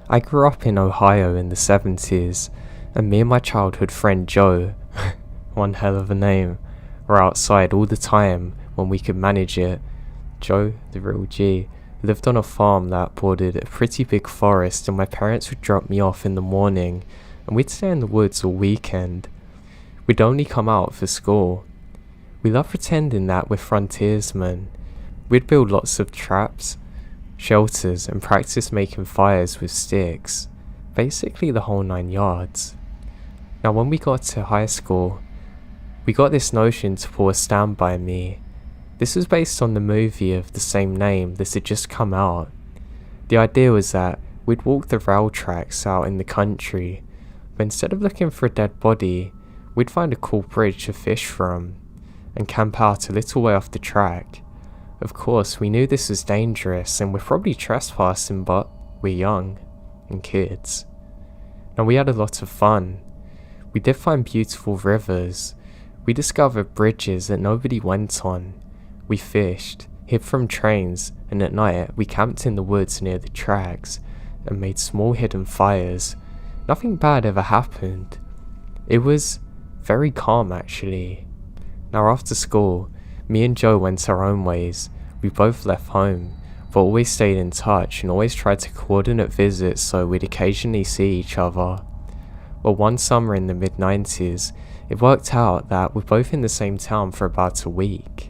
I grew up in Ohio in the 70s, and me and my childhood friend Joe, one hell of a name, were outside all the time when we could manage it. Joe, the real G, lived on a farm that bordered a pretty big forest, and my parents would drop me off in the morning and we'd stay in the woods all weekend. We'd only come out for school. We loved pretending that we're frontiersmen. We'd build lots of traps, shelters, and practice making fires with sticks. Basically the whole 9 yards. Now when we got to high school, we got this notion to pull a Stand By Me. This was based on the movie of the same name that had just come out. The idea was that we'd walk the rail tracks out in the country, but instead of looking for a dead body, we'd find a cool bridge to fish from, and camp out a little way off the track. Of course, we knew this was dangerous and we're probably trespassing, but we're young and kids. Now we had a lot of fun. We did find beautiful rivers. We discovered bridges that nobody went on. We fished, hid from trains, and at night we camped in the woods near the tracks and made small hidden fires. Nothing bad ever happened. It was very calm actually. Now after school, me and Joe went our own ways. We both left home, but always stayed in touch and always tried to coordinate visits so we'd occasionally see each other. Well, one summer in the mid-90s, it worked out that we're both in the same town for about a week.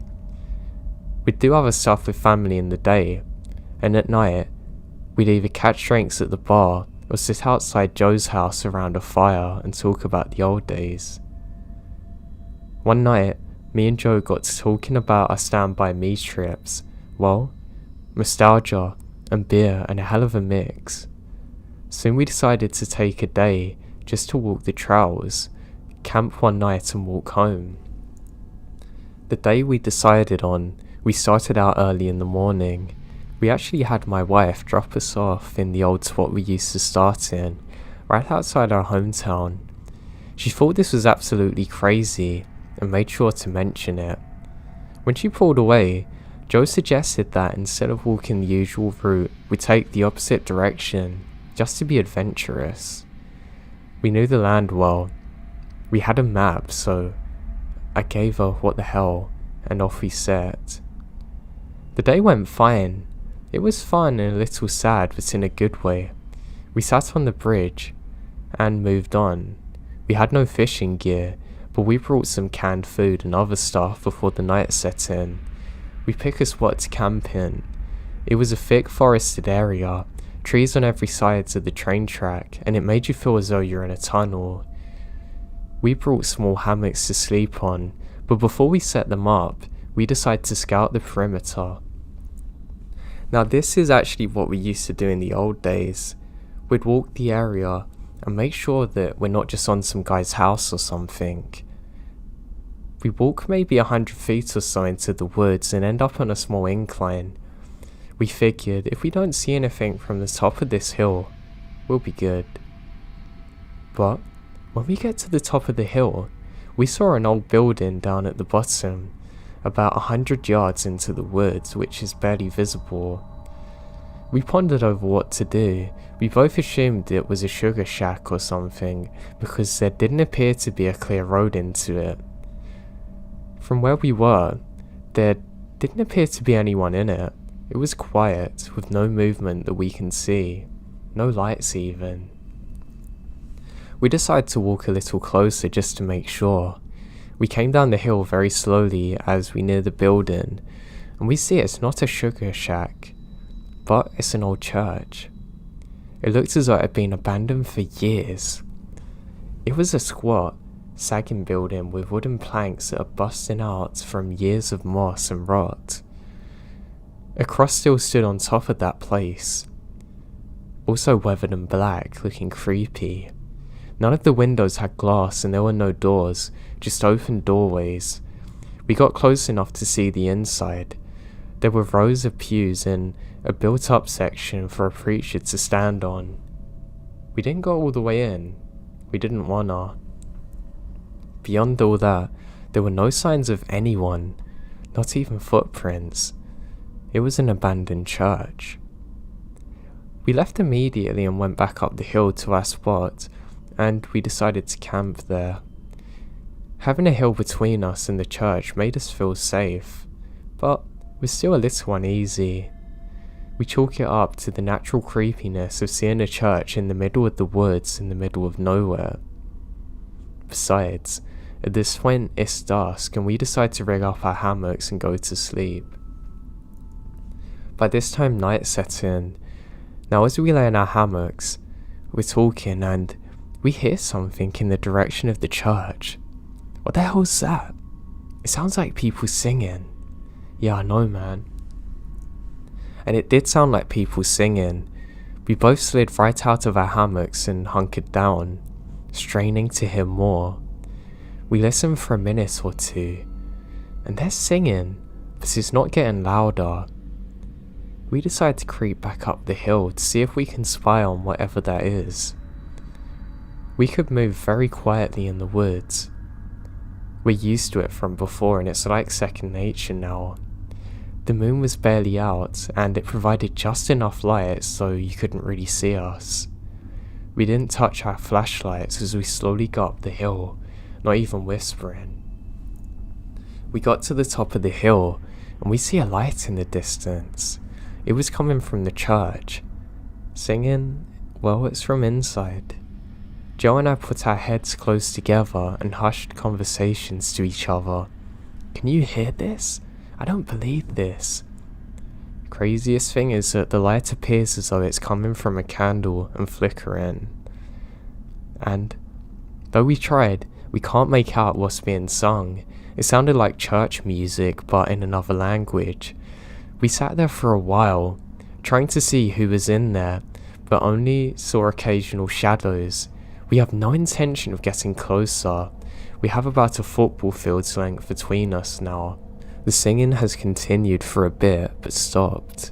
We'd do other stuff with family in the day, and at night, we'd either catch drinks at the bar or sit outside Joe's house around a fire and talk about the old days. One night, me and Joe got to talking about our Stand By Me trips. Well, nostalgia and beer and a hell of a mix. Soon we decided to take a day just to walk the trails, camp one night and walk home. The day we decided on, we started out early in the morning. We actually had my wife drop us off in the old spot we used to start in, right outside our hometown. She thought this was absolutely crazy and made sure to mention it. When she pulled away, Joe suggested that instead of walking the usual route, we take the opposite direction, just to be adventurous. We knew the land well. We had a map, so I gave her what the hell, and off we set. The day went fine. It was fun and a little sad, but in a good way. We sat on the bridge and moved on. We had no fishing gear, but we brought some canned food and other stuff before the night set in. We picked a spot to camp in. It was a thick forested area, trees on every side of the train track, and it made you feel as though you're in a tunnel. We brought small hammocks to sleep on, but before we set them up, we decided to scout the perimeter. Now this is actually what we used to do in the old days. We'd walk the area and make sure that we're not just on some guy's house or something. We walk maybe 100 feet or so into the woods and end up on a small incline. We figured if we don't see anything from the top of this hill, we'll be good. But when we get to the top of the hill, we saw an old building down at the bottom, about 100 yards into the woods, which is barely visible. We pondered over what to do. We both assumed it was a sugar shack or something, because there didn't appear to be a clear road into it. From where we were, there didn't appear to be anyone in it. It was quiet, with no movement that we can see, no lights even. We decided to walk a little closer just to make sure. We came down the hill very slowly as we near the building, and we see it's not a sugar shack, but it's an old church. It looked as though it had been abandoned for years. It was a squat, sagging building with wooden planks that are busting out from years of moss and rot. A cross still stood on top of that place, also weathered and black, looking creepy. None of the windows had glass and there were no doors, just open doorways. We got close enough to see the inside. There were rows of pews and a built-up section for a preacher to stand on. We didn't go all the way in. We didn't wanna. Beyond all that, there were no signs of anyone, not even footprints. It was an abandoned church. We left immediately and went back up the hill to our spot, and we decided to camp there. Having a hill between us and the church made us feel safe, but we're still a little uneasy. We chalk it up to the natural creepiness of seeing a church in the middle of the woods in the middle of nowhere. Besides, at this point it's dusk and we decide to rig up our hammocks and go to sleep. By this time night set in. Now as we lay in our hammocks, we're talking and we hear something in the direction of the church. What the hell's that? It sounds like people singing. Yeah, I know, man. And it did sound like people singing. We both slid right out of our hammocks and hunkered down, straining to hear more. We listened for a minute or two, and they're singing, but it's not getting louder. We decide to creep back up the hill to see if we can spy on whatever that is. We could move very quietly in the woods. We're used to it from before and it's like second nature now. The moon was barely out and it provided just enough light so you couldn't really see us. We didn't touch our flashlights as we slowly got up the hill, not even whispering. We got to the top of the hill and we see a light in the distance. It was coming from the church. Singing? Well, it's from inside. Joe and I put our heads close together and hushed conversations to each other. Can you hear this? I don't believe this. Craziest thing is that the light appears as though it's coming from a candle and flickering. And though we tried, we can't make out what's being sung. It sounded like church music but in another language. We sat there for a while, trying to see who was in there, but only saw occasional shadows. We have no intention of getting closer. We have about a football field's length between us now. The singing has continued for a bit, but stopped.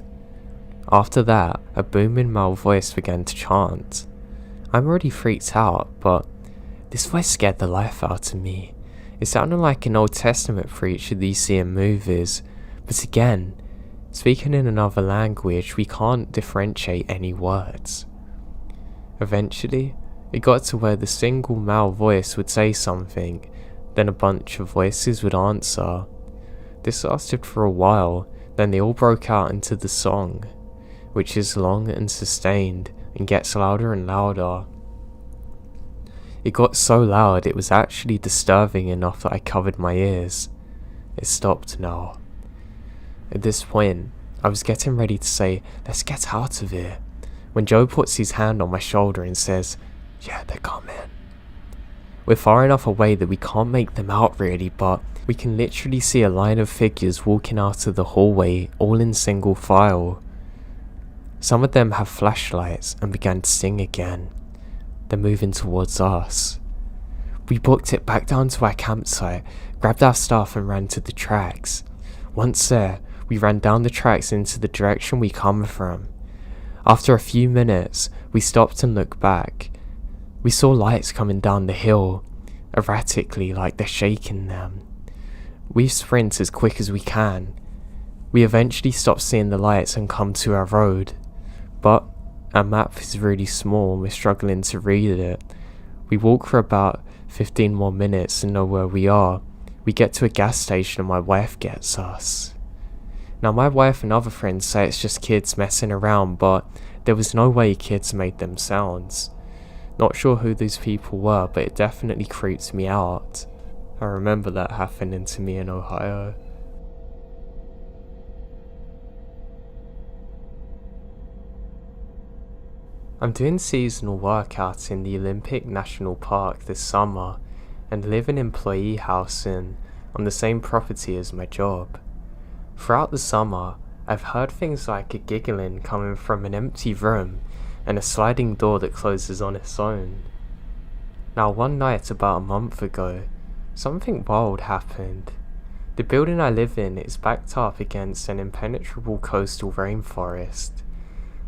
After that, a booming male voice began to chant. I'm already freaked out, but this voice scared the life out of me. It sounded like an Old Testament preacher that you see in movies, but again, speaking in another language, we can't differentiate any words. Eventually, it got to where the single male voice would say something, then a bunch of voices would answer. This lasted for a while, then they all broke out into the song, which is long and sustained and gets louder and louder. It got so loud it was actually disturbing enough that I covered my ears. It stopped now. At this point, I was getting ready to say, let's get out of here, when Joe puts his hand on my shoulder and says, yeah, they're coming. We're far enough away that we can't make them out really, but we can literally see a line of figures walking out of the hallway, all in single file. Some of them have flashlights and began to sing again. They're moving towards us. We booked it back down to our campsite, grabbed our stuff and ran to the tracks. Once there, we ran down the tracks into the direction we come from. After a few minutes, we stopped and looked back. We saw lights coming down the hill, erratically like they're shaking them. We sprint as quick as we can. We eventually stop seeing the lights and come to our road, but our map is really small and we're struggling to read it. We walk for about 15 more minutes and know where we are. We get to a gas station and my wife gets us. Now my wife and other friends say it's just kids messing around, but there was no way kids made them sounds. Not sure who these people were, but it definitely creeps me out. I remember that happening to me in Ohio. I'm doing seasonal work out in the Olympic National Park this summer and live in employee housing on the same property as my job. Throughout the summer, I've heard things like a giggling coming from an empty room and a sliding door that closes on its own. Now one night about a month ago, something wild happened. The building I live in is backed up against an impenetrable coastal rainforest,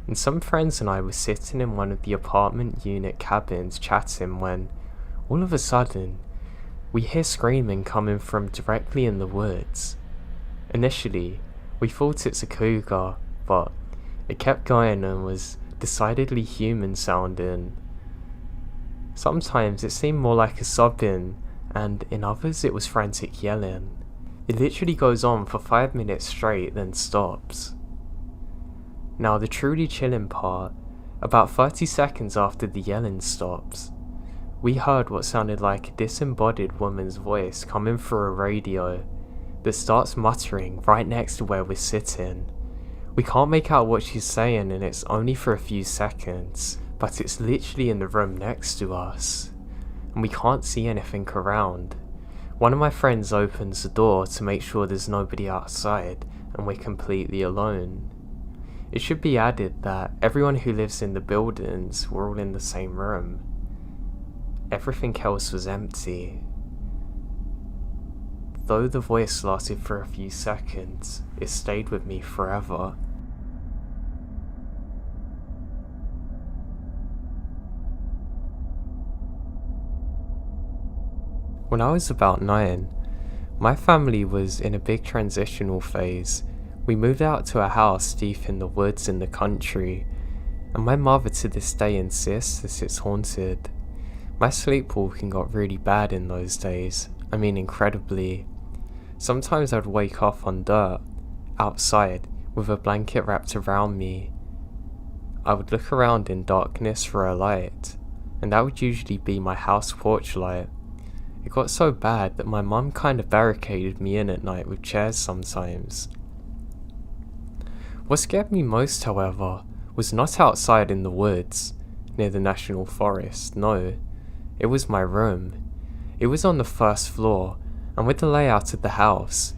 and some friends and I were sitting in one of the apartment unit cabins chatting when, all of a sudden, we hear screaming coming from directly in the woods. Initially, we thought it's a cougar, but it kept going and was decidedly human sounding. Sometimes it seemed more like a sobbing, and in others it was frantic yelling. It literally goes on for 5 minutes straight, then stops. Now the truly chilling part, about 30 seconds after the yelling stops, we heard what sounded like a disembodied woman's voice coming through a radio that starts muttering right next to where we're sitting. We can't make out what she's saying, and it's only for a few seconds, but it's literally in the room next to us, and we can't see anything around. One of my friends opens the door to make sure there's nobody outside, and we're completely alone. It should be added that everyone who lives in the buildings were all in the same room. Everything else was empty. Though the voice lasted for a few seconds, it stayed with me forever. When I was about 9, my family was in a big transitional phase. We moved out to a house deep in the woods in the country, and my mother to this day insists that it's haunted. My sleepwalking got really bad in those days, I mean incredibly. Sometimes I'd wake up on dirt, outside, with a blanket wrapped around me. I would look around in darkness for a light, and that would usually be my house porch light. It got so bad that my mum kind of barricaded me in at night with chairs sometimes. What scared me most, however, was not outside in the woods, near the national forest, no. It was my room. It was on the first floor, and with the layout of the house,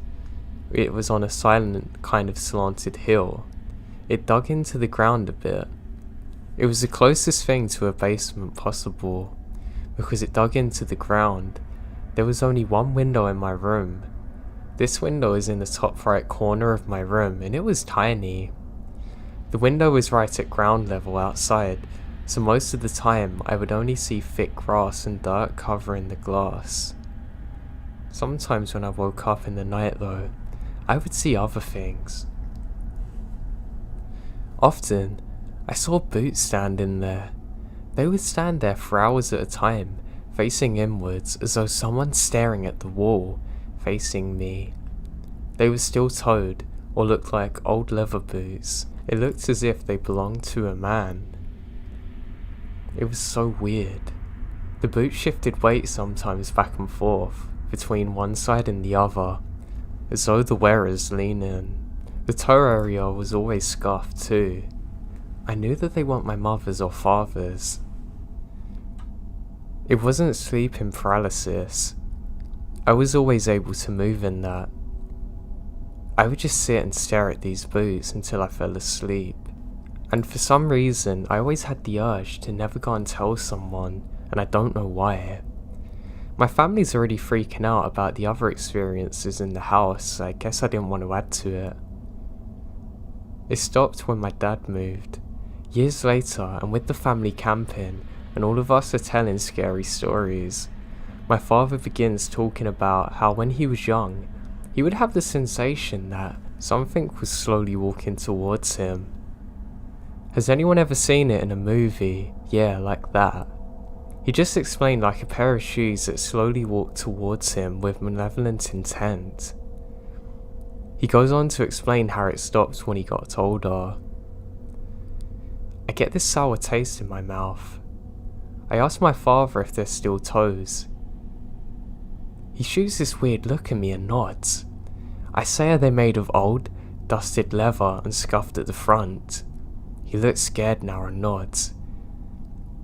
it was on a silent, kind of slanted hill. It dug into the ground a bit. It was the closest thing to a basement possible, because it dug into the ground. There was only one window in my room. This window is in the top right corner of my room, and it was tiny. The window was right at ground level outside, so most of the time I would only see thick grass and dirt covering the glass. Sometimes when I woke up in the night though, I would see other things. Often, I saw boots standing there. They would stand there for hours at a time, facing inwards as though someone's staring at the wall, facing me. They were steel-toed, or looked like old leather boots. It looked as if they belonged to a man. It was so weird. The boots shifted weight sometimes back and forth, between one side and the other, as though the wearers lean in. The toe area was always scuffed too. I knew that they weren't my mother's or father's. It wasn't sleeping paralysis. I was always able to move in that. I would just sit and stare at these boots until I fell asleep. And for some reason, I always had the urge to never go and tell someone, and I don't know why. My family's already freaking out about the other experiences in the house, so I guess I didn't want to add to it. It stopped when my dad moved. Years later, and with the family camping, and all of us are telling scary stories, my father begins talking about how when he was young, he would have the sensation that something was slowly walking towards him. Has anyone ever seen it in a movie? Yeah, like that. He just explained like a pair of shoes that slowly walked towards him with malevolent intent. He goes on to explain how it stopped when he got older. I get this sour taste in my mouth. I ask my father if they're still toes. He shoots this weird look at me and nods. I say, are they made of old, dusted leather and scuffed at the front? He looks scared now and nods.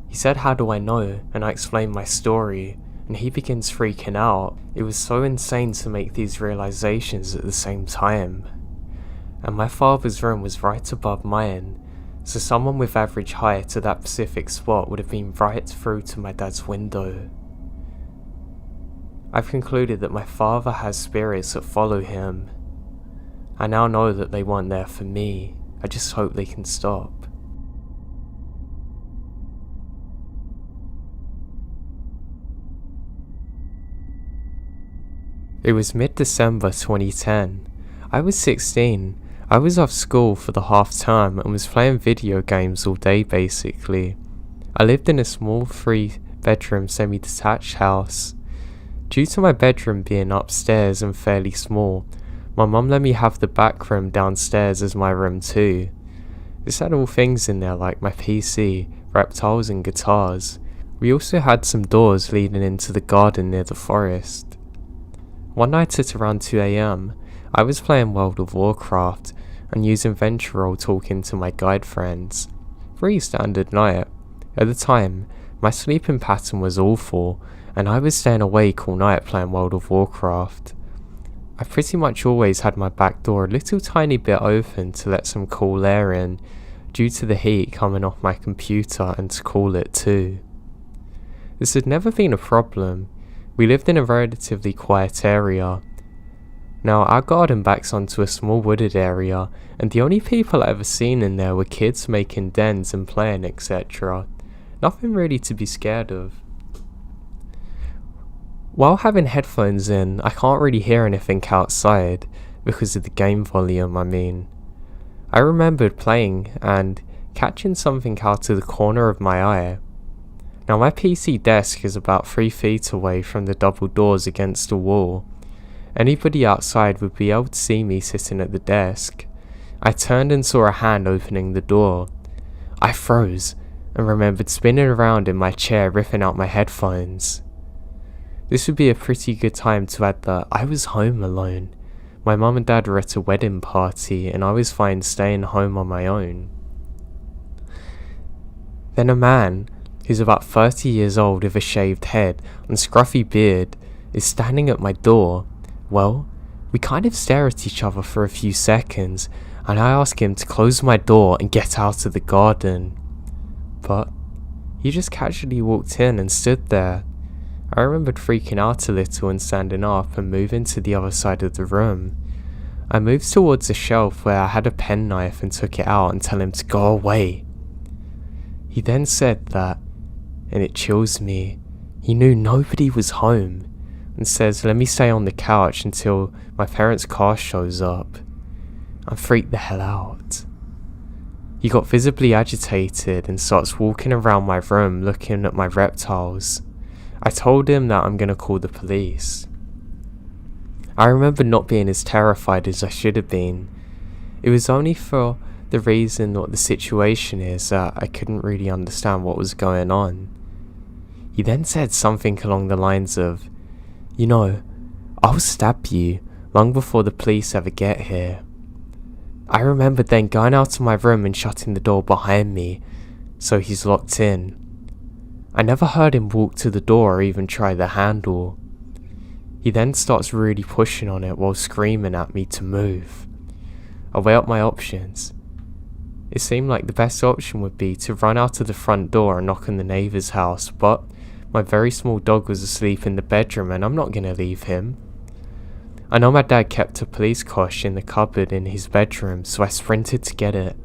He said, how do I know? And I explained my story, and he begins freaking out. It was so insane to make these realizations at the same time. And my father's room was right above mine, so someone with average height to that specific spot would have been right through to my dad's window. I've concluded that my father has spirits that follow him. I now know that they weren't there for me. I just hope they can stop. It was mid-December 2010. I was 16, I was off school for the half term and was playing video games all day basically. I lived in a small 3-bedroom semi-detached house. Due to my bedroom being upstairs and fairly small, my mum let me have the back room downstairs as my room too. This had all things in there like my PC, reptiles and guitars. We also had some doors leading into the garden near the forest. One night at around 2 AM, I was playing World of Warcraft and using Venture Roll talking to my guide friends. Pretty standard night. At the time, my sleeping pattern was awful and I was staying awake all night playing World of Warcraft. I pretty much always had my back door a little tiny bit open to let some cool air in, due to the heat coming off my computer and to cool it too. This had never been a problem. We lived in a relatively quiet area. Now our garden backs onto a small wooded area, and the only people I ever seen in there were kids making dens and playing etc. Nothing really to be scared of. While having headphones in, I can't really hear anything outside, because of the game volume I mean. I remembered playing and catching something out of the corner of my eye. Now my PC desk is about 3 feet away from the double doors against the wall. Anybody outside would be able to see me sitting at the desk. I turned and saw a hand opening the door. I froze and remembered spinning around in my chair ripping out my headphones. This would be a pretty good time to add that I was home alone. My mum and dad were at a wedding party and I was fine staying home on my own. Then a man, who's about 30 years old with a shaved head and scruffy beard, is standing at my door. Well, we kind of stare at each other for a few seconds and I ask him to close my door and get out of the garden. But he just casually walked in and stood there. I remembered freaking out a little and standing up and moving to the other side of the room. I moved towards a shelf where I had a penknife and took it out and tell him to go away. He then said that, and it chills me, he knew nobody was home and says let me stay on the couch until my parents' car shows up. I'm freaked the hell out. He got visibly agitated and starts walking around my room looking at my reptiles. I told him that I'm gonna call the police. I remember not being as terrified as I should have been. It was only for the reason what the situation is that I couldn't really understand what was going on. He then said something along the lines of, you know, I'll stab you long before the police ever get here. I remembered then going out of my room and shutting the door behind me, so he's locked in. I never heard him walk to the door or even try the handle. He then starts really pushing on it while screaming at me to move. I weigh up my options. It seemed like the best option would be to run out of the front door and knock on the neighbour's house, but my very small dog was asleep in the bedroom and I'm not going to leave him. I know my dad kept a police cosh in the cupboard in his bedroom, so I sprinted to get it.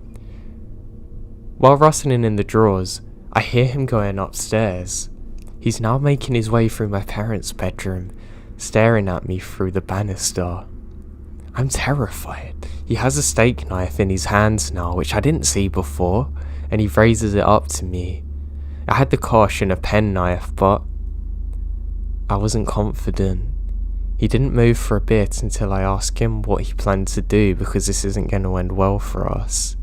While rustling in the drawers, I hear him going upstairs. He's now making his way through my parents' bedroom, staring at me through the banister. I'm terrified. He has a steak knife in his hands now, which I didn't see before, and he raises it up to me. I had the cosh and a penknife, but I wasn't confident. He didn't move for a bit until I asked him what he planned to do because this isn't going to end well for us.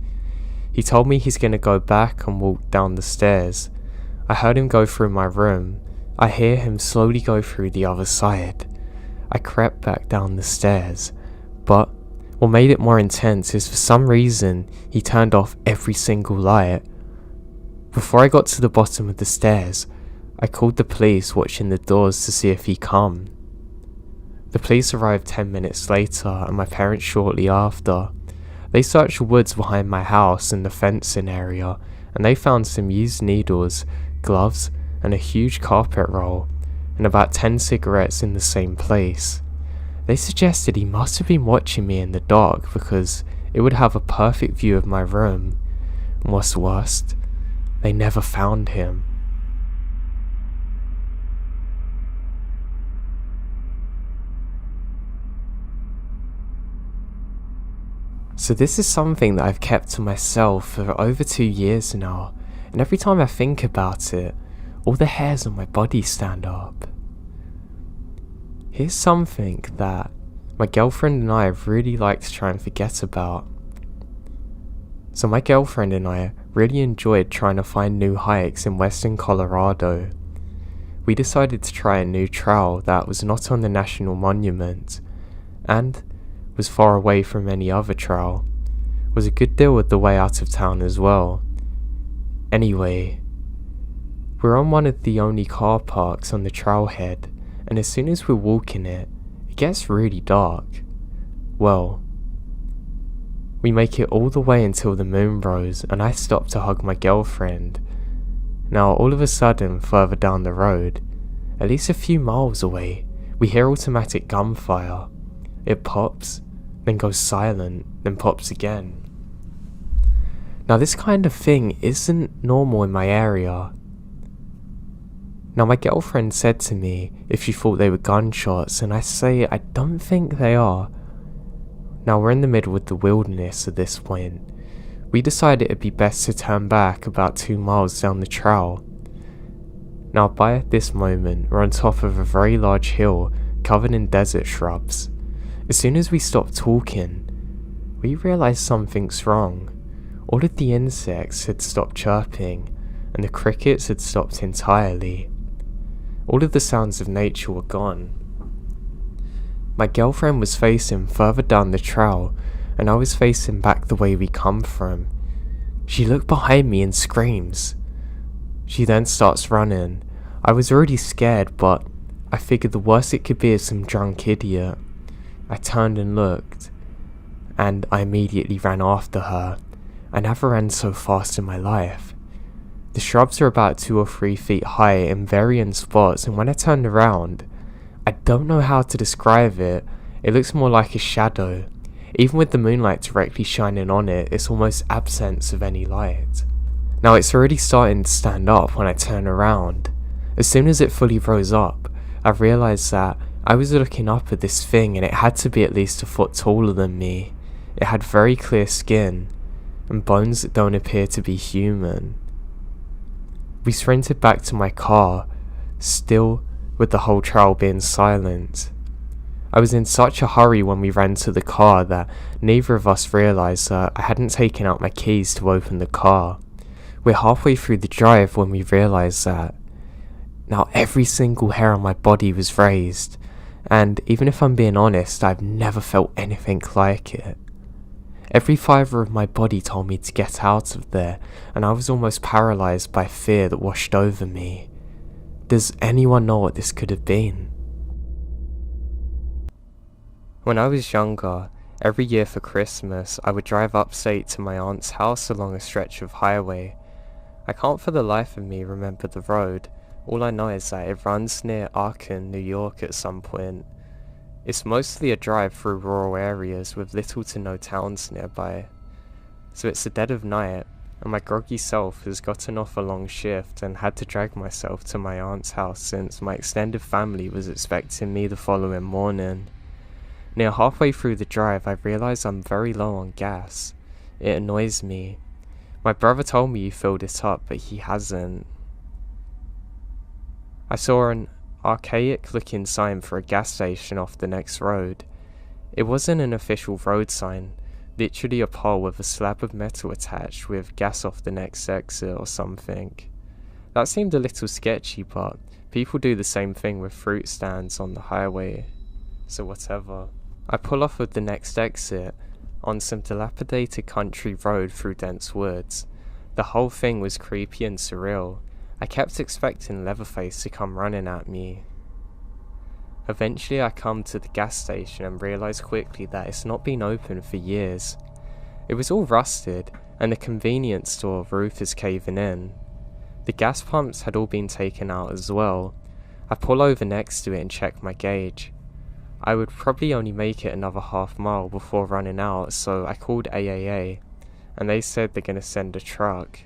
He told me he's going to go back and walk down the stairs. I heard him go through my room. I hear him slowly go through the other side. I crept back down the stairs, but what made it more intense is for some reason he turned off every single light. Before I got to the bottom of the stairs, I called the police watching the doors to see if he'd come. The police arrived 10 minutes later and my parents shortly after. They searched the woods behind my house and the fencing area, and they found some used needles, gloves, and a huge carpet roll, and about 10 cigarettes in the same place. They suggested he must have been watching me in the dark because it would have a perfect view of my room. And what's worst, they never found him. So this is something that I've kept to myself for over 2 years now, and every time I think about it, all the hairs on my body stand up. Here's something that my girlfriend and I really like to try and forget about. So my girlfriend and I really enjoyed trying to find new hikes in western Colorado. We decided to try a new trail that was not on the national monument, and was far away from any other trail. Was a good deal with the way out of town as well. Anyway, we're on one of the only car parks on the trailhead, and as soon as we're walking it gets really dark. Well, we make it all the way until the moon rose, and I stop to hug my girlfriend. Now all of a sudden, further down the road, at least a few miles away, we hear automatic gunfire. It pops, then goes silent, then pops again. Now this kind of thing isn't normal in my area. Now my girlfriend said to me if she thought they were gunshots, and I say I don't think they are. Now we're in the middle of the wilderness at this point. We decided it'd be best to turn back about 2 miles down the trail. Now by this moment we're on top of a very large hill covered in desert shrubs. As soon as we stop talking, we realise something's wrong. All of the insects had stopped chirping, and the crickets had stopped entirely. All of the sounds of nature were gone. My girlfriend was facing further down the trail, and I was facing back the way we come from. She looked behind me and screams. She then starts running. I was already scared, but I figured the worst it could be is some drunk idiot. I turned and looked, and I immediately ran after her. I never ran so fast in my life. The shrubs are about 2 or 3 feet high in varying spots, and when I turned around, I don't know how to describe it, it looks more like a shadow. Even with the moonlight directly shining on it, it's almost absence of any light. Now it's already starting to stand up when I turn around. As soon as it fully rose up, I realised that I was looking up at this thing, and it had to be at least a foot taller than me. It had very clear skin, and bones that don't appear to be human. We sprinted back to my car, still with the whole trail being silent. I was in such a hurry when we ran to the car that neither of us realised that I hadn't taken out my keys to open the car. We're halfway through the drive when we realised that. Now every single hair on my body was raised, and even if I'm being honest, I've never felt anything like it. Every fibre of my body told me to get out of there, and I was almost paralysed by fear that washed over me. Does anyone know what this could have been? When I was younger, every year for Christmas, I would drive upstate to my aunt's house along a stretch of highway. I can't for the life of me remember the road. All I know is that it runs near Arkin, New York at some point. It's mostly a drive through rural areas with little to no towns nearby. So it's the dead of night, and my groggy self has gotten off a long shift and had to drag myself to my aunt's house since my extended family was expecting me the following morning. Near halfway through the drive, I realise I'm very low on gas. It annoys me. My brother told me he filled it up, but he hasn't. I saw an archaic looking sign for a gas station off the next road. It wasn't an official road sign, literally a pole with a slab of metal attached with gas off the next exit or something. That seemed a little sketchy, but people do the same thing with fruit stands on the highway, so whatever. I pull off of the next exit on some dilapidated country road through dense woods. The whole thing was creepy and surreal. I kept expecting Leatherface to come running at me. Eventually I come to the gas station and realise quickly that it's not been open for years. It was all rusted, and the convenience store roof is caving in. The gas pumps had all been taken out as well. I pull over next to it and check my gauge. I would probably only make it another half mile before running out, so I called AAA, and they said they're gonna send a truck.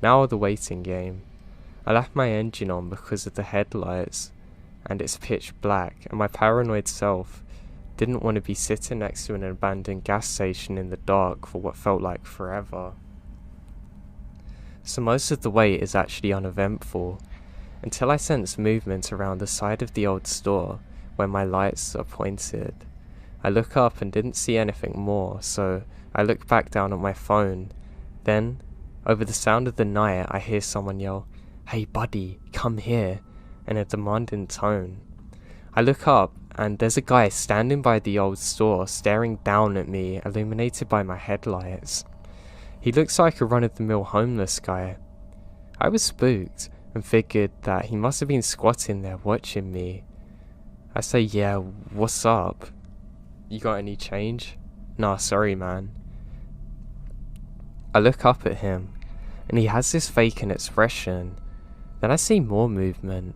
Now the waiting game. I left my engine on because of the headlights, and it's pitch black, and my paranoid self Didn't want to be sitting next to an abandoned gas station in the dark for what felt like forever. So most of the wait is actually uneventful, until I sense movement around the side of the old store where my lights are pointed. I look up and didn't see anything more, so I look back down at my phone. Then, over the sound of the night, I hear someone yell, "Hey buddy, come here," in a demanding tone. I look up, and there's a guy standing by the old store staring down at me, illuminated by my headlights. He looks like a run-of-the-mill homeless guy. I was spooked and figured that he must have been squatting there watching me. I say, "Yeah, what's up? You got any change?" "Nah, sorry man." I look up at him, and he has this vacant expression. Then I see more movement.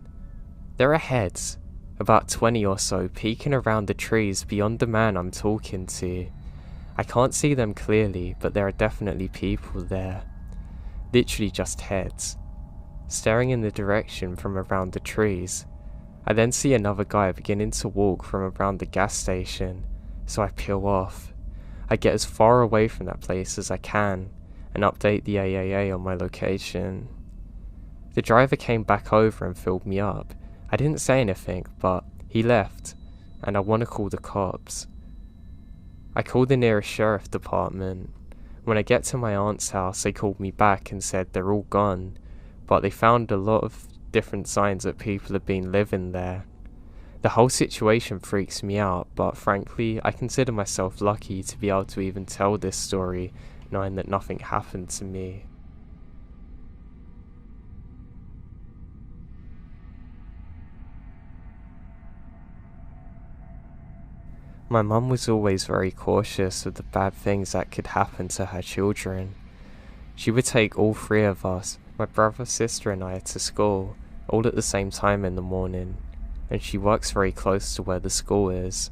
There are heads, about 20 or so, peeking around the trees beyond the man I'm talking to. I can't see them clearly, but there are definitely people there. Literally just heads, staring in the direction from around the trees. I then see another guy beginning to walk from around the gas station, so I peel off. I get as far away from that place as I can, and update the AAA on my location. The driver came back over and filled me up. I didn't say anything, but he left, and I want to call the cops. I called the nearest sheriff department. When I get to my aunt's house, they called me back and said they're all gone, but they found a lot of different signs that people have been living there. The whole situation freaks me out, but frankly, I consider myself lucky to be able to even tell this story, knowing that nothing happened to me. My mum was always very cautious of the bad things that could happen to her children. She would take all three of us, my brother, sister and I, to school, all at the same time in the morning, and she works very close to where the school is.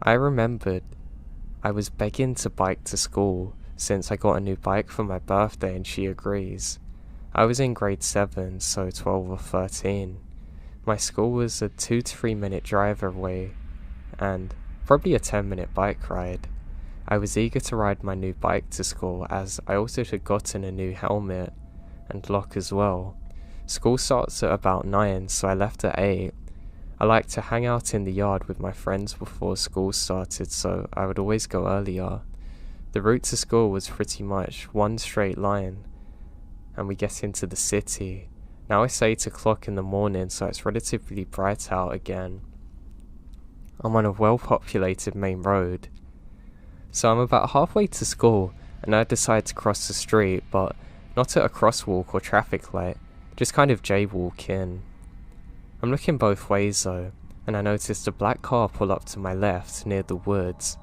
I remembered I was begging to bike to school since I got a new bike for my birthday, and she agrees. I was in grade 7, so 12 or 13. My school was a 2 to 3 minute drive away, and probably a 10-minute bike ride. I was eager to ride my new bike to school, as I also had gotten a new helmet and lock as well. School starts at about 9, so I left at 8. I liked to hang out in the yard with my friends before school started, so I would always go earlier. The route to school was pretty much one straight line, and we get into the city. Now it's 8 o'clock in the morning, so it's relatively bright out again. I'm on a well-populated main road. So I'm about halfway to school, and I decide to cross the street, but not at a crosswalk or traffic light, just kind of jaywalk in. I'm looking both ways though, and I noticed a black car pull up to my left near the woods.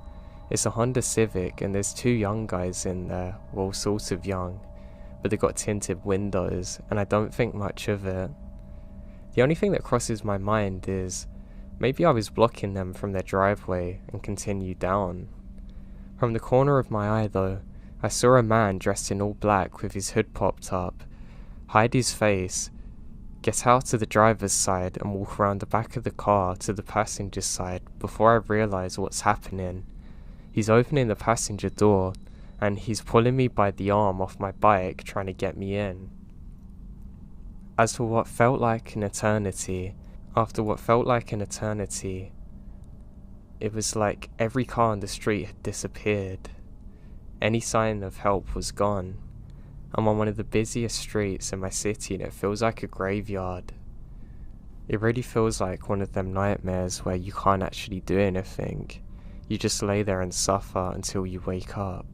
It's a Honda Civic, and there's 2 young guys in there, well, sort of young, but they got tinted windows, and I don't think much of it. The only thing that crosses my mind is, maybe I was blocking them from their driveway and continued down. From the corner of my eye though, I saw a man dressed in all black with his hood popped up, hide his face, get out to the driver's side and walk around the back of the car to the passenger's side before I realise what's happening. He's opening the passenger door, and he's pulling me by the arm off my bike trying to get me in. As for what felt like an eternity, after what felt like an eternity, it was like every car on the street had disappeared. Any sign of help was gone. I'm on one of the busiest streets in my city, and it feels like a graveyard. It really feels like one of them nightmares where you can't actually do anything. You just lay there and suffer until you wake up.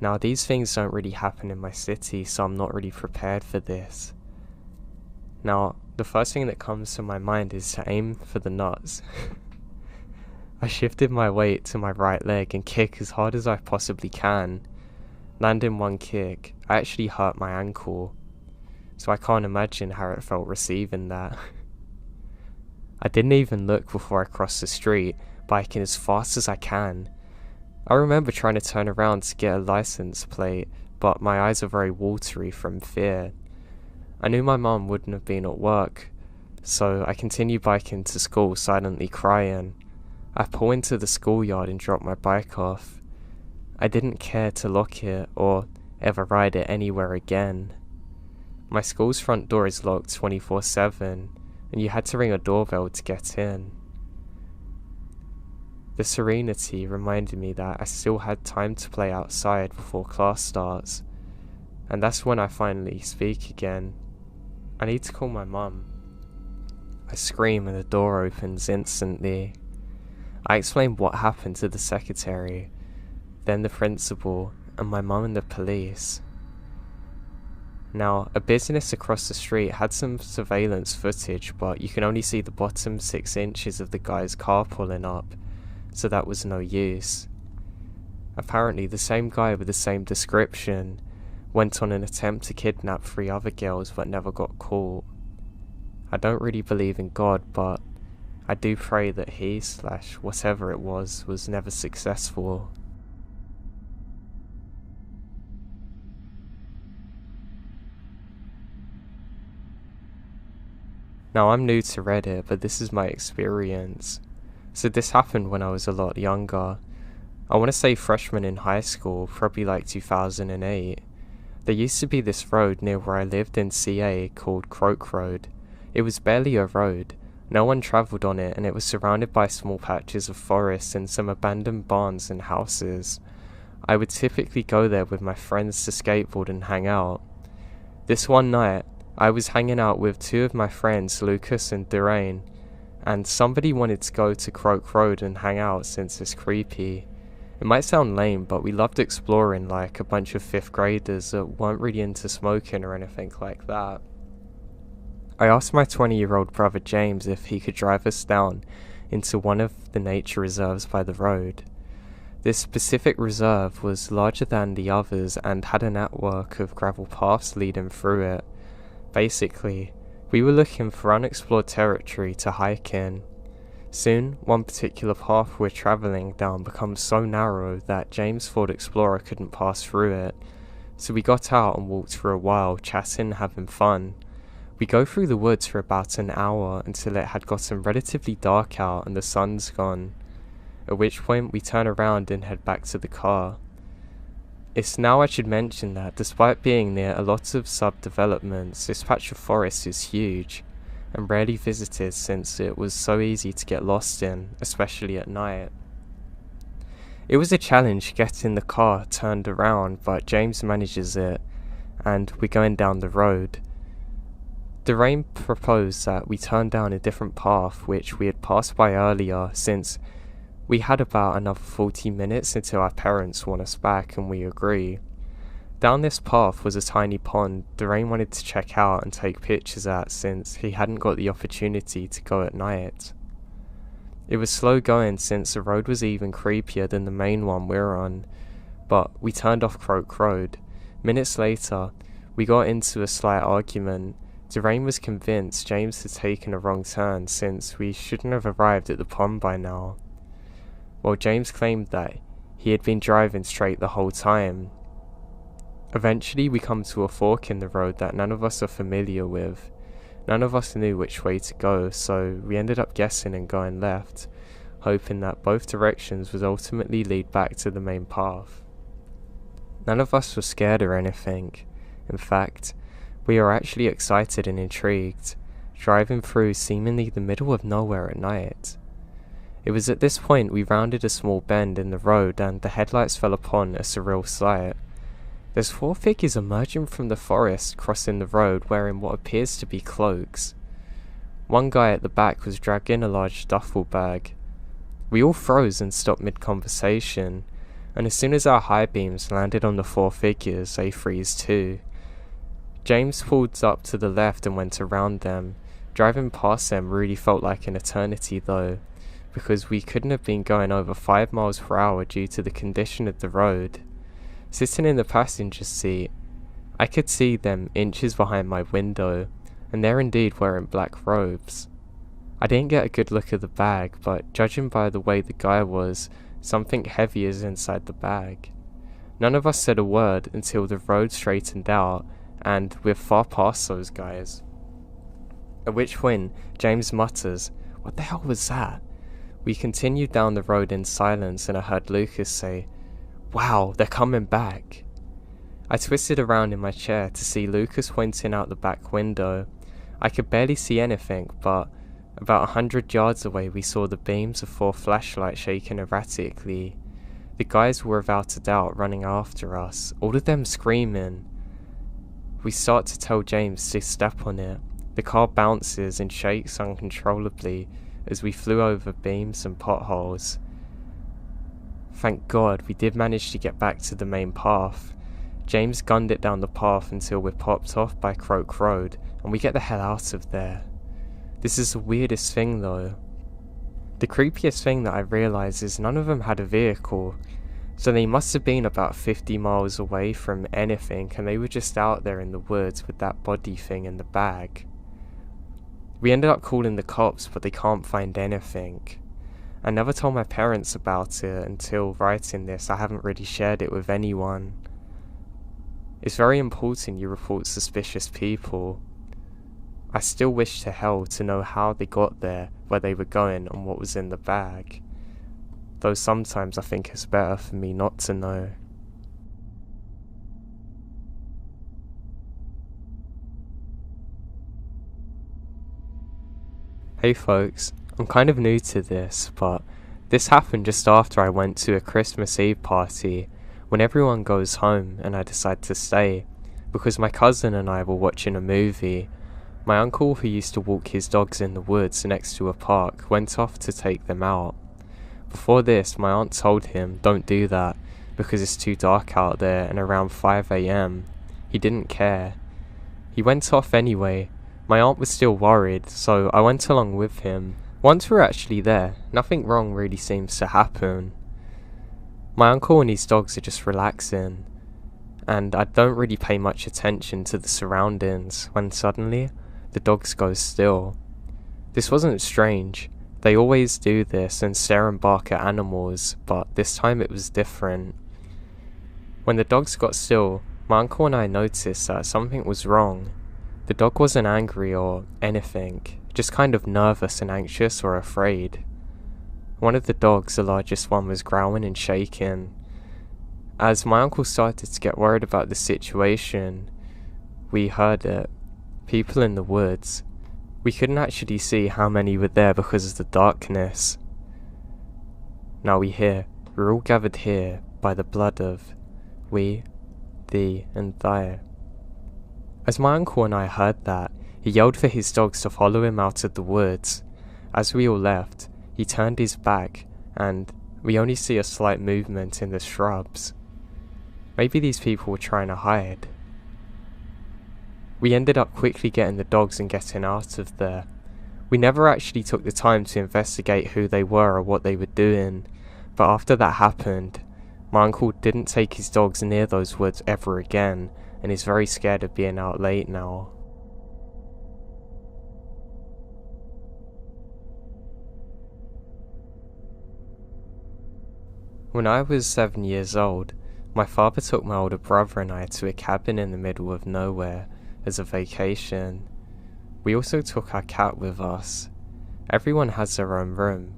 Now these things don't really happen in my city, so I'm not really prepared for this. Now, the first thing that comes to my mind is to aim for the nuts. I shifted my weight to my right leg and kick as hard as I possibly can. Landing one kick, I actually hurt my ankle, so I can't imagine how it felt receiving that. I didn't even look before I crossed the street, biking as fast as I can. I remember trying to turn around to get a license plate, but my eyes are very watery from fear. I knew my mum wouldn't have been at work, so I continue biking to school silently crying. I pull into the schoolyard and drop my bike off. I didn't care to lock it or ever ride it anywhere again. My school's front door is locked 24/7, and you had to ring a doorbell to get in. The serenity reminded me that I still had time to play outside before class starts, and that's when I finally speak again. I need to call my mum. I scream and the door opens instantly. I explain what happened to the secretary, then the principal, and my mum and the police. Now, a business across the street had some surveillance footage, but you can only see the bottom 6 inches of the guy's car pulling up, so that was no use. Apparently, the same guy with the same description went on an attempt to kidnap 3 other girls but never got caught. I don't really believe in God, but I do pray that he/whatever it was never successful. Now, I'm new to Reddit, but this is my experience. So this happened when I was a lot younger. I want to say freshman in high school, probably like 2008. There used to be this road near where I lived in CA called Croak Road. It was barely a road. No one travelled on it, and it was surrounded by small patches of forest and some abandoned barns and houses. I would typically go there with my friends to skateboard and hang out. This one night, I was hanging out with 2 of my friends, Lucas and Durain, and somebody wanted to go to Croak Road and hang out since it's creepy. It might sound lame, but we loved exploring like a bunch of 5th graders that weren't really into smoking or anything like that. I asked my 20-year-old brother James if he could drive us down into one of the nature reserves by the road. This specific reserve was larger than the others and had a network of gravel paths leading through it. Basically, we were looking for unexplored territory to hike in. Soon, one particular path we're travelling down becomes so narrow that James' Ford Explorer couldn't pass through it, so we got out and walked for a while, chatting, having fun. We go through the woods for about an hour until it had gotten relatively dark out and the sun's gone, at which point we turn around and head back to the car. It's now I should mention that despite being near a lot of sub-developments, this patch of forest is huge and rarely visited since it was so easy to get lost in, especially at night. It was a challenge getting the car turned around, but James manages it, and we're going down the road. Durain proposed that we turn down a different path which we had passed by earlier, since we had about another 40 minutes until our parents want us back, and we agree. Down this path was a tiny pond Durain wanted to check out and take pictures at, since he hadn't got the opportunity to go at night. It was slow going since the road was even creepier than the main one we're on, but we turned off Croak Road. Minutes later, we got into a slight argument. Durain was convinced James had taken a wrong turn since we shouldn't have arrived at the pond by now, while James claimed that he had been driving straight the whole time. Eventually we come to a fork in the road that none of us are familiar with. None of us knew which way to go, so we ended up guessing and going left, hoping that both directions would ultimately lead back to the main path. None of us were scared or anything. In fact, we were actually excited and intrigued, driving through seemingly the middle of nowhere at night. It was at this point we rounded a small bend in the road and the headlights fell upon a surreal sight. There's 4 figures emerging from the forest crossing the road wearing what appears to be cloaks. One guy at the back was dragging a large duffel bag. We all froze and stopped mid-conversation, and as soon as our high beams landed on the 4 figures, they freeze too. James pulled up to the left and went around them. Driving past them really felt like an eternity though, because we couldn't have been going over 5 miles per hour due to the condition of the road. Sitting in the passenger seat, I could see them inches behind my window, and they're indeed wearing black robes. I didn't get a good look at the bag, but judging by the way the guy was, something heavy is inside the bag. None of us said a word until the road straightened out, and we're far past those guys. At which point, James mutters, "What the hell was that?" We continued down the road in silence and I heard Lucas say, "Wow, they're coming back." I twisted around in my chair to see Lucas pointing out the back window. I could barely see anything, but about 100 yards away we saw the beams of 4 flashlights shaking erratically. The guys were without a doubt running after us, all of them screaming. We start to tell James to step on it. The car bounces and shakes uncontrollably as we flew over beams and potholes. Thank God we did manage to get back to the main path. James gunned it down the path until we're popped off by Croak Road and we get the hell out of there. This is the weirdest thing though. The creepiest thing that I realised is none of them had a vehicle, so they must have been about 50 miles away from anything and they were just out there in the woods with that body thing in the bag. We ended up calling the cops, but they can't find anything. I never told my parents about it until writing this. I haven't really shared it with anyone. It's very important you report suspicious people. I still wish to hell to know how they got there, where they were going, and what was in the bag. Though sometimes I think it's better for me not to know. Hey folks, I'm kind of new to this, but this happened just after I went to a Christmas Eve party when everyone goes home and I decide to stay because my cousin and I were watching a movie. My uncle, who used to walk his dogs in the woods next to a park, went off to take them out. Before this, my aunt told him don't do that because it's too dark out there, and around 5 AM, he didn't care. He went off anyway. My aunt was still worried, so I went along with him. Once we're actually there, nothing wrong really seems to happen. My uncle and his dogs are just relaxing, and I don't really pay much attention to the surroundings when suddenly the dogs go still. This wasn't strange. They always do this and stare and bark at animals, but this time it was different. When the dogs got still, my uncle and I noticed that something was wrong. The dog wasn't angry or anything, just kind of nervous and anxious or afraid. One of the dogs, the largest one, was growling and shaking. As my uncle started to get worried about the situation, we heard it. People in the woods. We couldn't actually see how many were there because of the darkness. Now we're all gathered here by the blood of we, thee, and thy. As my uncle and I heard that, he yelled for his dogs to follow him out of the woods. As we all left, he turned his back, and we only see a slight movement in the shrubs. Maybe these people were trying to hide. We ended up quickly getting the dogs and getting out of there. We never actually took the time to investigate who they were or what they were doing, but after that happened, my uncle didn't take his dogs near those woods ever again, and is very scared of being out late now. When I was 7 years old, my father took my older brother and I to a cabin in the middle of nowhere as a vacation. We also took our cat with us. Everyone has their own room.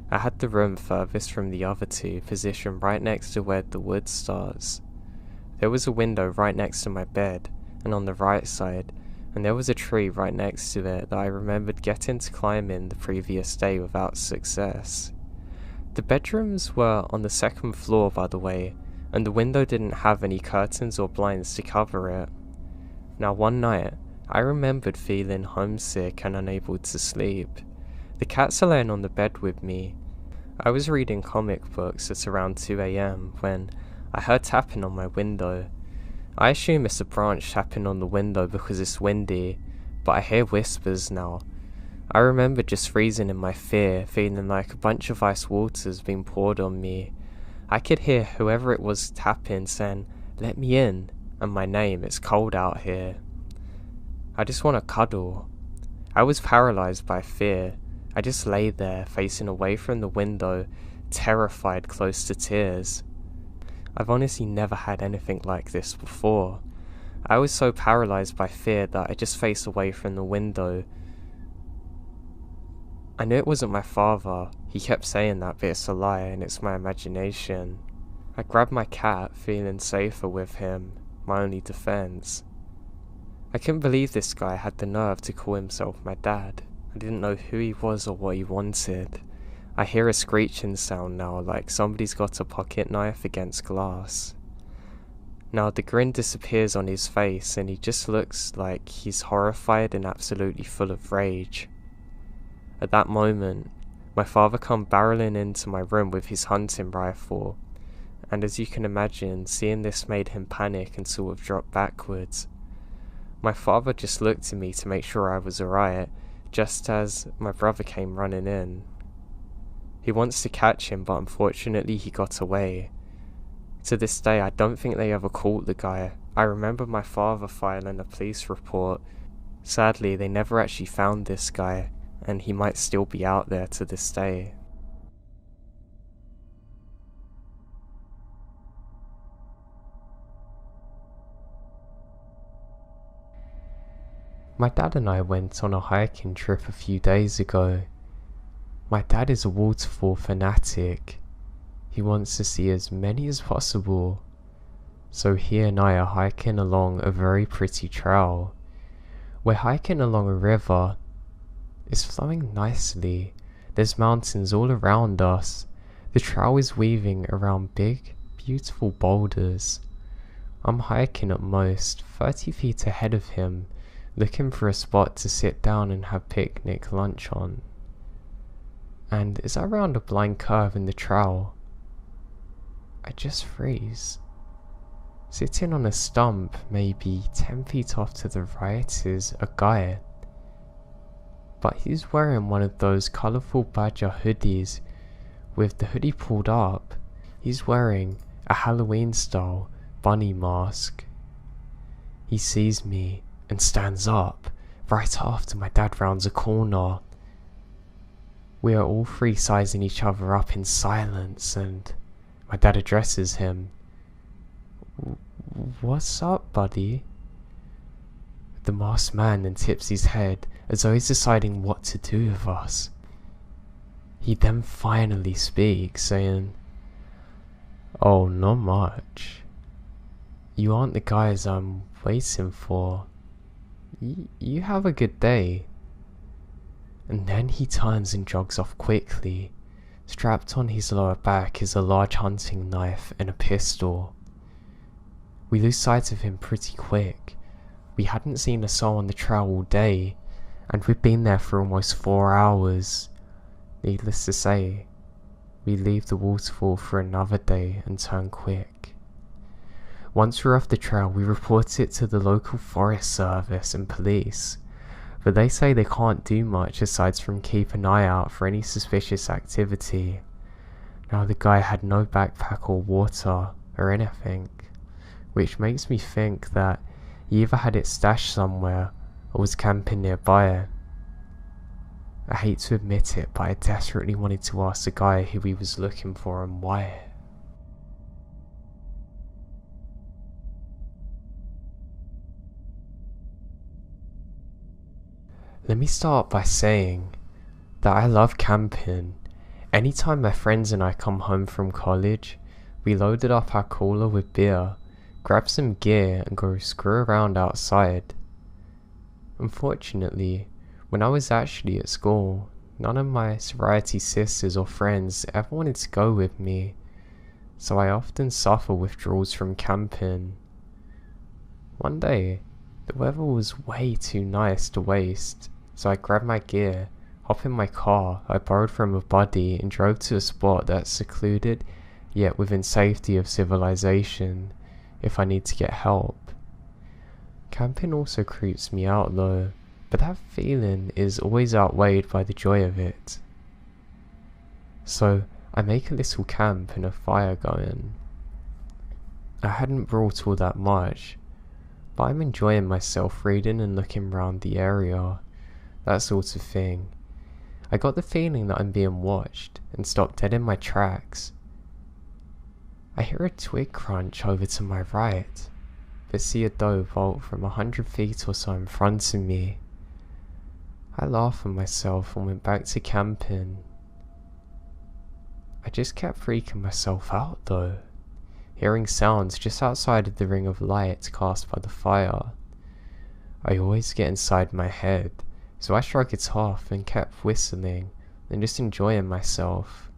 I had the room furthest from the other two, positioned right next to where the wood starts. There was a window right next to my bed, and on the right side, and there was a tree right next to it that I remembered getting to climb in the previous day without success. The bedrooms were on the 2nd floor, by the way, and the window didn't have any curtains or blinds to cover it. Now one night, I remembered feeling homesick and unable to sleep. The cats are laying on the bed with me. I was reading comic books at around 2 AM when I heard tapping on my window. I assume it's a branch tapping on the window because it's windy, but I hear whispers now. I remember just freezing in my fear, feeling like a bunch of ice water's been poured on me. I could hear whoever it was tapping saying, "Let me in," and my name, "It's cold out here." I just want to cuddle. I was paralyzed by fear. I just lay there, facing away from the window, terrified close to tears. I've honestly never had anything like this before. I was so paralyzed by fear that I just faced away from the window. I knew it wasn't my father. He kept saying that, but it's a lie and it's my imagination. I grabbed my cat, feeling safer with him, my only defense. I couldn't believe this guy had the nerve to call himself my dad. I didn't know who he was or what he wanted. I hear a screeching sound now, like somebody's got a pocket knife against glass. Now the grin disappears on his face and he just looks like he's horrified and absolutely full of rage. At that moment, my father come barreling into my room with his hunting rifle, and as you can imagine, seeing this made him panic and sort of drop backwards. My father just looked at me to make sure I was alright, just as my brother came running in. He wants to catch him, but unfortunately he got away. To this day, I don't think they ever caught the guy. I remember my father filing a police report. Sadly, they never actually found this guy, and he might still be out there to this day. My dad and I went on a hiking trip a few days ago. My dad is a waterfall fanatic. He wants to see as many as possible. So he and I are hiking along a very pretty trail. We're hiking along a river. It's flowing nicely. There's mountains all around us. The trail is weaving around big, beautiful boulders. I'm hiking at most 30 feet ahead of him, looking for a spot to sit down and have picnic lunch on. And as I round a blind curve in the trail, I just freeze. Sitting on a stump maybe 10 feet off to the right is a guy. But he's wearing one of those colourful badger hoodies. With the hoodie pulled up, he's wearing a Halloween style bunny mask. He sees me and stands up right after my dad rounds a corner. We are all three sizing each other up in silence, and my dad addresses him. "What's up, buddy?" The masked man then tips his head as though he's deciding what to do with us. He then finally speaks, saying, "Oh, not much. You aren't the guys I'm waiting for. You have a good day." And then he turns and jogs off quickly. Strapped on his lower back is a large hunting knife and a pistol. We lose sight of him pretty quick. We hadn't seen a soul on the trail all day, and we'd been there for almost 4 hours. Needless to say, we leave the waterfall for another day and turn quick. Once we're off the trail, we report it to the local forest service and police, but they say they can't do much aside from keep an eye out for any suspicious activity. Now the guy had no backpack or water or anything, which makes me think that he either had it stashed somewhere or was camping nearby. I hate to admit it, but I desperately wanted to ask the guy who he was looking for and why. Let me start by saying that I love camping. Anytime my friends and I come home from college, we loaded up our cooler with beer, grab some gear and go screw around outside. Unfortunately, when I was actually at school, none of my sorority sisters or friends ever wanted to go with me, so I often suffer withdrawals from camping. One day, the weather was way too nice to waste, so I grabbed my gear, hopped in my car I borrowed from a buddy and drove to a spot that's secluded yet within safety of civilization if I need to get help. Camping also creeps me out though, but that feeling is always outweighed by the joy of it. So I make a little camp and a fire going. I hadn't brought all that much, but I'm enjoying myself reading and looking around the area, that sort of thing. I got the feeling that I'm being watched and stopped dead in my tracks. I hear a twig crunch over to my right, but see a doe vault from 100 feet or so in front of me. I laughed at myself and went back to camping. I just kept freaking myself out though, hearing sounds just outside of the ring of light cast by the fire. I always get inside my head, so I shrugged it off and kept whistling and just enjoying myself.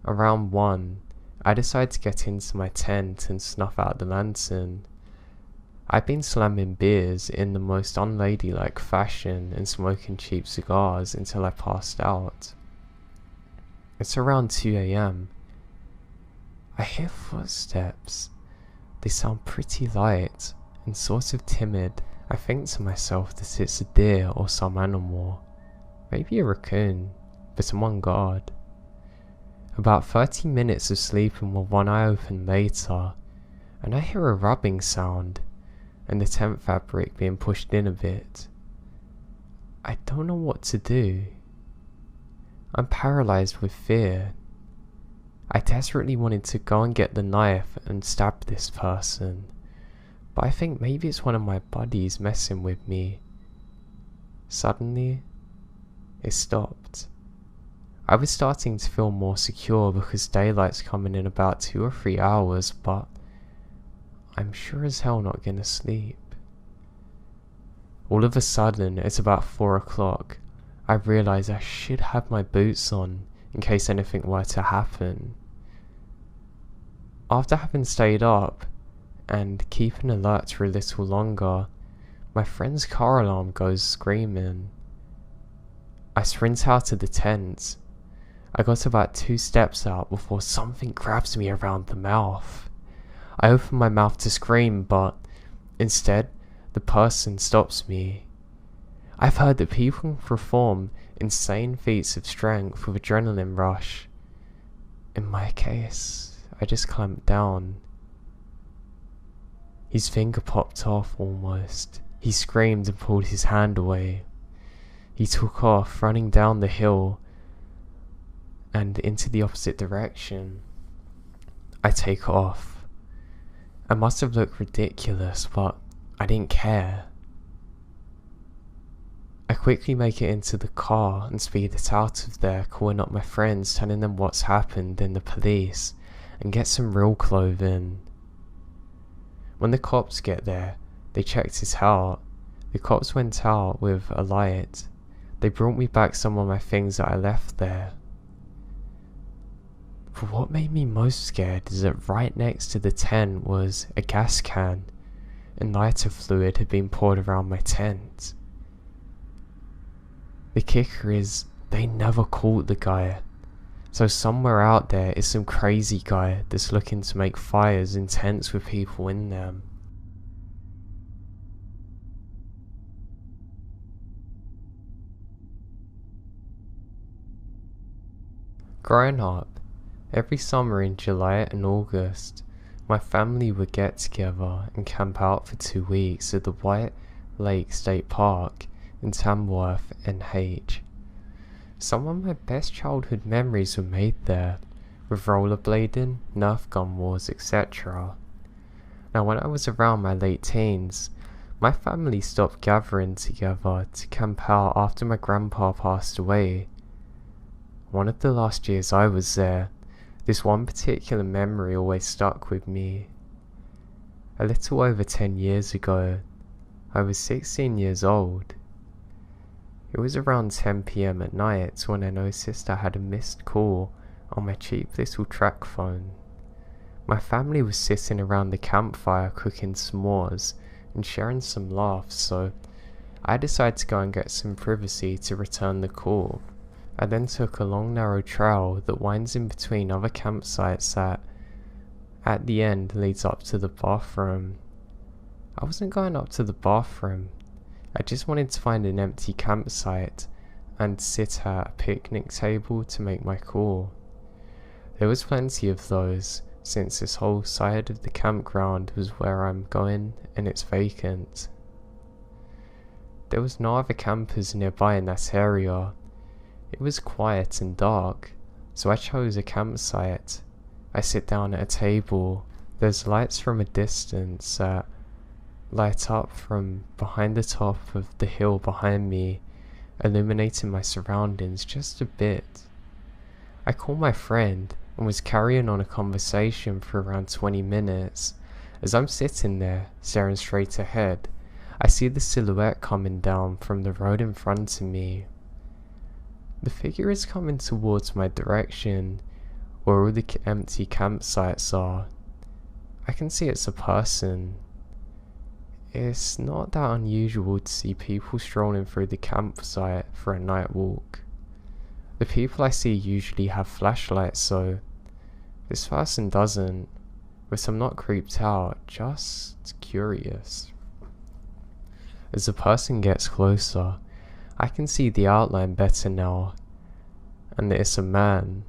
Around 1, I decided to get into my tent and snuff out the lantern. I'd been slamming beers in the most unladylike fashion and smoking cheap cigars until I passed out. It's around 2 AM. I hear footsteps. They sound pretty light and sort of timid. I think to myself that it's a deer or some animal, maybe a raccoon, but I'm on guard. About 30 minutes of sleeping with one eye open later, and I hear a rubbing sound and the tent fabric being pushed in a bit. I don't know what to do. I'm paralyzed with fear. I desperately wanted to go and get the knife and stab this person, but I think maybe it's one of my buddies messing with me. Suddenly, it stopped. I was starting to feel more secure because daylight's coming in about 2 or 3 hours, but I'm sure as hell not gonna sleep. All of a sudden, it's about 4 o'clock. I realise I should have my boots on in case anything were to happen. After having stayed up and keeping alert for a little longer, my friend's car alarm goes screaming. I sprint out of the tent. I got about 2 steps out before something grabs me around the mouth. I open my mouth to scream, but instead, the person stops me. I've heard that people can perform insane feats of strength with adrenaline rush. In my case, I just clamped down. His finger popped off almost. He screamed and pulled his hand away. He took off, running down the hill and into the opposite direction. I take off. I must have looked ridiculous, but I didn't care. I quickly make it into the car and speed it out of there, calling up my friends, telling them what's happened and the police, and get some real clothing. When the cops get there, they checked it out. The cops went out with a light. They brought me back some of my things that I left there. But what made me most scared is that right next to the tent was a gas can, and lighter fluid had been poured around my tent. The kicker is, they never caught the guy. So somewhere out there is some crazy guy that's looking to make fires in tents with people in them. Growing up, every summer in July and August, my family would get together and camp out for 2 weeks at the White Lake State Park in Tamworth, NH. Some of my best childhood memories were made there, with rollerblading, Nerf gun wars, etc. Now when I was around my late teens, my family stopped gathering together to camp out after my grandpa passed away. One of the last years I was there, this one particular memory always stuck with me. A little over 10 years ago, I was 16 years old. It was around 10 PM at night when I noticed I had a missed call on my cheap little track phone. My family was sitting around the campfire cooking s'mores and sharing some laughs, so I decided to go and get some privacy to return the call. I then took a long narrow trail that winds in between other campsites that, at the end, leads up to the bathroom. I wasn't going up to the bathroom. I just wanted to find an empty campsite and sit at a picnic table to make my call. There was plenty of those, since this whole side of the campground was where I'm going and it's vacant. There was no other campers nearby in that area. It was quiet and dark, so I chose a campsite. I sit down at a table. There's lights from a distance that light up from behind the top of the hill behind me, illuminating my surroundings just a bit. I called my friend and was carrying on a conversation for around 20 minutes. As I'm sitting there, staring straight ahead, I see the silhouette coming down from the road in front of me. The figure is coming towards my direction, where all the empty campsites are. I can see it's a person. It's not that unusual to see people strolling through the campsite for a night walk. The people I see usually have flashlights, so this person doesn't, but I'm not creeped out, just curious. As the person gets closer, I can see the outline better now, and that it's a man.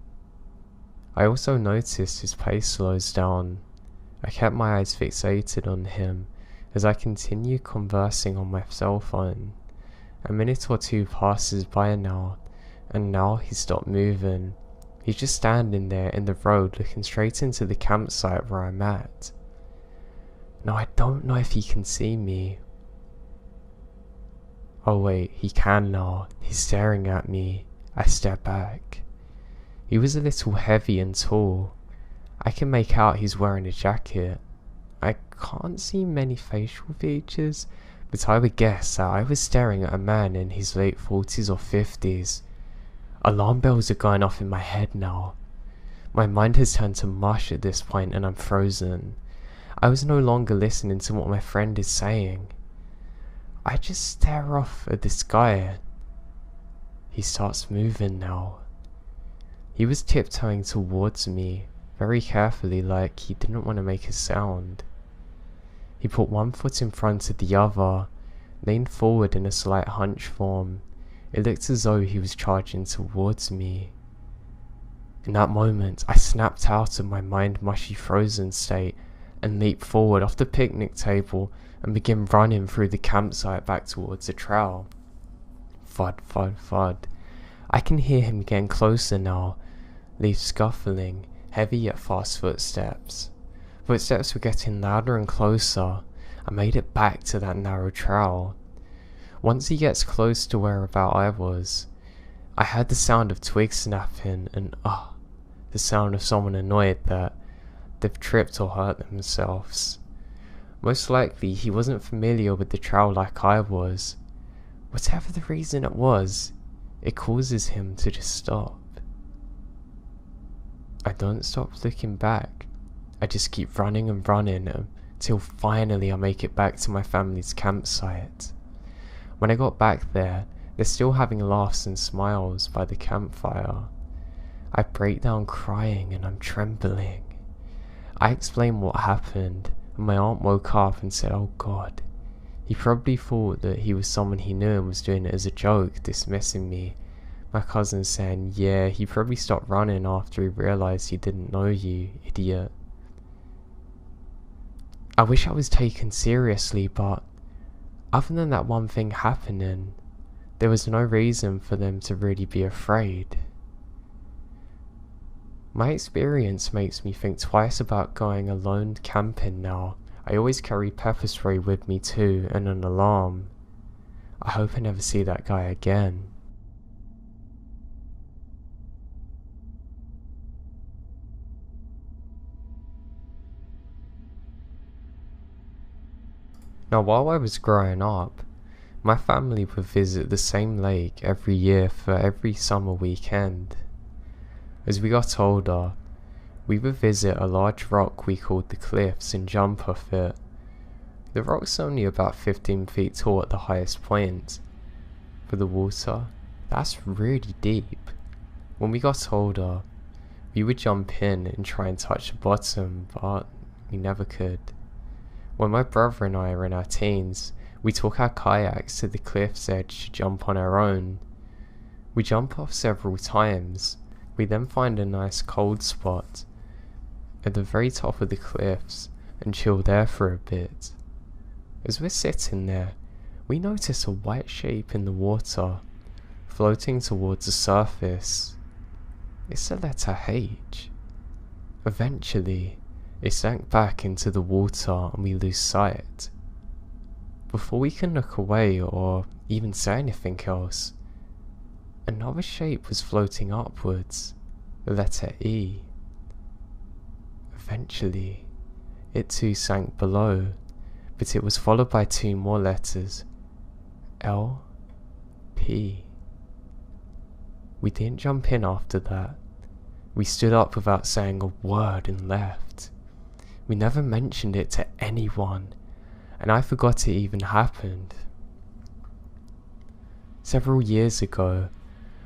I also noticed his pace slows down. I kept my eyes fixated on him as I continue conversing on my cell phone. A minute or two passes by now, and now he's stopped moving. He's just standing there in the road looking straight into the campsite where I'm at. Now I don't know if he can see me. Oh wait, he can now. He's staring at me. I step back. He was a little heavy and tall. I can make out he's wearing a jacket. I can't see many facial features, but I would guess that I was staring at a man in his late 40s or 50s. Alarm bells are going off in my head now. My mind has turned to mush at this point and I'm frozen. I was no longer listening to what my friend is saying. I just stare off at this guy. He starts moving now. He was tiptoeing towards me, very carefully, like he didn't want to make a sound. He put one foot in front of the other, leaned forward in a slight hunch form. It looked as though he was charging towards me. In that moment, I snapped out of my mind-mushy frozen state and leaped forward off the picnic table and began running through the campsite back towards the trail. Thud, thud, thud. I can hear him getting closer now, leaves scuffling, heavy yet fast footsteps. Footsteps were getting louder and closer. I made it back to that narrow trail. Once he gets close to whereabout I was, I heard the sound of twigs snapping and the sound of someone annoyed that they've tripped or hurt themselves. Most likely he wasn't familiar with the trail like I was. Whatever the reason it was, it causes him to just stop. I don't stop looking back. I just keep running and running until finally I make it back to my family's campsite. When I got back there, they're still having laughs and smiles by the campfire. I break down crying and I'm trembling. I explain what happened, and my aunt woke up and said, "Oh God." He probably thought that he was someone he knew and was doing it as a joke, dismissing me. My cousin saying, "Yeah, he probably stopped running after he realised he didn't know you, idiot." I wish I was taken seriously, but other than that one thing happening, there was no reason for them to really be afraid. My experience makes me think twice about going alone camping now. I always carry pepper spray with me too, and an alarm. I hope I never see that guy again. Now, while I was growing up, my family would visit the same lake every year for every summer weekend. As we got older, we would visit a large rock we called the Cliffs and jump off it. The rock's only about 15 feet tall at the highest point. For the water, that's really deep. When we got older, we would jump in and try and touch the bottom, but we never could. When my brother and I were in our teens, we took our kayaks to the cliff's edge to jump on our own. We jump off several times. We then find a nice cold spot at the very top of the cliffs and chill there for a bit. As we're sitting there, we notice a white shape in the water, floating towards the surface. It's the letter H. Eventually, it sank back into the water and we lose sight. Before we can look away or even say anything else, Another shape was floating upwards, the letter E. Eventually, it too sank below, but it was followed by 2 more letters, L, P. We didn't jump in after that. We stood up without saying a word and left. We never mentioned it to anyone, and I forgot it even happened. Several years ago,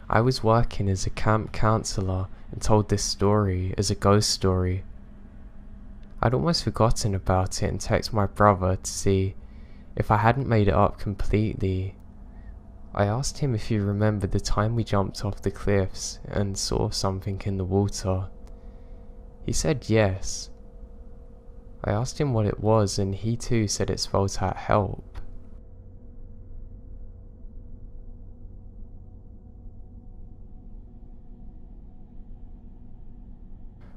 I was working as a camp counselor and told this story as a ghost story. I'd almost forgotten about it and texted my brother to see if I hadn't made it up completely. I asked him if he remembered the time we jumped off the cliffs and saw something in the water. He said yes. I asked him what it was, and he too said it spelled out help.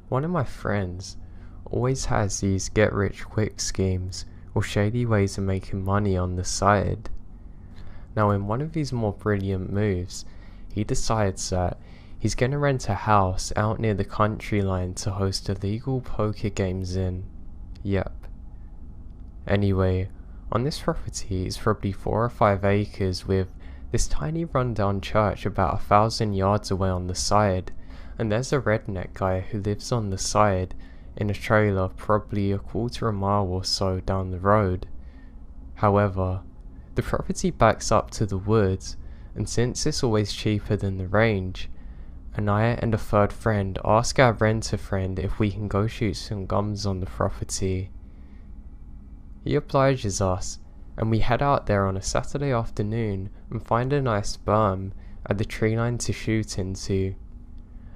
One of my friends always has these get-rich-quick schemes or shady ways of making money on the side. Now, in one of these more brilliant moves, he decides that he's going to rent a house out near the country line to host illegal poker games in. Yep. Anyway, on this property is probably 4 or 5 acres with this tiny rundown church about 1,000 yards away on the side, and there's a redneck guy who lives on the side in a trailer probably a quarter of a mile or so down the road. However, the property backs up to the woods, and since it's always cheaper than the range, and I and a third friend ask our renter friend if we can go shoot some guns on the property. He obliges us, and we head out there on a Saturday afternoon and find a nice berm at the tree line to shoot into.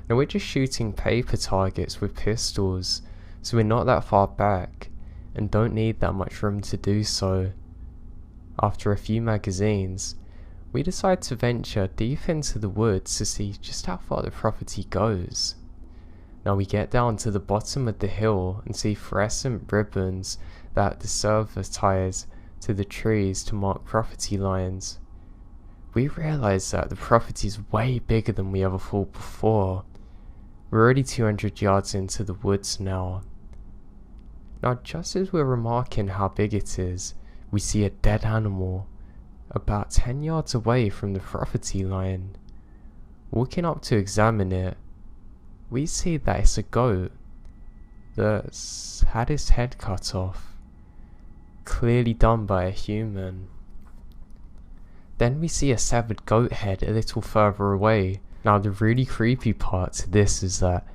Now we're just shooting paper targets with pistols, so we're not that far back, and don't need that much room to do so. After a few magazines, we decide to venture deep into the woods to see just how far the property goes. Now we get down to the bottom of the hill and see fluorescent ribbons that the server ties to the trees to mark property lines. We realise that the property is way bigger than we ever thought before. We're already 200 yards into the woods now. Now just as we're remarking how big it is, we see a dead animal about 10 yards away from the property line. Walking up to examine it, we see that it's a goat that's had its head cut off, clearly done by a human. Then we see a severed goat head a little further away. Now the really creepy part to this is that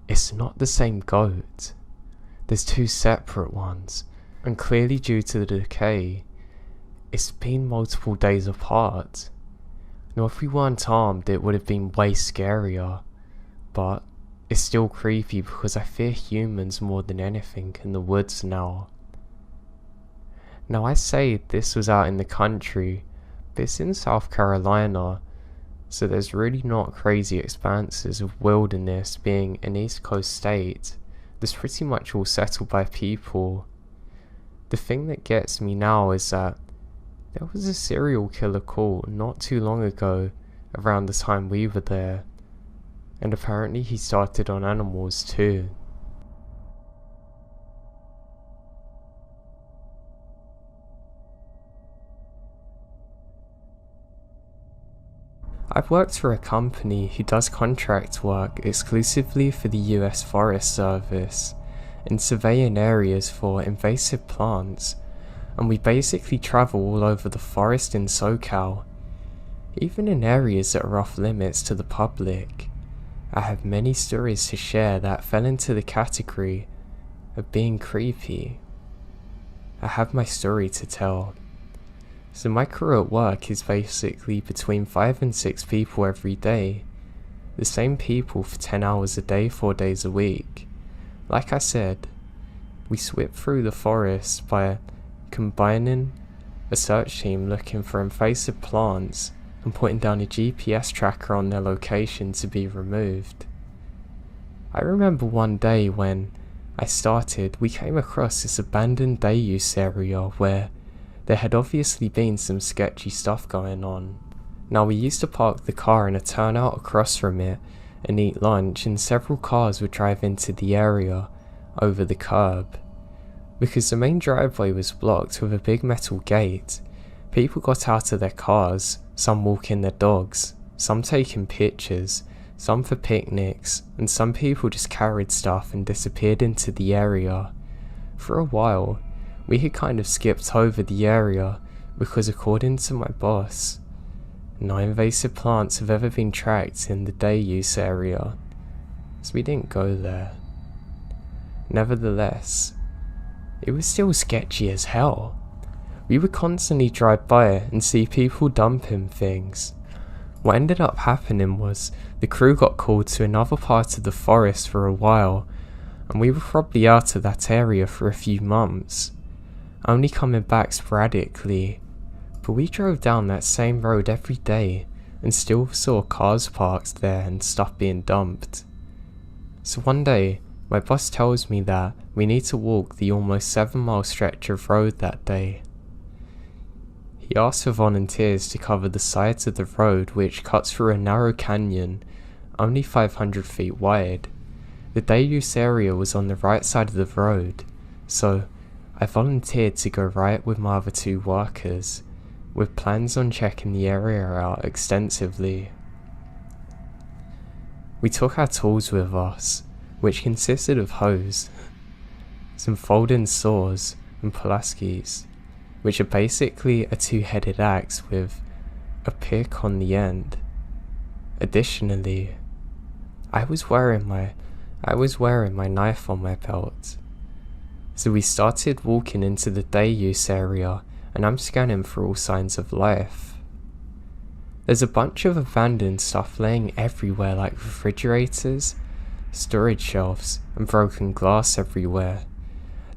it's not the same goat. There's 2 separate ones, and clearly due to the decay, it's been multiple days apart. Now if we weren't armed it would have been way scarier, but it's still creepy because I fear humans more than anything in the woods now. Now I say this was out in the country, but it's in South Carolina, so there's really not crazy expanses of wilderness being an East Coast state that's pretty much all settled by people. The thing that gets me now is that there was a serial killer call not too long ago around the time we were there, and apparently he started on animals too. I've worked for a company who does contract work exclusively for the US Forest Service in surveying areas for invasive plants, and we basically travel all over the forest in SoCal, even in areas that are off limits to the public. I have many stories to share that fell into the category of being creepy. I have my story to tell. So my crew at work is basically between 5 and 6 people every day. The same people for 10 hours a day, 4 days a week. Like I said, we sweep through the forest by combining a search team looking for invasive plants and putting down a GPS tracker on their location to be removed. I remember one day when I started, we came across this abandoned day use area where there had obviously been some sketchy stuff going on. Now we used to park the car in a turnout across from it and eat lunch, and several cars would drive into the area over the curb. Because the main driveway was blocked with a big metal gate, people got out of their cars, some walking their dogs, some taking pictures, some for picnics, and some people just carried stuff and disappeared into the area. For a while, we had kind of skipped over the area because, according to my boss, no invasive plants have ever been tracked in the day use area, so we didn't go there. Nevertheless, it was still sketchy as hell. We would constantly drive by it and see people dumping things. What ended up happening was the crew got called to another part of the forest for a while, and we were probably out of that area for a few months, only coming back sporadically. But we drove down that same road every day and still saw cars parked there and stuff being dumped. So one day, my boss tells me that we need to walk the almost 7-mile stretch of road that day. He asks for volunteers to cover the sides of the road, which cuts through a narrow canyon, only 500 feet wide. The day use area was on the right side of the road, so I volunteered to go right with my other 2 workers, with plans on checking the area out extensively. We took our tools with us, which consisted of hoes, some folding saws, and pulaskis, which are basically a 2-headed axe with a pick on the end. Additionally, I was wearing my knife on my belt. So we started walking into the day use area, and I'm scanning for all signs of life. There's a bunch of abandoned stuff laying everywhere, like refrigerators, storage shelves, and broken glass everywhere.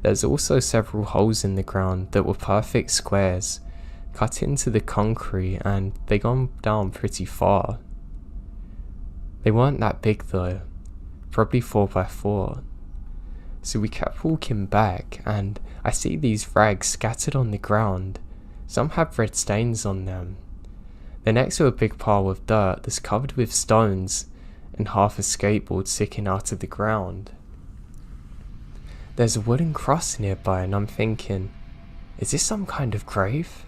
There's also several holes in the ground that were perfect squares, cut into the concrete, and they gone down pretty far. They weren't that big though, probably 4x4. So we kept walking back, and I see these rags scattered on the ground. Some have red stains on them. They're next to a big pile of dirt that's covered with stones and half a skateboard sticking out of the ground. There's a wooden cross nearby, and I'm thinking, is this some kind of grave?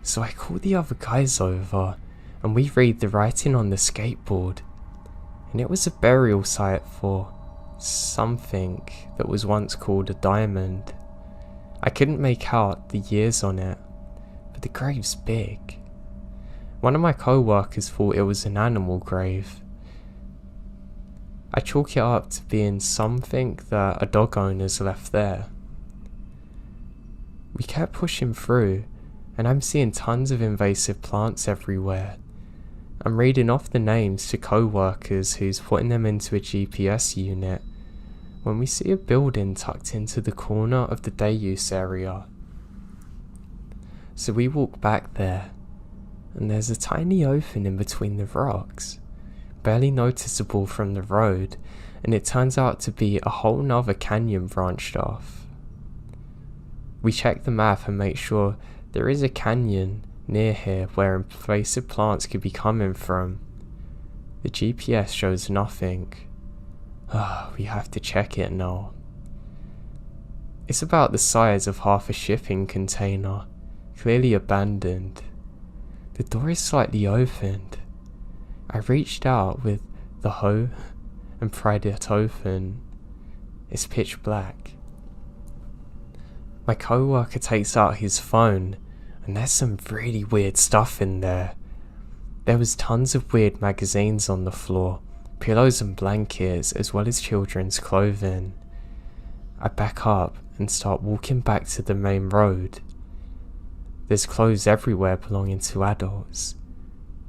So I call the other guys over, and we read the writing on the skateboard, and it was a burial site for something that was once called a diamond. I couldn't make out the years on it, but the grave's big. One of my co-workers thought it was an animal grave. I chalk it up to being something that a dog owner's left there. We kept pushing through, and I'm seeing tons of invasive plants everywhere. I'm reading off the names to co-workers who's putting them into a GPS unit, when we see a building tucked into the corner of the day use area. So we walk back there, and there's a tiny opening between the rocks, barely noticeable from the road, and it turns out to be a whole nother canyon branched off. We check the map and make sure there is a canyon near here where invasive plants could be coming from. The GPS shows nothing. We have to check it now. It's about the size of half a shipping container, clearly abandoned. The door is slightly opened. I reached out with the hoe and pried it open. It's pitch black. My co-worker takes out his phone, and there's some really weird stuff in there. There was tons of weird magazines on the floor, pillows and blankets, as well as children's clothing. I back up and start walking back to the main road. There's clothes everywhere belonging to adults.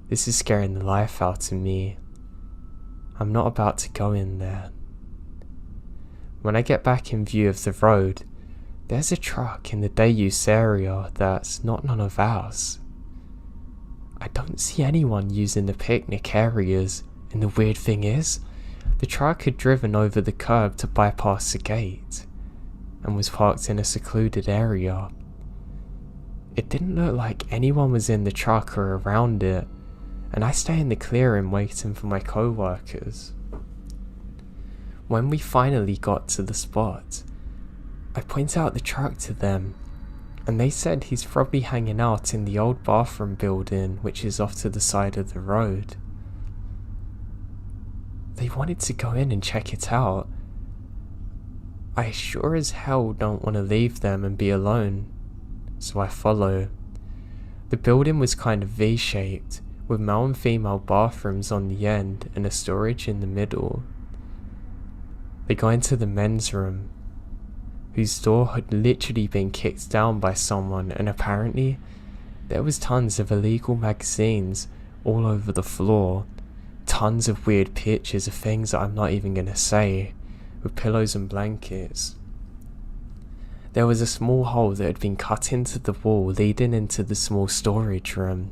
This is scaring the life out of me. I'm not about to go in there. When I get back in view of the road, there's a truck in the day use area that's not none of ours. I don't see anyone using the picnic areas, and the weird thing is, the truck had driven over the curb to bypass the gate, and was parked in a secluded area. It didn't look like anyone was in the truck or around it, and I stay in the clearing waiting for my co-workers. When we finally got to the spot, I point out the truck to them, and they said he's probably hanging out in the old bathroom building which is off to the side of the road. They wanted to go in and check it out. I sure as hell don't want to leave them and be alone, so I follow. The building was kind of V-shaped, with male and female bathrooms on the end and a storage in the middle. They go into the men's room, whose door had literally been kicked down by someone, and apparently there was tons of illegal magazines all over the floor, tons of weird pictures of things that I'm not even going to say, with pillows and blankets. There was a small hole that had been cut into the wall leading into the small storage room.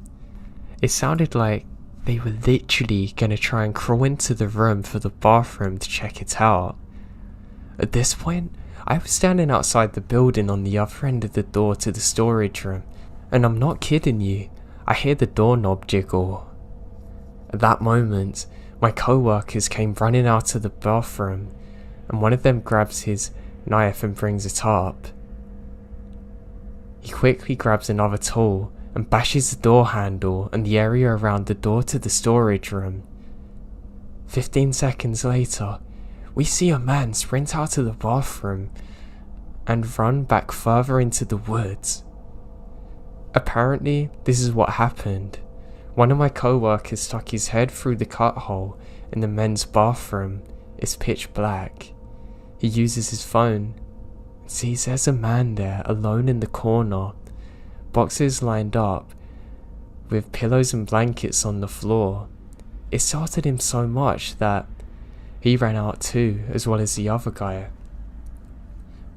It sounded like they were literally going to try and crawl into the room for the bathroom to check it out. At this point, I was standing outside the building on the other end of the door to the storage room, and I'm not kidding you, I hear the doorknob jiggle. At that moment, my co-workers came running out of the bathroom, and one of them grabs his knife and brings it up. He quickly grabs another tool and bashes the door handle and the area around the door to the storage room. 15 seconds later, we see a man sprint out of the bathroom and run back further into the woods. Apparently, this is what happened. One of my co-workers stuck his head through the cut hole in the men's bathroom. It's pitch black. He uses his phone and sees there's a man there alone in the corner, boxes lined up with pillows and blankets on the floor. It startled him so much that he ran out too, as well as the other guy.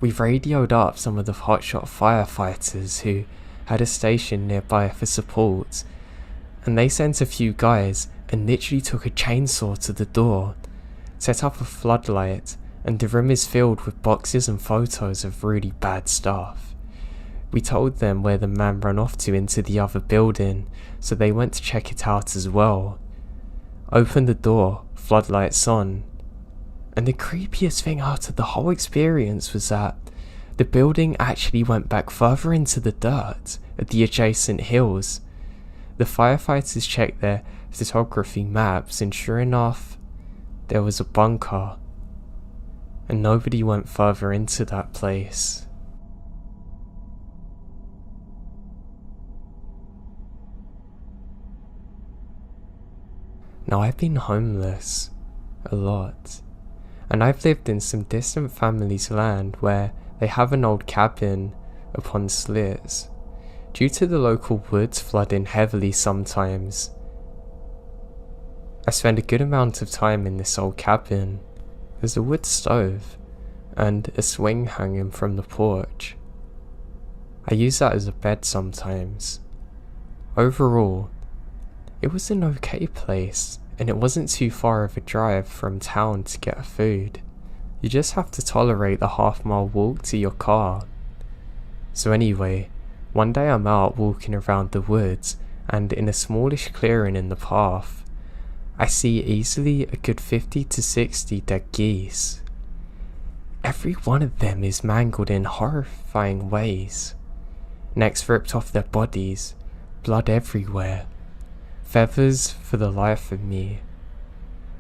We radioed up some of the hotshot firefighters who had a station nearby for support, and they sent a few guys and literally took a chainsaw to the door, set up a floodlight, and the room is filled with boxes and photos of really bad stuff. We told them where the man ran off to into the other building, so they went to check it out as well. Opened the door, floodlights on, and the creepiest thing out of the whole experience was that the building actually went back further into the dirt at the adjacent hills. The firefighters checked their photography maps, and sure enough, there was a bunker, and nobody went further into that place. Now, I've been homeless a lot, and I've lived in some distant families' land where they have an old cabin upon slits. Due to the local woods flooding heavily sometimes, I spend a good amount of time in this old cabin. There's a wood stove and a swing hanging from the porch. I use that as a bed sometimes. Overall, it was an okay place, and it wasn't too far of a drive from town to get food. You just have to tolerate the half-mile walk to your car. So anyway, one day I'm out walking around the woods, and in a smallish clearing in the path, I see easily a good 50 to 60 dead geese. Every one of them is mangled in horrifying ways. Necks ripped off their bodies, blood everywhere, feathers for the life of me,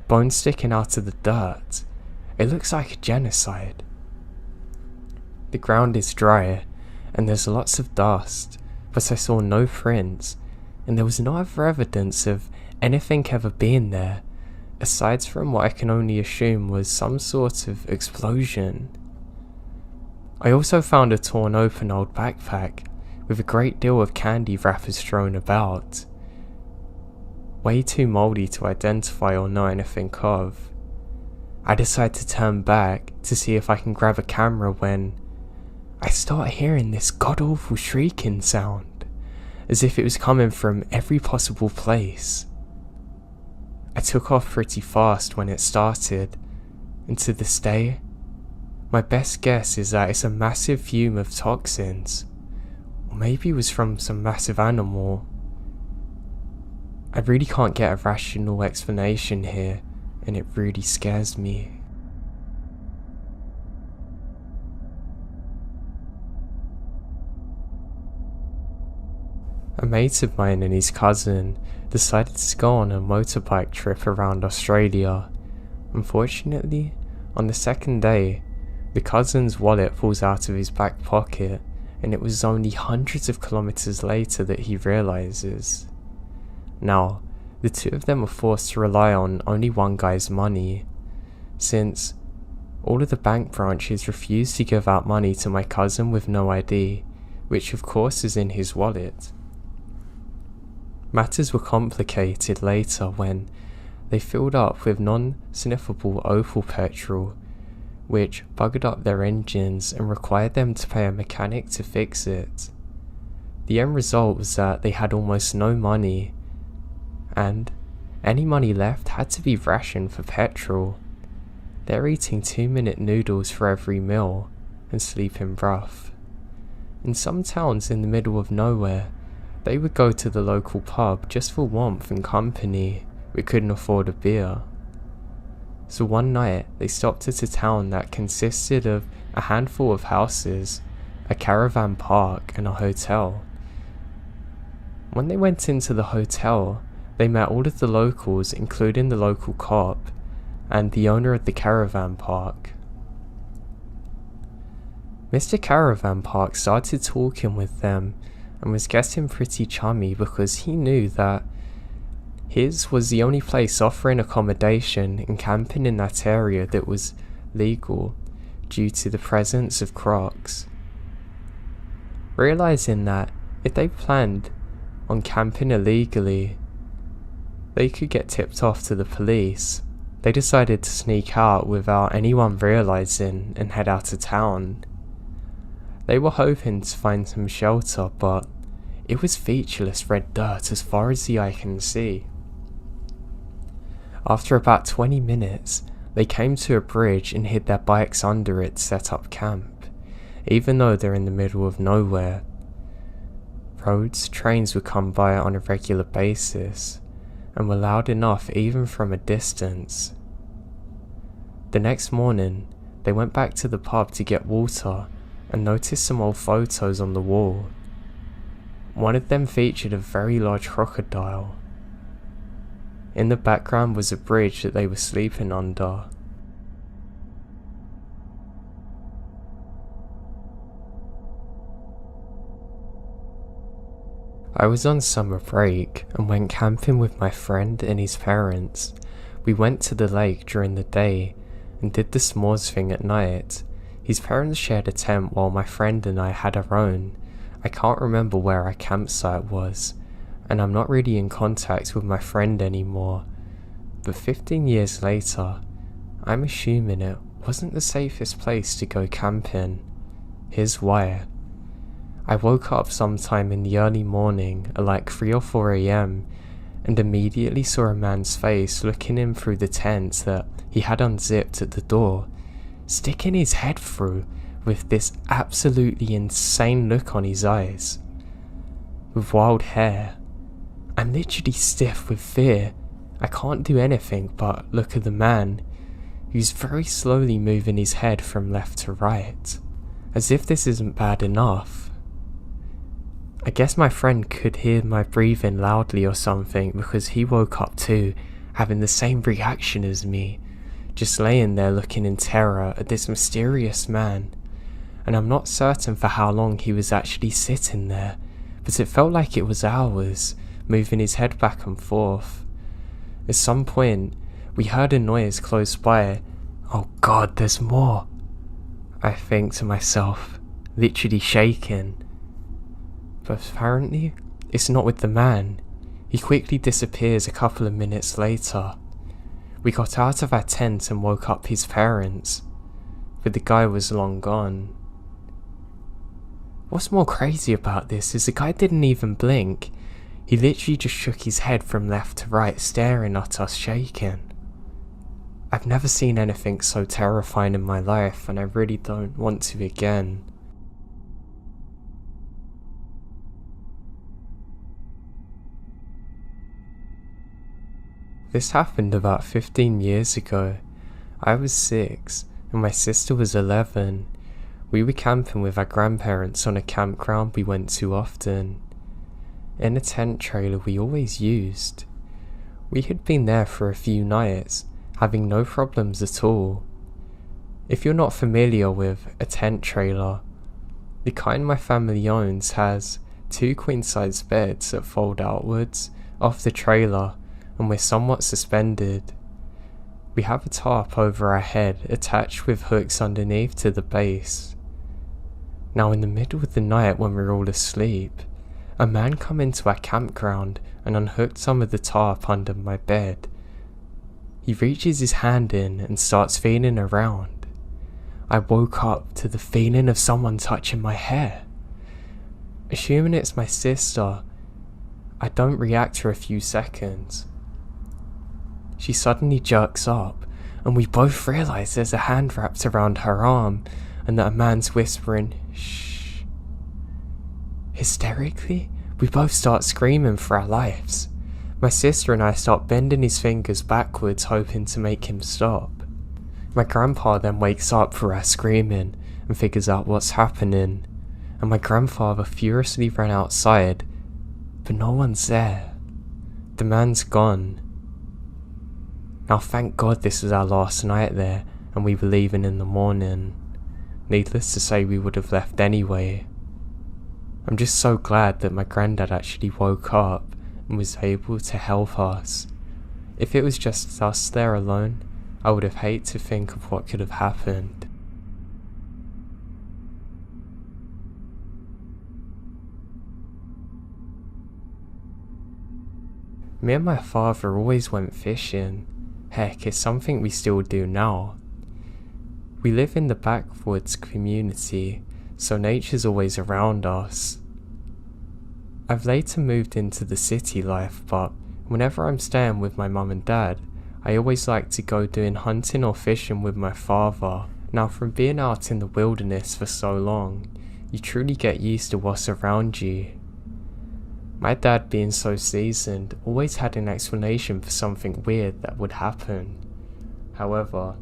bones sticking out of the dirt. It looks like a genocide. The ground is dry, and there's lots of dust, but I saw no prints, and there was no other evidence of anything ever being there, aside from what I can only assume was some sort of explosion. I also found a torn open old backpack with a great deal of candy wrappers thrown about. Way too mouldy to identify or know anything of. I decide to turn back to see if I can grab a camera when I start hearing this god-awful shrieking sound, as if it was coming from every possible place. I took off pretty fast when it started, and to this day, my best guess is that it's a massive fume of toxins, or Or maybe it was from some massive animal. I really can't get a rational explanation here, and it really scares me. A mate of mine and his cousin decided to go on a motorbike trip around Australia. Unfortunately, on the second day, the cousin's wallet falls out of his back pocket, and it was only hundreds of kilometers later that he realizes. Now, the two of them are forced to rely on only one guy's money, since all of the bank branches refuse to give out money to my cousin with no ID, which of course is in his wallet. Matters were complicated later when they filled up with non-sniffable Opal petrol, which buggered up their engines and required them to pay a mechanic to fix it. The end result was that they had almost no money, and any money left had to be rationed for petrol. They're eating 2-minute noodles for every meal and sleeping rough. In some towns in the middle of nowhere, they would go to the local pub just for warmth and company, but couldn't afford a beer. So one night they stopped at a town that consisted of a handful of houses, a caravan park and a hotel. When they went into the hotel, they met all of the locals, including the local cop and the owner of the caravan park. Mr. Caravan Park started talking with them and was getting pretty chummy because he knew that his was the only place offering accommodation and camping in that area that was legal due to the presence of crocs. Realizing that if they planned on camping illegally, they could get tipped off to the police, they decided to sneak out without anyone realizing and head out of town. They were hoping to find some shelter, but it was featureless red dirt as far as the eye can see. After about 20 minutes, they came to a bridge and hid their bikes under it to set up camp, even though they're in the middle of nowhere. Roads, trains would come by on a regular basis, and were loud enough even from a distance. The next morning, they went back to the pub to get water and noticed some old photos on the wall. One of them featured a very large crocodile. In the background was a bridge that they were sleeping under. I was on summer break and went camping with my friend and his parents. We went to the lake during the day and did the s'mores thing at night. His parents shared a tent while my friend and I had our own. I can't remember where our campsite was, and I'm not really in contact with my friend anymore. But 15 years later, I'm assuming it wasn't the safest place to go camping. Here's why. I woke up sometime in the early morning at like 3 or 4 AM and immediately saw a man's face looking in through the tent that he had unzipped at the door, sticking his head through with this absolutely insane look on his eyes. With wild hair. I'm literally stiff with fear. I can't do anything but look at the man, who's very slowly moving his head from left to right, as if this isn't bad enough. I guess my friend could hear my breathing loudly or something because he woke up too, having the same reaction as me, just laying there looking in terror at this mysterious man. And I'm not certain for how long he was actually sitting there, but it felt like it was hours, moving his head back and forth. At some point, we heard a noise close by. Oh God, there's more, I think to myself, literally shaking. But apparently, it's not with the man. He quickly disappears a couple of minutes later. We got out of our tent and woke up his parents, but the guy was long gone. What's more crazy about this is the guy didn't even blink. He literally just shook his head from left to right, staring at us, shaking. I've never seen anything so terrifying in my life, and I really don't want to again. This happened about 15 years ago. I was 6 and my sister was 11. We were camping with our grandparents on a campground we went to often, in a tent trailer we always used. We had been there for a few nights, having no problems at all. If you're not familiar with a tent trailer, the kind my family owns has 2 queen-size beds that fold outwards off the trailer and we're somewhat suspended. We have a tarp over our head attached with hooks underneath to the base. Now in the middle of the night when we're all asleep, a man come into our campground and unhooked some of the tarp under my bed. He reaches his hand in and starts feeling around. I woke up to the feeling of someone touching my hair. Assuming it's my sister, I don't react for a few seconds. She suddenly jerks up and we both realise there's a hand wrapped around her arm and that a man's whispering, "Shh." Hysterically, we both start screaming for our lives. My sister and I start bending his fingers backwards hoping to make him stop. My grandpa then wakes up for our screaming and figures out what's happening, and my grandfather furiously ran outside, but no one's there. The man's gone. Now thank God this was our last night there and we were leaving in the morning. Needless to say we would have left anyway. I'm just so glad that my granddad actually woke up and was able to help us. If it was just us there alone, I would have hated to think of what could have happened. Me and my father always went fishing. Heck, it's something we still do now. We live in the backwoods community, so nature's always around us. I've later moved into the city life, but whenever I'm staying with my mum and dad, I always like to go doing hunting or fishing with my father. Now from being out in the wilderness for so long, you truly get used to what's around you. My dad, being so seasoned, always had an explanation for something weird that would happen. However,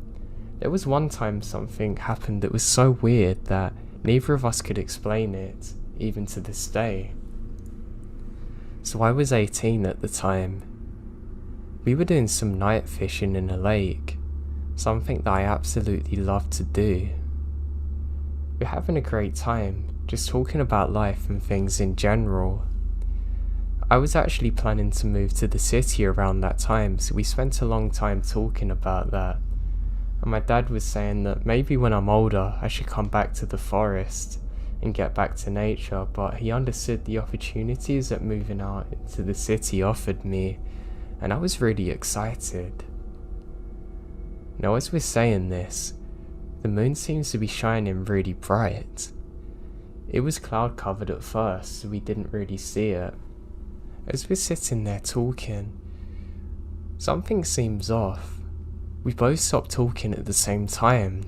there was one time something happened that was so weird that neither of us could explain it, even to this day. So I was 18 at the time. We were doing some night fishing in a lake, something that I absolutely loved to do. We're having a great time, just talking about life and things in general. I was actually planning to move to the city around that time, so we spent a long time talking about that. And my dad was saying that maybe when I'm older I should come back to the forest and get back to nature, but he understood the opportunities that moving out into the city offered me, and I was really excited. Now as we're saying this, the moon seems to be shining really bright. It was cloud covered at first, so we didn't really see it. As we're sitting there talking, something seems off. We both stop talking at the same time,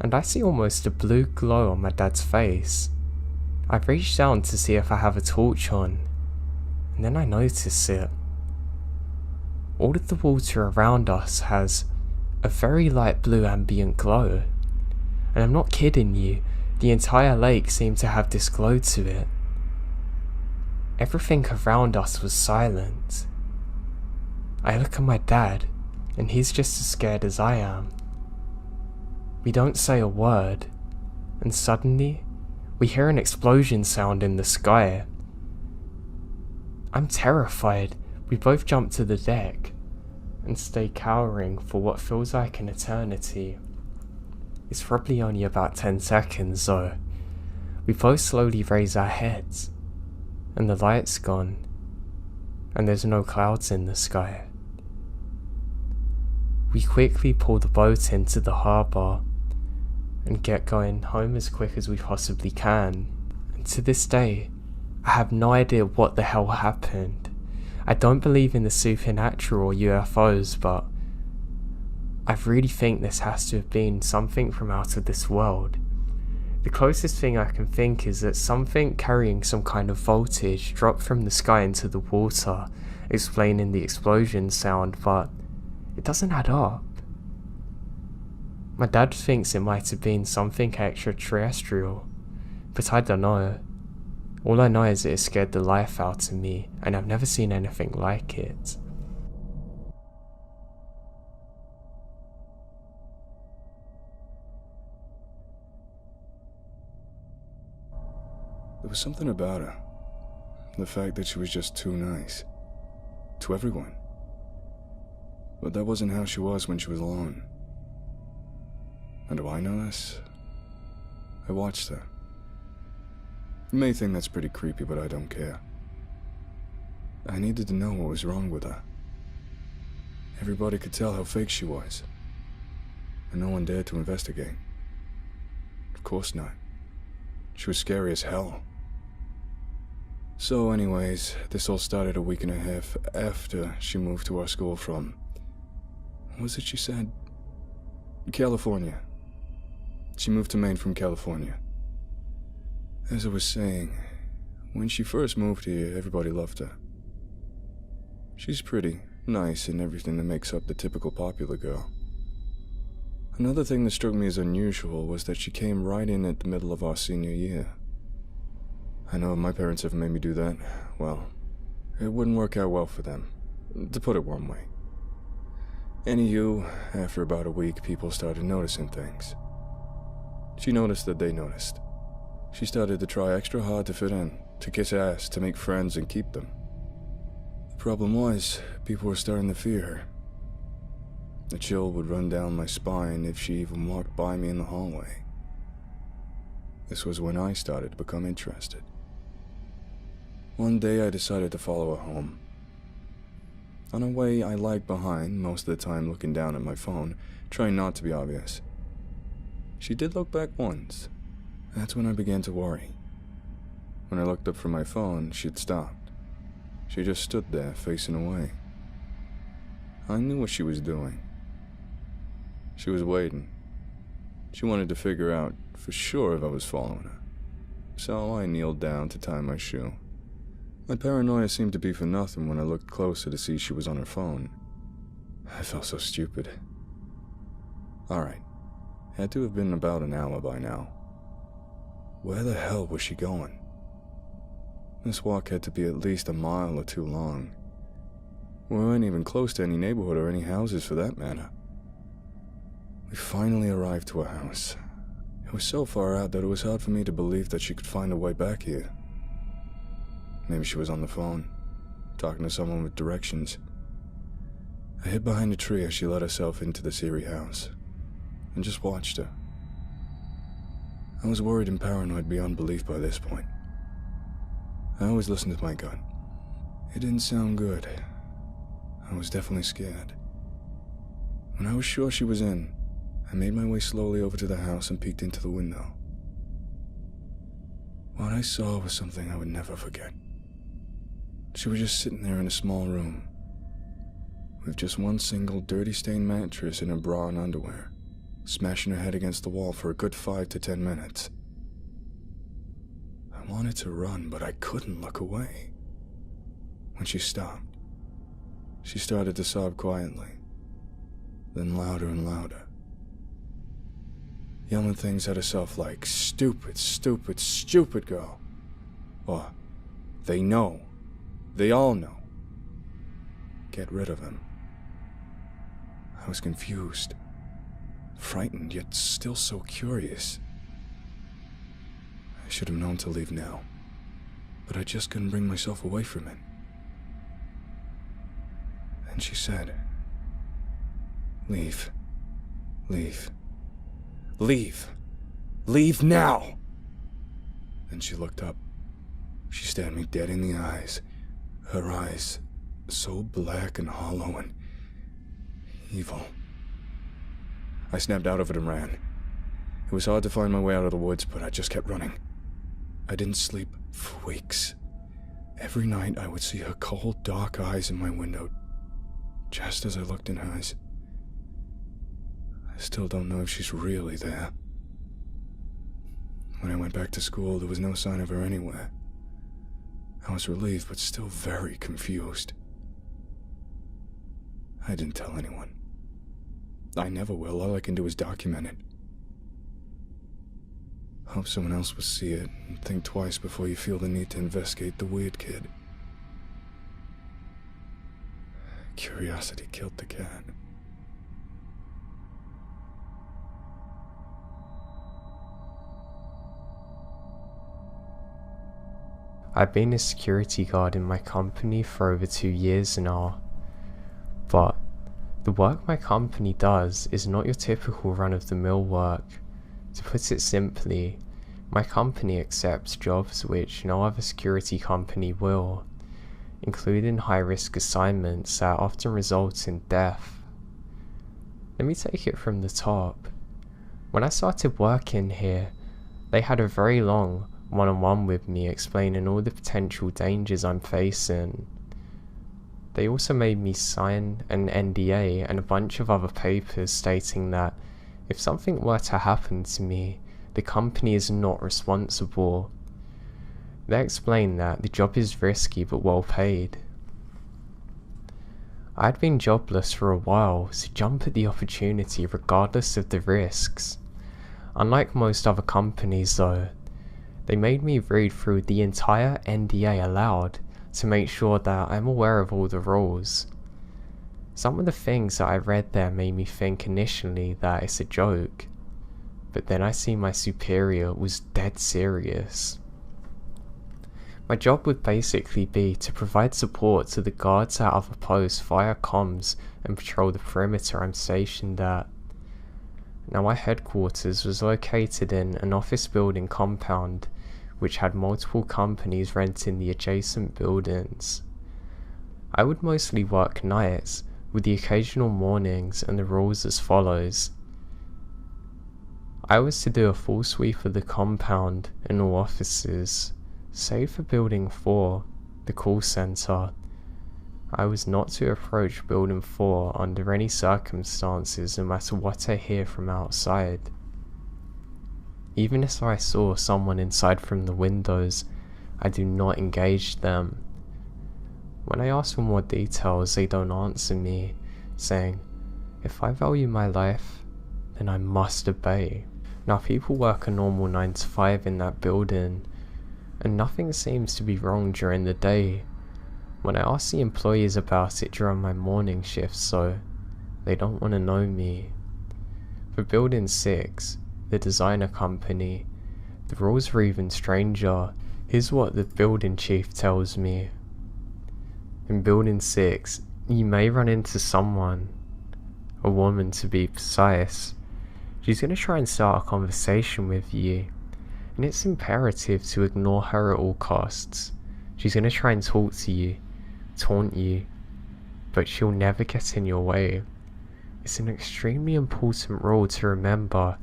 and I see almost a blue glow on my dad's face. I reach down to see if I have a torch on, and then I notice it. All of the water around us has a very light blue ambient glow, and I'm not kidding you, the entire lake seemed to have this glow to it. Everything around us was silent. I look at my dad, and he's just as scared as I am. We don't say a word, and suddenly, we hear an explosion sound in the sky. I'm terrified. We both jump to the deck, and stay cowering for what feels like an eternity. It's probably only about 10 seconds though. We both slowly raise our heads, and the light's gone, and there's no clouds in the sky. We quickly pull the boat into the harbour and get going home as quick as we possibly can. And to this day, I have no idea what the hell happened. I don't believe in the supernatural or UFOs, but I really think this has to have been something from out of this world. The closest thing I can think is that something carrying some kind of voltage dropped from the sky into the water explaining the explosion sound, but it doesn't add up. My dad thinks it might have been something extraterrestrial, but I don't know. All I know is it scared the life out of me, and I've never seen anything like it. There was something about her. The fact that she was just too nice. To everyone. But that wasn't how she was when she was alone. And do I know this? I watched her. You may think that's pretty creepy, but I don't care. I needed to know what was wrong with her. Everybody could tell how fake she was. And no one dared to investigate. Of course not. She was scary as hell. So anyways, this all started a week and a half after she moved to our school from... what was it she said? California. She moved to Maine from California. As I was saying, when she first moved here, everybody loved her. She's pretty, nice, and everything that makes up the typical popular girl. Another thing that struck me as unusual was that she came right in at the middle of our senior year. I know if my parents ever made me do that, well, it wouldn't work out well for them, to put it one way. Anywho, after about a week, people started noticing things. She noticed that they noticed. She started to try extra hard to fit in, to kiss ass, to make friends and keep them. The problem was, people were starting to fear her. A chill would run down my spine if she even walked by me in the hallway. This was when I started to become interested. One day I decided to follow her home. On her way, I lagged behind, most of the time looking down at my phone, trying not to be obvious. She did look back once. That's when I began to worry. When I looked up from my phone, she had stopped. She just stood there, facing away. I knew what she was doing. She was waiting. She wanted to figure out for sure if I was following her. So I kneeled down to tie my shoe. My paranoia seemed to be for nothing when I looked closer to see she was on her phone. I felt so stupid. Alright, had to have been about an hour by now. Where the hell was she going? This walk had to be at least a mile or two long. We weren't even close to any neighborhood or any houses for that matter. We finally arrived to her house. It was so far out that it was hard for me to believe that she could find a way back here. Maybe she was on the phone, talking to someone with directions. I hid behind a tree as she let herself into this eerie house, and just watched her. I was worried and paranoid beyond belief by this point. I always listened to my gut. It didn't sound good. I was definitely scared. When I was sure she was in, I made my way slowly over to the house and peeked into the window. What I saw was something I would never forget. She was just sitting there in a small room, with just one single dirty stained mattress in her bra and underwear, smashing her head against the wall for a good 5 to 10 minutes. I wanted to run, but I couldn't look away. When she stopped, she started to sob quietly, then louder and louder, yelling things at herself like, "Stupid, stupid, stupid girl," or, "They know. They all know. Get rid of him." I was confused, frightened, yet still so curious. I should have known to leave now, but I just couldn't bring myself away from it. And she said, "Leave. Leave. Leave. Leave now!" Then she looked up. She stared me dead in the eyes. Her eyes, so black and hollow and evil. I snapped out of it and ran. It was hard to find my way out of the woods, but I just kept running. I didn't sleep for weeks. Every night I would see her cold, dark eyes in my window, just as I looked in hers. I still don't know if she's really there. When I went back to school, there was no sign of her anywhere. I was relieved, but still very confused. I didn't tell anyone. I never will. All I can do is document it. Hope someone else will see it and think twice before you feel the need to investigate the weird kid. Curiosity killed the cat. I've been a security guard in my company for over 2 years now, but the work my company does is not your typical run-of-the-mill work. To put it simply, my company accepts jobs which no other security company will, including high-risk assignments that often result in death. Let me take it from the top. When I started working here, they had a very long one-on-one with me explaining all the potential dangers I'm facing. They also made me sign an NDA and a bunch of other papers stating that if something were to happen to me, the company is not responsible. They explained that the job is risky but well paid. I had been jobless for a while, so jump at the opportunity regardless of the risks. Unlike most other companies though, they made me read through the entire NDA aloud to make sure that I'm aware of all the rules. Some of the things that I read there made me think initially that it's a joke, but then I see my superior was dead serious. My job would basically be to provide support to the guards at other posts via comms and patrol the perimeter I'm stationed at. Now my headquarters was located in an office building compound which had multiple companies renting the adjacent buildings. I would mostly work nights, with the occasional mornings, and the rules as follows. I was to do a full sweep of the compound and all offices, save for Building 4, the call centre. I was not to approach Building 4 under any circumstances, no matter what I hear from outside. Even if I saw someone inside from the windows, I do not engage them. When I ask for more details, they don't answer me, saying, if I value my life, then I must obey. Now people work a normal 9 to 5 in that building, and nothing seems to be wrong during the day. When I ask the employees about it during my morning shifts though, they don't want to know me. For Building 6, the designer company, the rules are even stranger. Here's what the building chief tells me. In Building 6, you may run into someone, a woman to be precise. She's going to try and start a conversation with you, and it's imperative to ignore her at all costs. She's going to try and talk to you, taunt you, but she'll never get in your way. It's an extremely important rule to remember,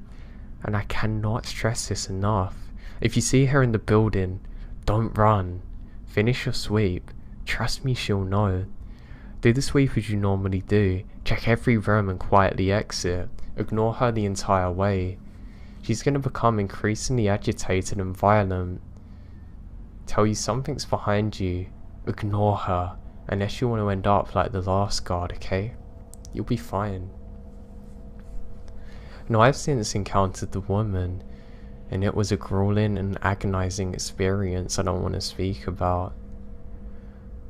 and I cannot stress this enough. If you see her in the building, don't run. Finish your sweep. Trust me, she'll know. Do the sweep as you normally do. Check every room and quietly exit. Ignore her the entire way. She's going to become increasingly agitated and violent. Tell you something's behind you. Ignore her, unless you want to end up like the last guard, okay? You'll be fine. Now I've since encountered the woman, and it was a grueling and agonizing experience I don't want to speak about.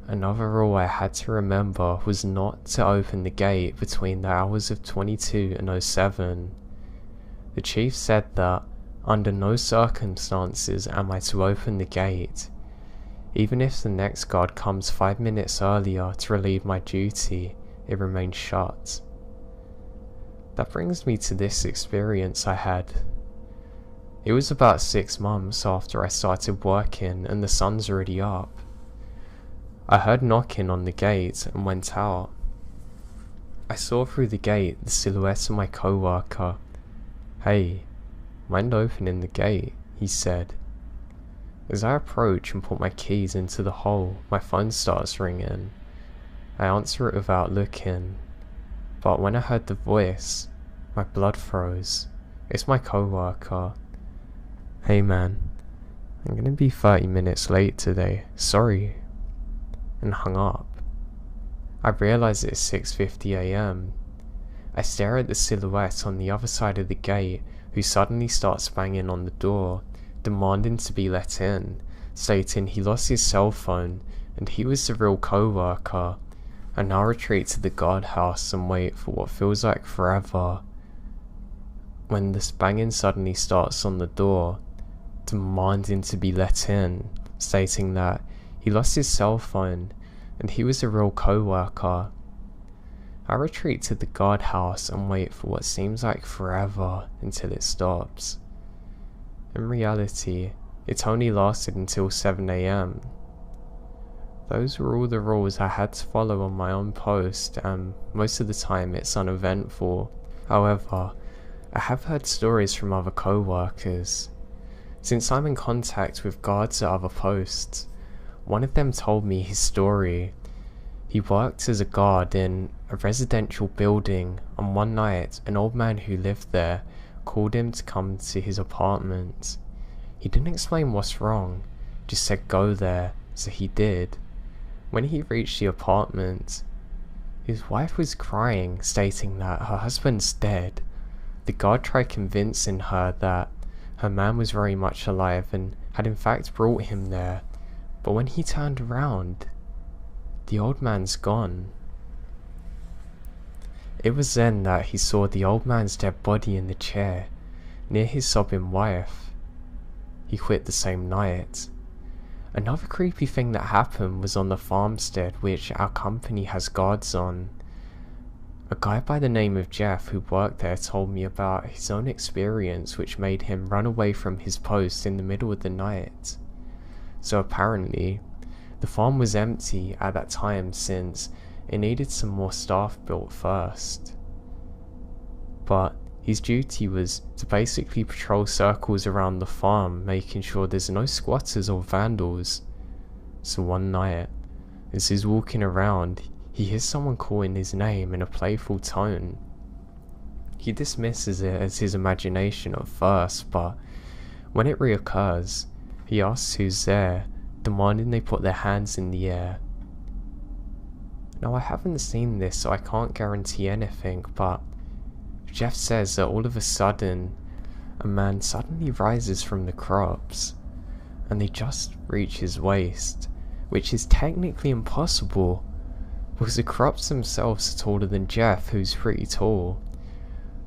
Another rule I had to remember was not to open the gate between the hours of 22 and 07. The chief said that under no circumstances am I to open the gate. Even if the next guard comes 5 minutes earlier to relieve my duty, it remains shut. That brings me to this experience I had. It was about 6 months after I started working and the sun's already up. I heard knocking on the gate and went out. I saw through the gate the silhouette of my co-worker. "Hey, mind opening the gate?" he said. As I approach and put my keys into the hole, my phone starts ringing. I answer it without looking, but when I heard the voice, my blood froze. It's my co-worker. "Hey man, I'm gonna be 30 minutes late today, sorry," and hung up. I realise it's 6:50 AM. I stare at the silhouette on the other side of the gate, who suddenly starts banging on the door, demanding to be let in, stating he lost his cell phone and he was the real co-worker. I now retreat to the guardhouse and wait for what feels like forever, when this banging suddenly starts on the door, demanding to be let in, stating that he lost his cell phone and he was a real co-worker. I retreat to the guardhouse and wait for what seems like forever until it stops. In reality, it only lasted until 7 AM. Those were all the rules I had to follow on my own post, and most of the time it's uneventful. However, I have heard stories from other co-workers. Since I'm in contact with guards at other posts, one of them told me his story. He worked as a guard in a residential building, and one night an old man who lived there called him to come to his apartment. He didn't explain what's wrong, just said go there, so he did. When he reached the apartment, his wife was crying, stating that her husband's dead. The guard tried convincing her that her man was very much alive and had in fact brought him there, but when he turned around, the old man's gone. It was then that he saw the old man's dead body in the chair, near his sobbing wife. He quit the same night. Another creepy thing that happened was on the farmstead which our company has guards on. A guy by the name of Jeff who worked there told me about his own experience which made him run away from his post in the middle of the night. So apparently, the farm was empty at that time since it needed some more staff built first. But his duty was to basically patrol circles around the farm, making sure there's no squatters or vandals. So one night, as he's walking around, he hears someone calling his name in a playful tone. He dismisses it as his imagination at first, but when it reoccurs, he asks who's there, demanding they put their hands in the air. Now I haven't seen this, so I can't guarantee anything, but Jeff says that all of a sudden, a man suddenly rises from the crops, and they just reach his waist, which is technically impossible, because the crops themselves are taller than Jeff, who's pretty tall.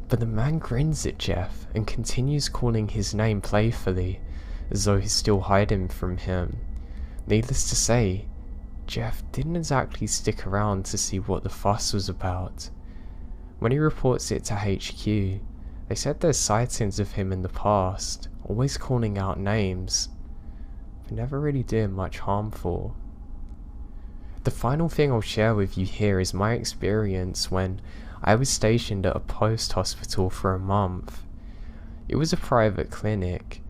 But the man grins at Jeff and continues calling his name playfully, as though he's still hiding from him. Needless to say, Jeff didn't exactly stick around to see what the fuss was about. When he reports it to HQ, they said there's sightings of him in the past, always calling out names, but never really doing much harmful. The final thing I'll share with you here is my experience when I was stationed at a post hospital for a month. It was a private clinic.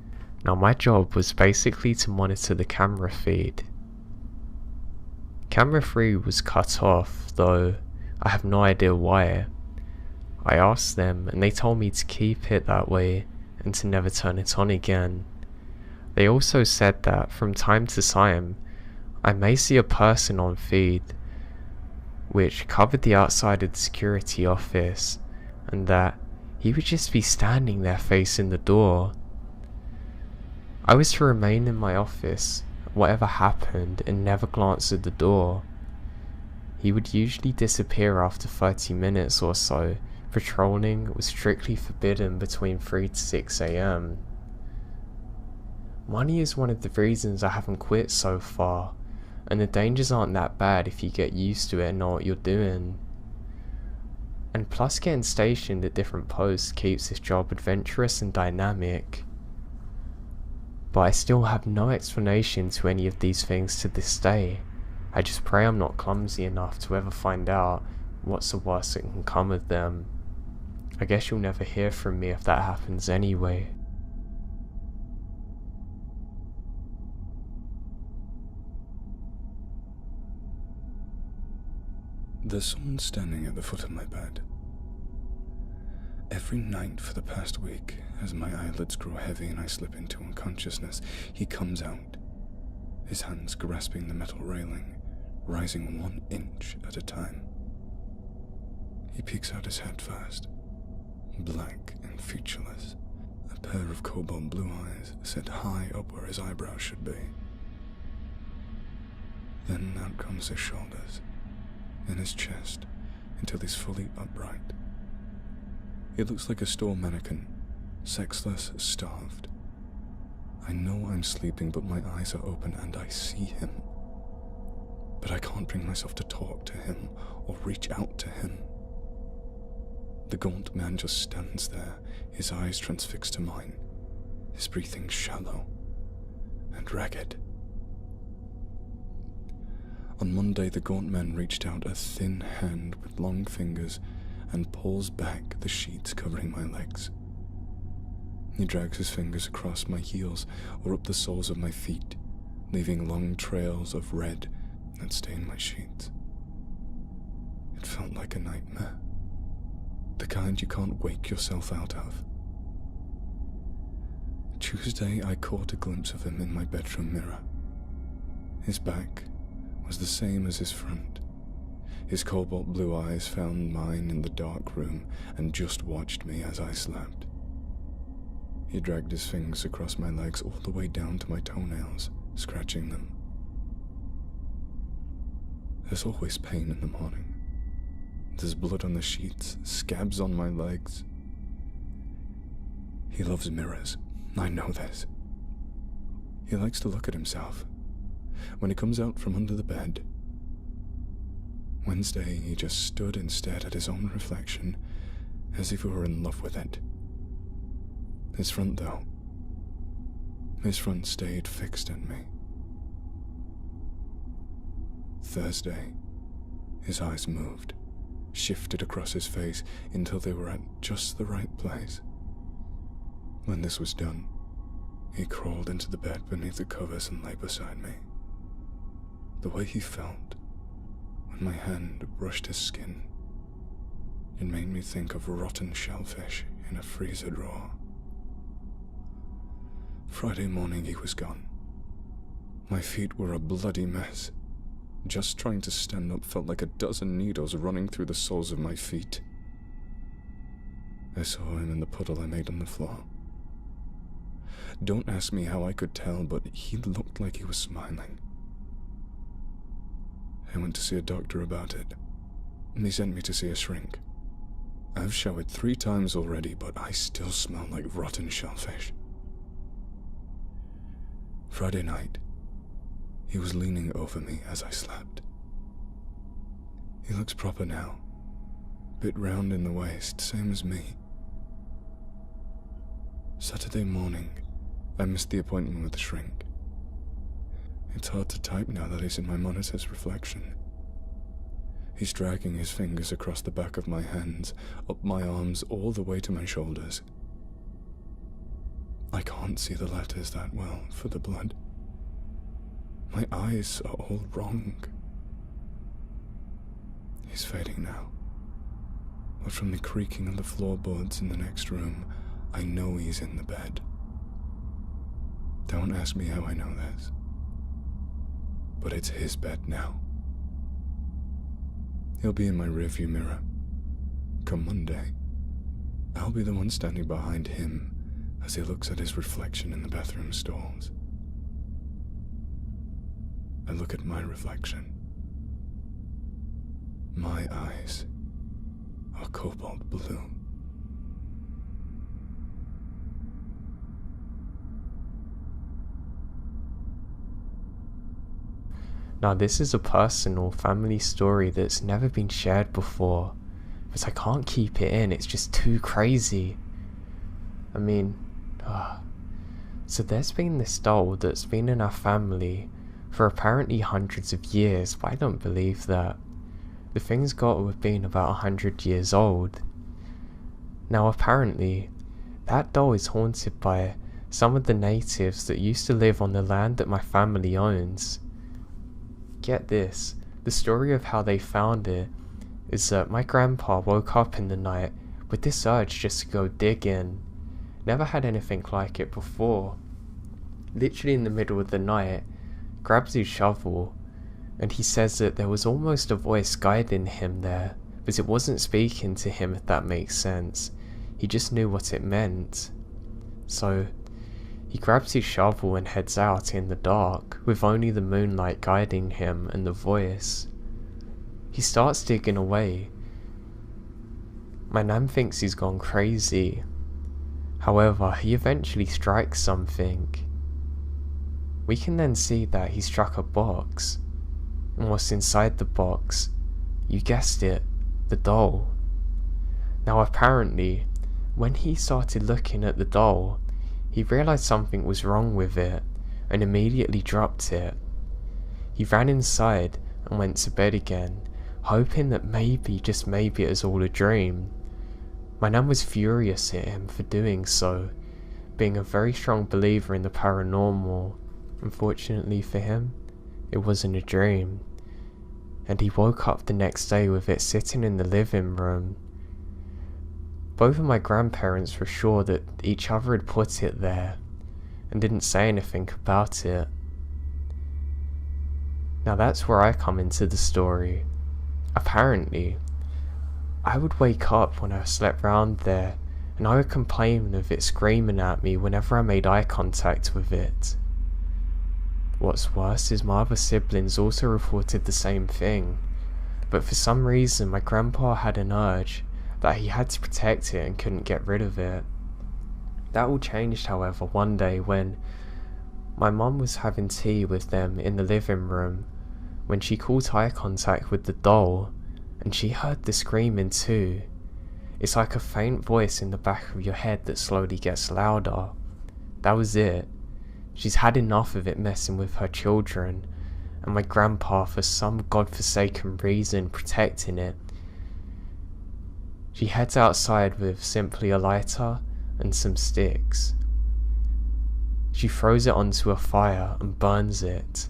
Now my job was basically to monitor the camera feed. Camera 3 was cut off, though I have no idea why. I asked them and they told me to keep it that way and to never turn it on again. They also said that from time to time I may see a person on feed which covered the outside of the security office, and that he would just be standing there facing the door. I was to remain in my office, whatever happened, and never glance at the door. He would usually disappear after 30 minutes or so. Patrolling was strictly forbidden between 3 to 6 AM. Money is one of the reasons I haven't quit so far, and the dangers aren't that bad if you get used to it and know what you're doing. And plus getting stationed at different posts keeps this job adventurous and dynamic. But I still have no explanation to any of these things to this day. I just pray I'm not clumsy enough to ever find out what's the worst that can come of them. I guess you'll never hear from me if that happens anyway. There's someone standing at the foot of my bed. Every night for the past week, as my eyelids grow heavy and I slip into unconsciousness, he comes out, his hands grasping the metal railing, rising 1 inch at a time. He peeks out his head first, black and featureless, a pair of cobalt blue eyes set high up where his eyebrows should be. Then out comes his shoulders, and his chest, until he's fully upright. He looks like a store mannequin, sexless, starved. I know I'm sleeping, but my eyes are open and I see him. But I can't bring myself to talk to him or reach out to him. The gaunt man just stands there, his eyes transfixed to mine, his breathing shallow and ragged. On Monday, the gaunt man reached out a thin hand with long fingers and pulls back the sheets covering my legs. He drags his fingers across my heels or up the soles of my feet, leaving long trails of red that stain my sheets. It felt like a nightmare, the kind you can't wake yourself out of. Tuesday, I caught a glimpse of him in my bedroom mirror. His back was the same as his front. His cobalt blue eyes found mine in the dark room and just watched me as I slept. He dragged his fingers across my legs all the way down to my toenails, scratching them. There's always pain in the morning. There's blood on the sheets, scabs on my legs. He loves mirrors. I know this. He likes to look at himself. When he comes out from under the bed. Wednesday, he just stood and stared at his own reflection, as if he were in love with it. His front, though. His front stayed fixed at me. Thursday, his eyes moved, shifted across his face until they were at just the right place. When this was done, he crawled into the bed beneath the covers and lay beside me. The way he felt when my hand brushed his skin, it made me think of rotten shellfish in a freezer drawer. Friday morning he was gone. My feet were a bloody mess. Just trying to stand up felt like a dozen needles running through the soles of my feet. I saw him in the puddle I made on the floor. Don't ask me how I could tell, but he looked like he was smiling. I went to see a doctor about it, and he sent me to see a shrink. I've showered 3 times already, but I still smell like rotten shellfish. Friday night, he was leaning over me as I slept. He looks proper now, bit round in the waist, same as me. Saturday morning, I missed the appointment with the shrink. It's hard to type now that he's in my monitor's reflection. He's dragging his fingers across the back of my hands, up my arms, all the way to my shoulders. I can't see the letters that well for the blood. My eyes are all wrong. He's fading now, but from the creaking of the floorboards in the next room, I know he's in the bed. Don't ask me how I know this, but it's his bed now. He'll be in my rearview mirror. Come Monday, I'll be the one standing behind him as he looks at his reflection in the bathroom stalls. I look at my reflection. My eyes are cobalt blue. Now this is a personal family story that's never been shared before, but I can't keep it in, it's just too crazy. I mean, so there's been this doll that's been in our family for apparently hundreds of years, but I don't believe that. The thing's got to have been about 100 years old. Now apparently, that doll is haunted by some of the natives that used to live on the land that my family owns. Get this, the story of how they found it is that my grandpa woke up in the night with this urge just to go digging. Never had anything like it before. Literally in the middle of the night, grabs his shovel and he says that there was almost a voice guiding him there, but it wasn't speaking to him, if that makes sense. He just knew what it meant. So he grabs his shovel and heads out in the dark, with only the moonlight guiding him and the voice. He starts digging away. My nan thinks he's gone crazy. However, he eventually strikes something. We can then see that he struck a box, and what's inside the box? You guessed it, the doll. Now apparently, when he started looking at the doll, he realised something was wrong with it, and immediately dropped it. He ran inside and went to bed again, hoping that maybe, just maybe, it was all a dream. My nan was furious at him for doing so, being a very strong believer in the paranormal. Unfortunately for him, it wasn't a dream, and he woke up the next day with it sitting in the living room. Both of my grandparents were sure that each other had put it there, and didn't say anything about it. Now that's where I come into the story. Apparently, I would wake up when I slept round there, and I would complain of it screaming at me whenever I made eye contact with it. What's worse is my other siblings also reported the same thing, but for some reason my grandpa had an urge that he had to protect it and couldn't get rid of it. That all changed, however, one day when my mum was having tea with them in the living room, when she caught eye contact with the doll, and she heard the screaming too. It's like a faint voice in the back of your head that slowly gets louder. That was it. She's had enough of it messing with her children, and my grandpa, for some godforsaken reason, protecting it. She heads outside with simply a lighter and some sticks. She throws it onto a fire and burns it.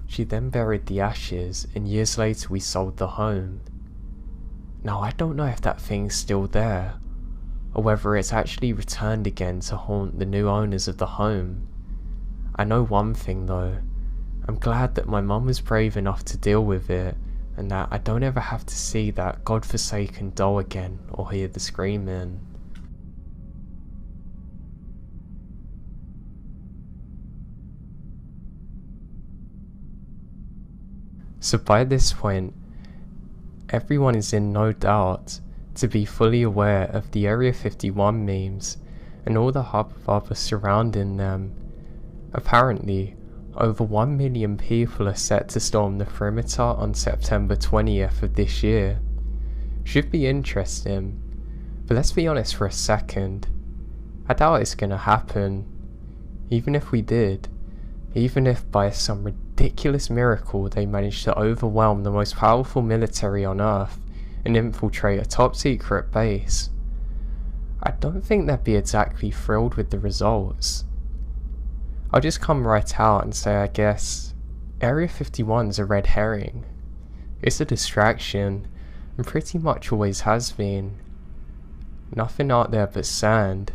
She then buried the ashes, and years later we sold the home. Now I don't know if that thing's still there, or whether it's actually returned again to haunt the new owners of the home. I know one thing though, I'm glad that my mum was brave enough to deal with it, and that I don't ever have to see that godforsaken doll again or hear the screaming. So by this point, everyone is in no doubt to be fully aware of the Area 51 memes and all the hubbub surrounding them. Apparently, over 1 million people are set to storm the perimeter on September 20th of this year. Should be interesting, but let's be honest for a second. I doubt it's gonna happen. Even if we did, even if by some ridiculous miracle they managed to overwhelm the most powerful military on Earth and infiltrate a top secret base, I don't think they'd be exactly thrilled with the results. I'll just come right out and say I guess Area 51's a red herring. It's a distraction, and pretty much always has been. Nothing out there but sand,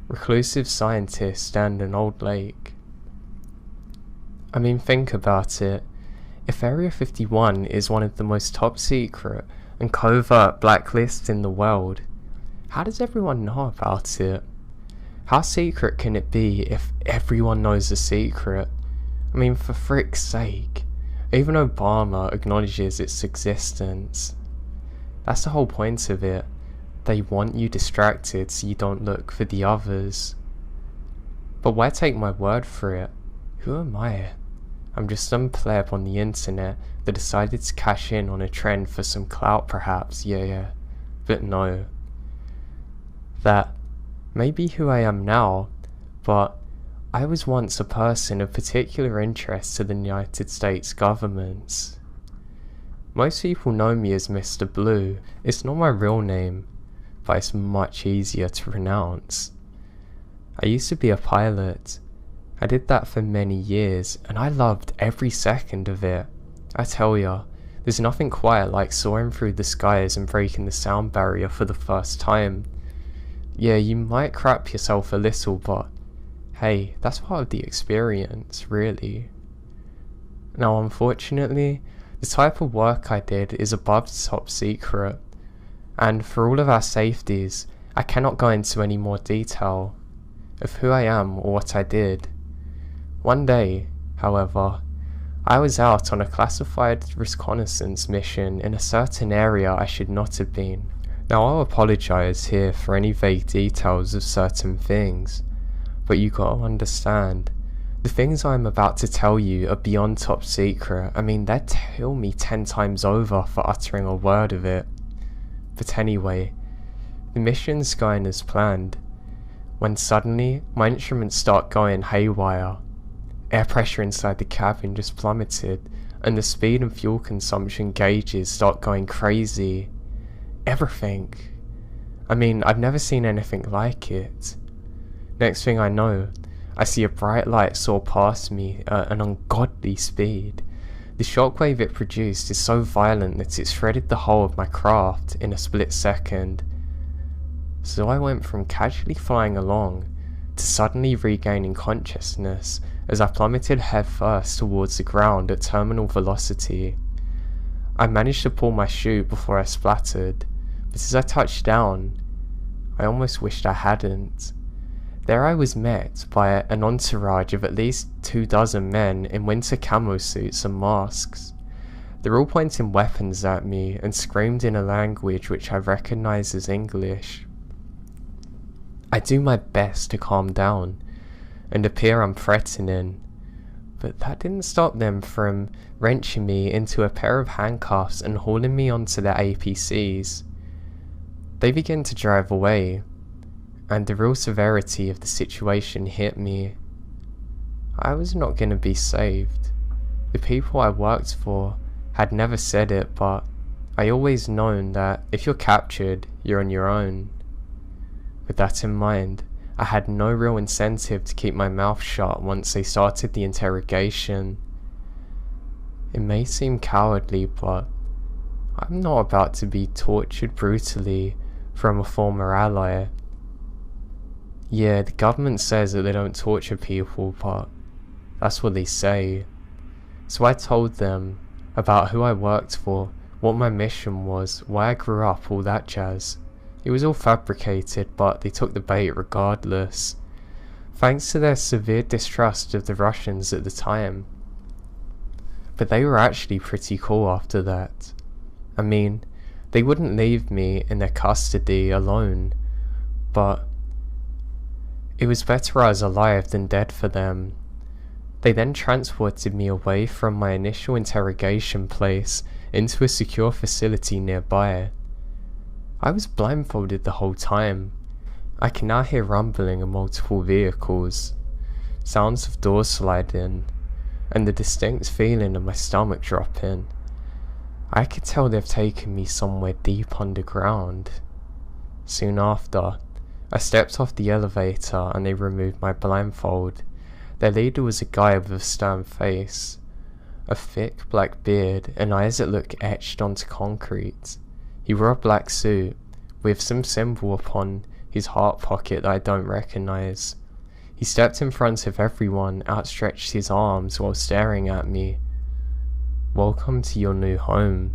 reclusive scientists and an old lake. I mean, think about it. If Area 51 is one of the most top secret and covert blacklists in the world, how does everyone know about it? How secret can it be if everyone knows the secret? I mean, for frick's sake, even Obama acknowledges its existence. That's the whole point of it. They want you distracted so you don't look for the others. But why take my word for it? Who am I? I'm just some pleb on the internet that decided to cash in on a trend for some clout perhaps, yeah. But no. That may be who I am now, but I was once a person of particular interest to the United States government. Most people know me as Mr. Blue. It's not my real name, but it's much easier to pronounce. I used to be a pilot. I did that for many years, and I loved every second of it. I tell ya, there's nothing quite like soaring through the skies and breaking the sound barrier for the first time. Yeah, you might crap yourself a little, but hey, that's part of the experience, really. Now unfortunately, The type of work I did is above the top secret, and for all of our safeties, I cannot go into any more detail of who I am or what I did. One day, however, I was out on a classified reconnaissance mission in a certain area I should not have been. Now I'll apologise here for any vague details of certain things, but you gotta understand, the things I'm about to tell you are beyond top secret. I mean, they'd kill me 10 times over for uttering a word of it. But anyway, the mission's going as planned, when suddenly my instruments start going haywire. Air pressure inside the cabin just plummeted, and the speed and fuel consumption gauges start going crazy. Everything. I mean, I've never seen anything like it. Next thing I know, I see a bright light soar past me at an ungodly speed. The shockwave it produced is so violent that it shredded the whole of my craft in a split second. So I went from casually flying along to suddenly regaining consciousness as I plummeted headfirst towards the ground at terminal velocity. I managed to pull my chute before I splattered, but as I touched down, I almost wished I hadn't. There I was met by an entourage of at least 24 men in winter camo suits and masks. They're all pointing weapons at me and screamed in a language which I recognise as English. I do my best to calm down and appear unthreatening, but that didn't stop them from wrenching me into a pair of handcuffs and hauling me onto their APCs. They began to drive away, and the real severity of the situation hit me. I was not going to be saved. The people I worked for had never said it, but I always known that if you're captured, you're on your own. With that in mind, I had no real incentive to keep my mouth shut once they started the interrogation. It may seem cowardly, but I'm not about to be tortured brutally from a former ally. Yeah, the government says that they don't torture people, but that's what they say. So I told them about who I worked for, what my mission was, why I grew up, all that jazz. It was all fabricated, but they took the bait regardless, thanks to their severe distrust of the Russians at the time. But they were actually pretty cool after that. I mean, they wouldn't leave me in their custody alone, but it was better I was alive than dead for them. They then transported me away from my initial interrogation place into a secure facility nearby. I was blindfolded the whole time. I can now hear rumbling of multiple vehicles, sounds of doors sliding, and the distinct feeling of my stomach dropping. I could tell they've taken me somewhere deep underground. Soon after, I stepped off the elevator and they removed my blindfold. Their leader was a guy with a stern face, a thick black beard and eyes that looked etched onto concrete. He wore a black suit, with some symbol upon his heart pocket that I don't recognise. He stepped in front of everyone, outstretched his arms while staring at me. "Welcome to your new home."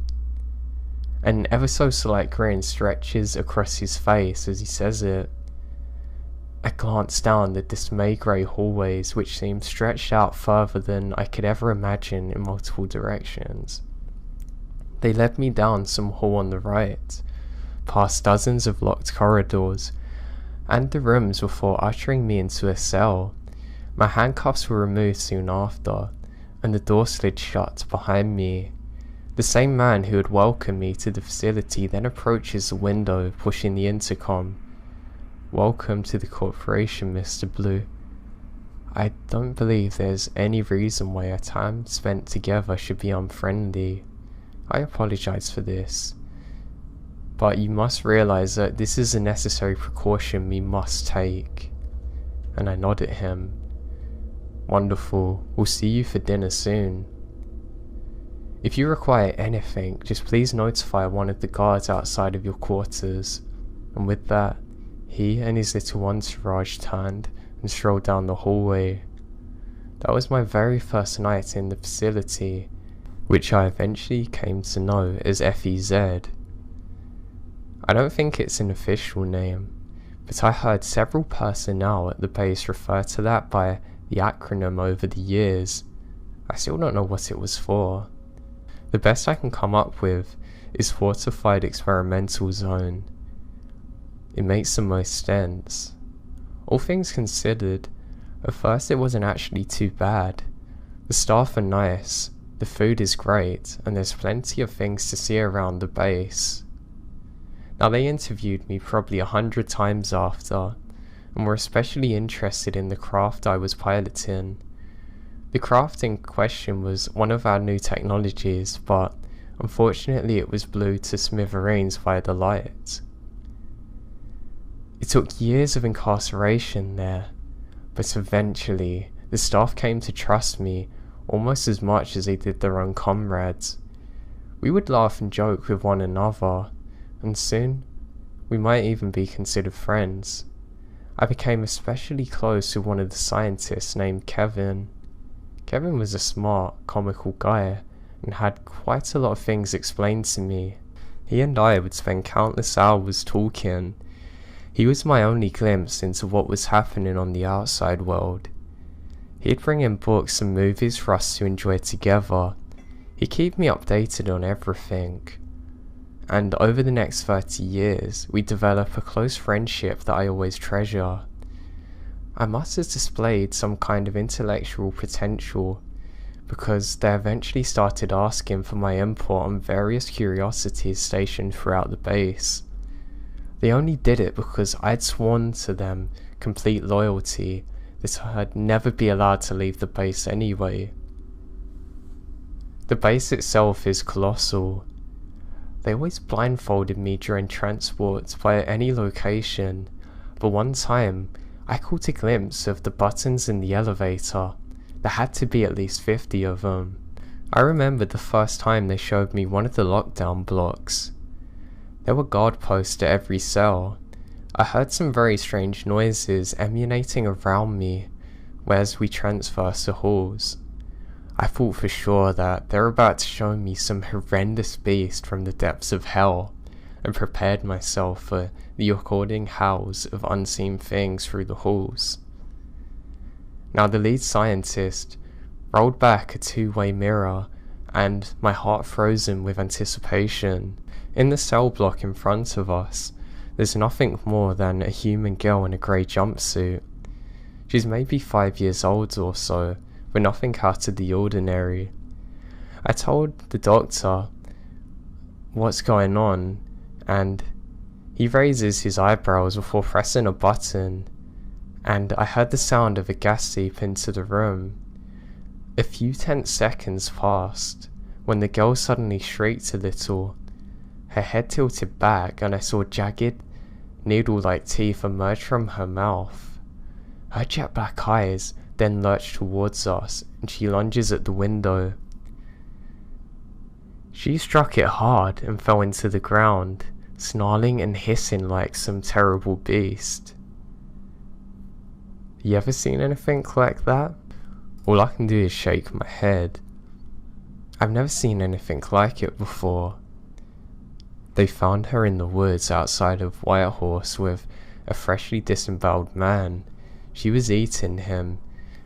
An ever so slight grin stretches across his face as he says it. I glanced down the dismay grey hallways which seemed stretched out further than I could ever imagine in multiple directions. They led me down some hall on the right, past dozens of locked corridors, and the rooms before ushering me into a cell. My handcuffs were removed soon after, and the door slid shut behind me. The same man who had welcomed me to the facility then approaches the window, pushing the intercom. "Welcome to the corporation, Mr. Blue. I don't believe there's any reason why our time spent together should be unfriendly. I apologize for this, but you must realize that this is a necessary precaution we must take." And I nod at him. "Wonderful. We'll see you for dinner soon. If you require anything, just please notify one of the guards outside of your quarters." And with that, he and his little entourage turned and strolled down the hallway. That was my very first night in the facility, which I eventually came to know as FEZ. I don't think it's an official name, but I heard several personnel at the base refer to that by the acronym over the years. I still don't know what it was for. The best I can come up with is Fortified Experimental Zone. It makes the most sense. All things considered, at first it wasn't actually too bad. The staff are nice, the food is great, and there's plenty of things to see around the base. Now, they interviewed me probably 100 times after, and were especially interested in the craft I was piloting. The craft in question was one of our new technologies, but unfortunately it was blew to smithereens via the light. It took years of incarceration there, but eventually the staff came to trust me almost as much as they did their own comrades. We would laugh and joke with one another, and soon we might even be considered friends. I became especially close with one of the scientists named Kevin. Kevin was a smart, comical guy and had quite a lot of things explained to me. He and I would spend countless hours talking. He was my only glimpse into what was happening on the outside world. He'd bring in books and movies for us to enjoy together. He'd keep me updated on everything. And over the next 30 years, we'd develop a close friendship that I always treasure. I must have displayed some kind of intellectual potential, because they eventually started asking for my input on various curiosities stationed throughout the base. They only did it because I'd sworn to them complete loyalty that I'd never be allowed to leave the base anyway. The base itself is colossal. They always blindfolded me during transport via any location, but one time I caught a glimpse of the buttons in the elevator. There had to be at least 50 of them. I remember the first time they showed me one of the lockdown blocks. There were guard posts at every cell. I heard some very strange noises emanating around me as we transversed the halls. I thought for sure that they were about to show me some horrendous beast from the depths of hell, and prepared myself for the according howls of unseen things through the halls. Now, the lead scientist rolled back a two-way mirror, and my heart frozen with anticipation. In the cell block in front of us, there's nothing more than a human girl in a grey jumpsuit. She's maybe 5 years old or so, but nothing out of the ordinary. I told the doctor what's going on, and he raises his eyebrows before pressing a button, and I heard the sound of a gas seep into the room. A few tense seconds passed, when the girl suddenly shrieked a little. Her head tilted back, and I saw jagged, needle-like teeth emerge from her mouth. Her jet black eyes then lurched towards us, and she lunges at the window. She struck it hard and fell into the ground, snarling and hissing like some terrible beast. You ever seen anything like that? All I can do is shake my head. I've never seen anything like it before. They found her in the woods outside of Whitehorse with a freshly disemboweled man. She was eating him,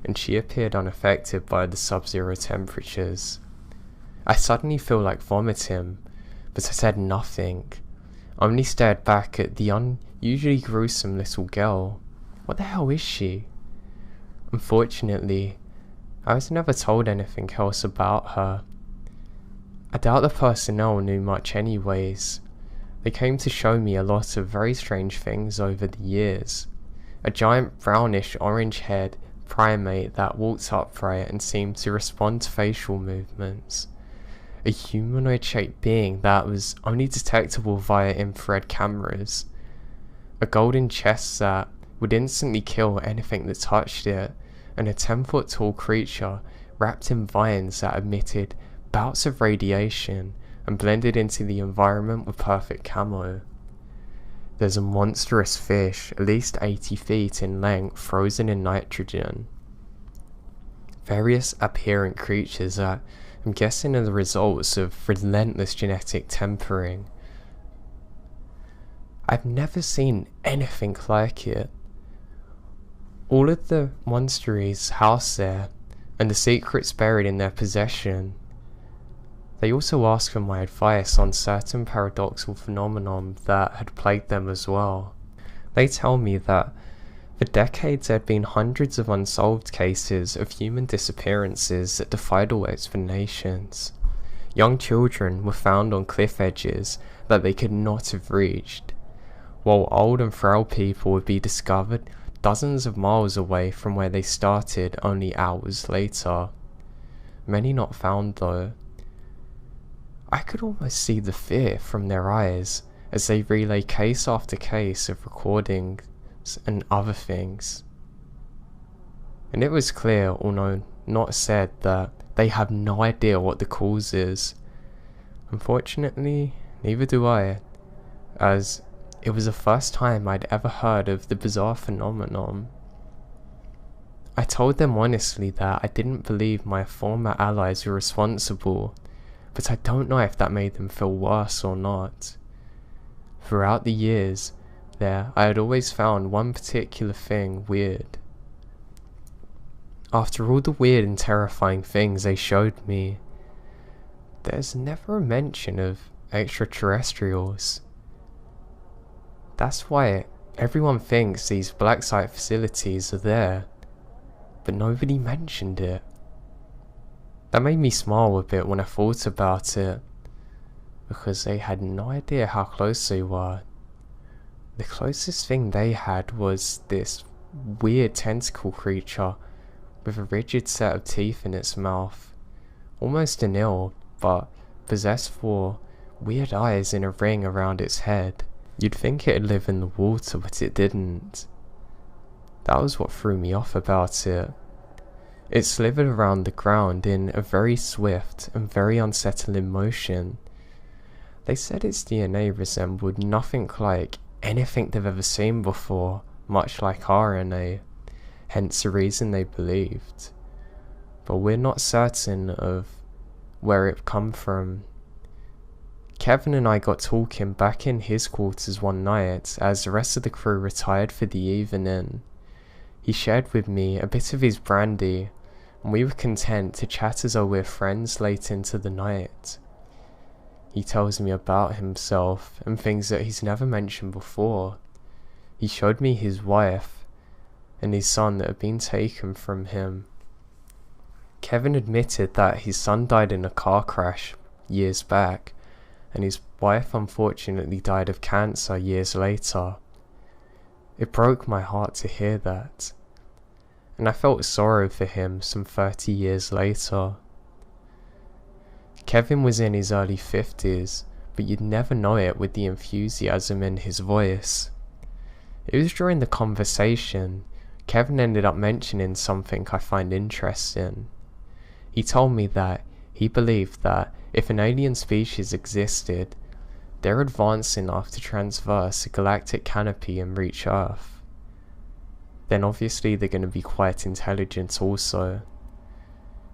and she appeared unaffected by the sub-zero temperatures. I suddenly feel like vomiting, but I said nothing. I only stared back at the unusually gruesome little girl. What the hell is she? Unfortunately, I was never told anything else about her. I doubt the personnel knew much anyways. They came to show me a lot of very strange things over the years. A giant brownish orange-haired primate that walked upright and seemed to respond to facial movements. A humanoid-shaped being that was only detectable via infrared cameras. A golden chest that would instantly kill anything that touched it, and a 10-foot tall creature wrapped in vines that emitted bouts of radiation and blended into the environment with perfect camo. There's a monstrous fish, at least 80 feet in length, frozen in nitrogen. Various apparent creatures that I'm guessing are the results of relentless genetic tempering. I've never seen anything like it. All of the monsteries housed there, and the secrets buried in their possession. They also asked for my advice on certain paradoxical phenomenon that had plagued them as well. They tell me that for decades there had been hundreds of unsolved cases of human disappearances that defied all explanations. Young children were found on cliff edges that they could not have reached, while old and frail people would be discovered dozens of miles away from where they started only hours later. Many not found though. I could almost see the fear from their eyes as they relay case after case of recordings and other things. And it was clear, although not said, that they have no idea what the cause is. Unfortunately, neither do I, as it was the first time I'd ever heard of the bizarre phenomenon. I told them honestly that I didn't believe my former allies were responsible, but I don't know if that made them feel worse or not. Throughout the years there, I had always found one particular thing weird. After all the weird and terrifying things they showed me, there's never a mention of extraterrestrials. That's why everyone thinks these black site facilities are there, but nobody mentioned it. That made me smile a bit when I thought about it, because they had no idea how close they were. The closest thing they had was this weird tentacle creature with a rigid set of teeth in its mouth, almost an eel, but possessed for weird eyes in a ring around its head. You'd think it'd live in the water, but it didn't. That was what threw me off about it. It slithered around the ground in a very swift and very unsettling motion. They said its DNA resembled nothing like anything they've ever seen before, much like RNA, hence the reason they believed. But we're not certain of where it come from. Kevin and I got talking back in his quarters one night as the rest of the crew retired for the evening. He shared with me a bit of his brandy, and we were content to chat as though we're friends late into the night. He tells me about himself and things that he's never mentioned before. He showed me his wife and his son that had been taken from him. Kevin admitted that his son died in a car crash years back, and his wife unfortunately died of cancer years later. It broke my heart to hear that, and I felt sorrow for him some 30 years later. Kevin was in his early 50s, but you'd never know it with the enthusiasm in his voice. It was during the conversation Kevin ended up mentioning something I find interesting. He told me that he believed that if an alien species existed, they're advanced enough to traverse a galactic canopy and reach Earth. Then obviously they're going to be quite intelligent also.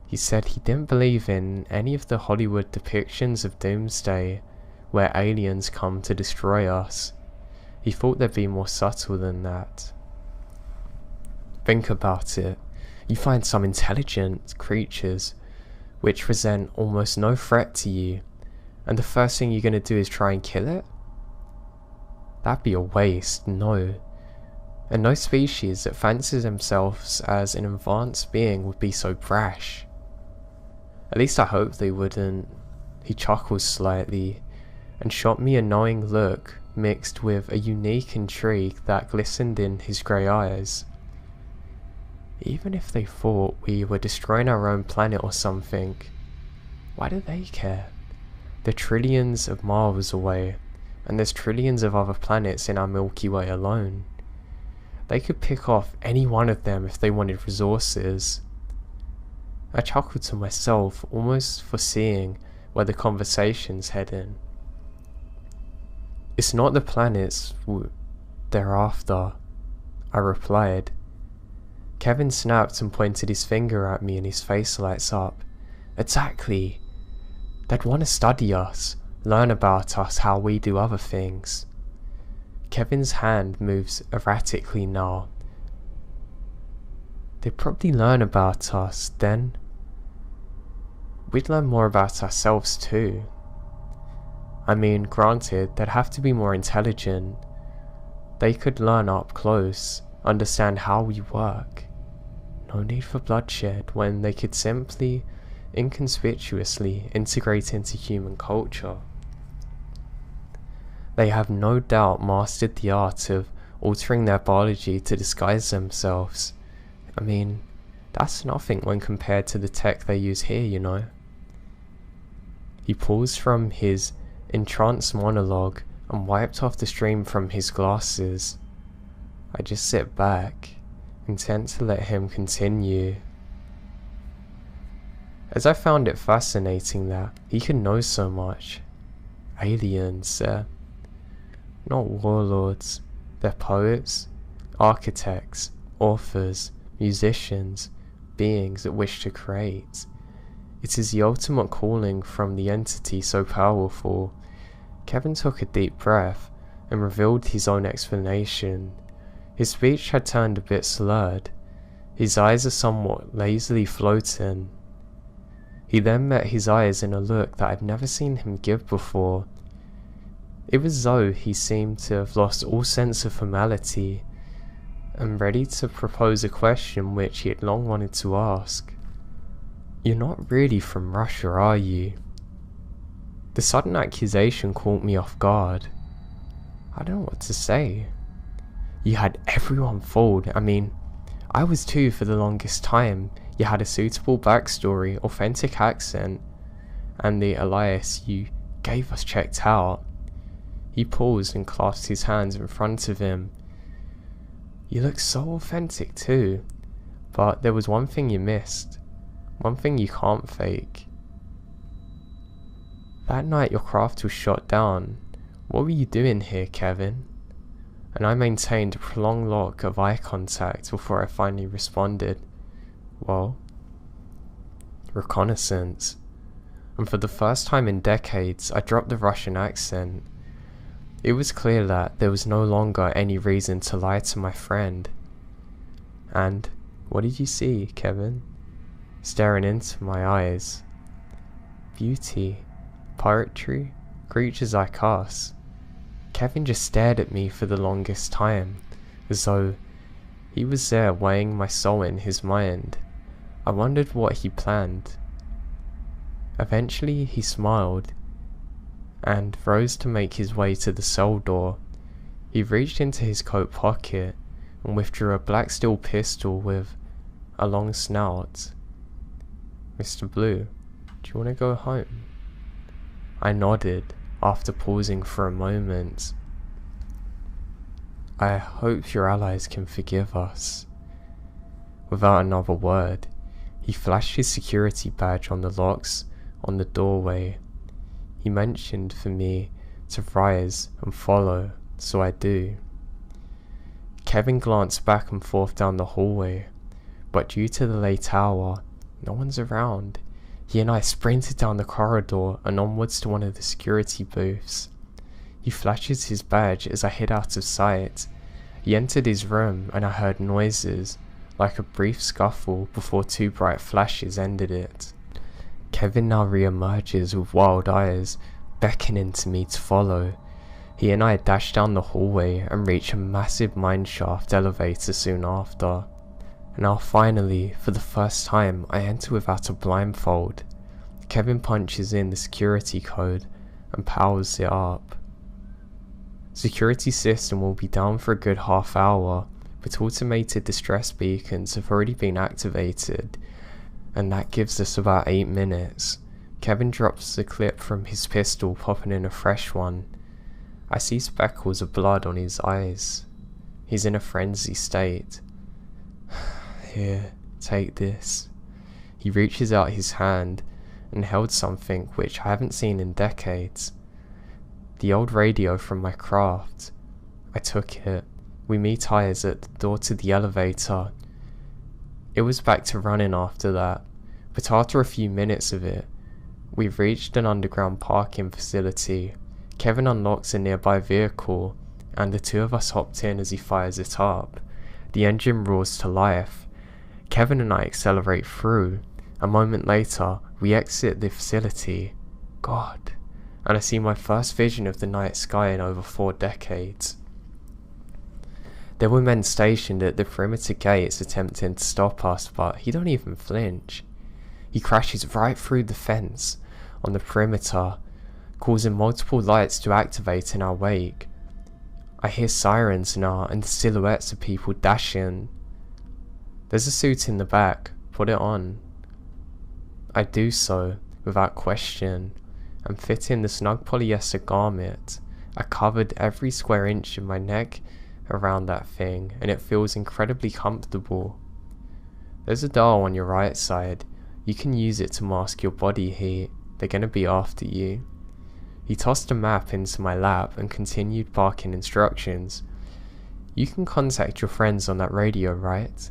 He said he didn't believe in any of the Hollywood depictions of doomsday where aliens come to destroy us. He thought they'd be more subtle than that. Think about it. You find some intelligent creatures which present almost no threat to you, and the first thing you're going to do is try and kill it? That'd be a waste, no. And no species that fancies themselves as an advanced being would be so brash. At least I hope they wouldn't. He chuckled slightly and shot me a knowing look mixed with a unique intrigue that glistened in his grey eyes. Even if they thought we were destroying our own planet or something, why do they care? They're trillions of miles away, and there's trillions of other planets in our Milky Way alone. They could pick off any one of them if they wanted resources. I chuckled to myself, almost foreseeing where the conversation's heading. It's not the planets they're after, I replied. Kevin snapped and pointed his finger at me and his face lights up, Exactly. They'd want to study us, learn about us, how we do other things. Kevin's hand moves erratically now. They'd probably learn about us, then we'd learn more about ourselves too. I mean, granted, they'd have to be more intelligent. They could learn up close, understand how we work. No need for bloodshed when they could simply, inconspicuously integrate into human culture. They have no doubt mastered the art of altering their biology to disguise themselves. I mean, that's nothing when compared to the tech they use here, you know. He paused from his entranced monologue and wiped off the stream from his glasses. I just sit back, intent to let him continue. As I found it fascinating that he could know so much. Aliens, they're not warlords. They're poets, architects, authors, musicians, beings that wish to create. It is the ultimate calling from the entity so powerful. Kevin took a deep breath and revealed his own explanation. His speech had turned a bit slurred. His eyes are somewhat lazily floating. He then met his eyes in a look that I'd never seen him give before. It was as though he seemed to have lost all sense of formality and ready to propose a question which he had long wanted to ask. "You're not really from Russia, are you?" The sudden accusation caught me off guard. I don't know what to say. You had everyone fooled. I mean, I was too for the longest time. You had a suitable backstory, authentic accent, and the alias you gave us checked out. He paused and clasped his hands in front of him. You look so authentic too, but there was one thing you missed. One thing you can't fake. That night your craft was shot down. What were you doing here, Kevin? And I maintained a prolonged lock of eye contact before I finally responded. Well, reconnaissance. And for the first time in decades, I dropped the Russian accent. It was clear that there was no longer any reason to lie to my friend. And what did you see, Kevin? Staring into my eyes. Beauty, poetry, creatures like us. Kevin just stared at me for the longest time, as though he was there weighing my soul in his mind. I wondered what he planned. Eventually he smiled and rose to make his way to the cell door. He reached into his coat pocket and withdrew a black steel pistol with a long snout. "Mr. Blue, do you want to go home?" I nodded after pausing for a moment. "I hope your allies can forgive us." Without another word, he flashed his security badge on the locks on the doorway. He mentioned for me to rise and follow, so I do. Kevin glanced back and forth down the hallway, but due to the late hour, no one's around. He and I sprinted down the corridor and onwards to one of the security booths. He flashes his badge as I hid out of sight. He entered his room and I heard noises, like a brief scuffle before two bright flashes ended it. Kevin now re-emerges with wild eyes, beckoning to me to follow. He and I dash down the hallway and reach a massive mineshaft elevator soon after. Now finally, for the first time, I enter without a blindfold. Kevin punches in the security code and powers it up. Security system will be down for a good half hour, but automated distress beacons have already been activated, and that gives us about 8 minutes. Kevin drops the clip from his pistol, popping in a fresh one. I see speckles of blood on his eyes. He's in a frenzy state. "Here, take this." He reaches out his hand and held something which I haven't seen in decades. The old radio from my craft. I took it. We meet eyes at the door to the elevator. It was back to running after that, But after a few minutes of it, we reached an underground parking facility. Kevin unlocks a nearby vehicle, and the two of us hopped in as he fires it up. The engine roars to life. Kevin and I accelerate through. A moment later, we exit the facility. God. And I see my first vision of the night sky in over 4 decades. There were men stationed at the perimeter gates attempting to stop us, but he don't even flinch. He crashes right through the fence on the perimeter, causing multiple lights to activate in our wake. I hear sirens now and the silhouettes of people dashing. There's a suit in the back, put it on. I do so, without question, and fit in the snug polyester garment. I covered every square inch of my neck around that thing, and it feels incredibly comfortable. There's a dial on your right side. You can use it to mask your body heat. They're gonna be after you. He tossed a map into my lap and continued barking instructions. You can contact your friends on that radio, right?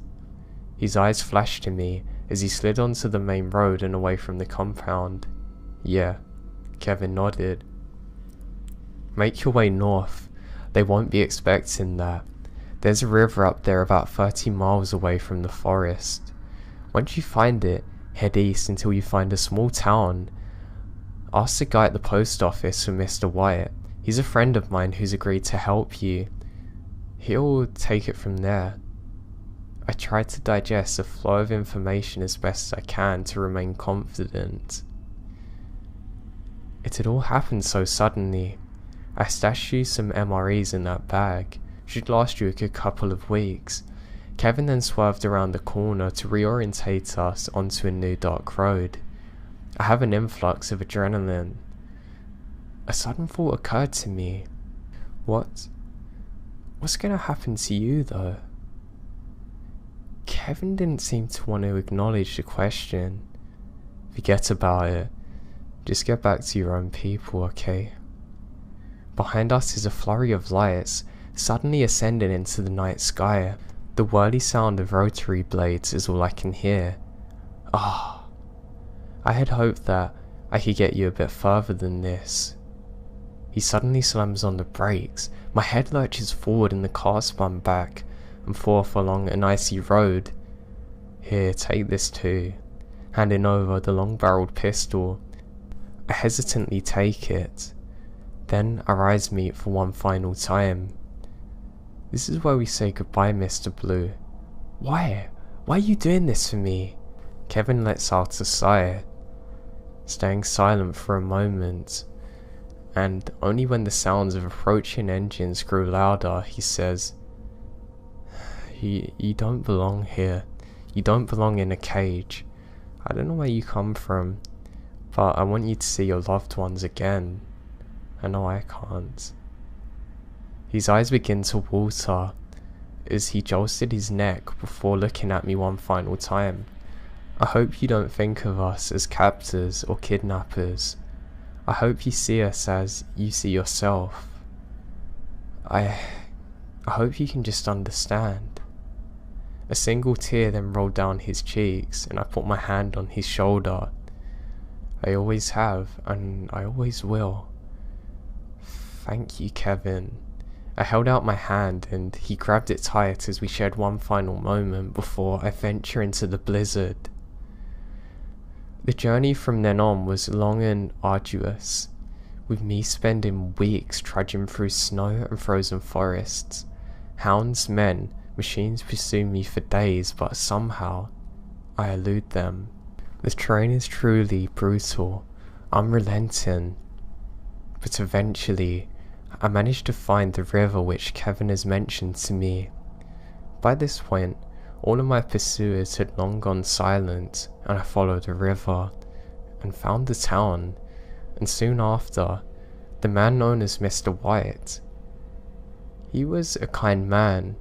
His eyes flashed to me as he slid onto the main road and away from the compound. Yeah, Kevin nodded. Make your way north. They won't be expecting that. There's a river up there about 30 miles away from the forest. Once you find it, head east until you find a small town. Ask the guy at the post office for Mr. Wyatt. He's a friend of mine who's agreed to help you. He'll take it from there. I tried to digest the flow of information as best as I can to remain confident. It had all happened so suddenly. I stashed you some MREs in that bag. Should last you a good couple of weeks. Kevin then swerved around the corner to reorientate us onto a new dark road. I have an influx of adrenaline. A sudden thought occurred to me. What's gonna happen to you though? Kevin didn't seem to want to acknowledge the question. Forget about it. Just get back to your own people, okay? Behind us is a flurry of lights, suddenly ascending into the night sky. The whirly sound of rotary blades is all I can hear. Ah. I had hoped that I could get you a bit further than this. He suddenly slams on the brakes. My head lurches forward and the car spun back and forth along an icy road. Here, take this too. Handing over the long-barreled pistol. I hesitantly take it. Then our eyes meet for one final time. This is where we say goodbye, Mr. Blue. Why? Why are you doing this for me? Kevin lets out a sigh, staying silent for a moment, and only when the sounds of approaching engines grew louder, he says, You don't belong here. You don't belong in a cage. I don't know where you come from, but I want you to see your loved ones again. I know I can't. His eyes begin to water as he jolted his neck before looking at me one final time. I hope you don't think of us as captors or kidnappers. I hope you see us as you see yourself. I hope you can just understand. A single tear then rolled down his cheeks, and I put my hand on his shoulder. I always have, and I always will. Thank you, Kevin. I held out my hand, and he grabbed it tight as we shared one final moment before I venture into the blizzard. The journey from then on was long and arduous, with me spending weeks trudging through snow and frozen forests. Hounds, men, machines pursue me for days, but somehow I elude them. The terrain is truly brutal, unrelenting, but eventually I managed to find the river which Kevin has mentioned to me. By this point, all of my pursuers had long gone silent, and I followed the river and found the town, and soon after, the man known as Mr. Wyatt. He was a kind man,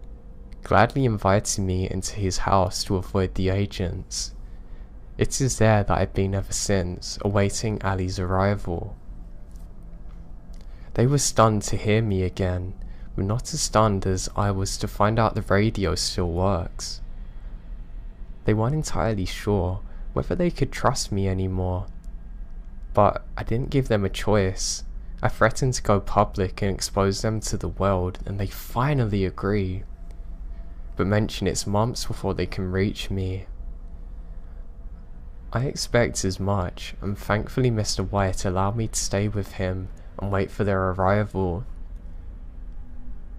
gladly invited me into his house to avoid the agents. It is there that I've been ever since, awaiting Ali's arrival. They were stunned to hear me again, but not as stunned as I was to find out the radio still works. They weren't entirely sure, whether they could trust me anymore. But I didn't give them a choice. I threatened to go public and expose them to the world, and they finally agree, but mention it's months before they can reach me. I expect as much, and thankfully Mr. White allowed me to stay with him and wait for their arrival.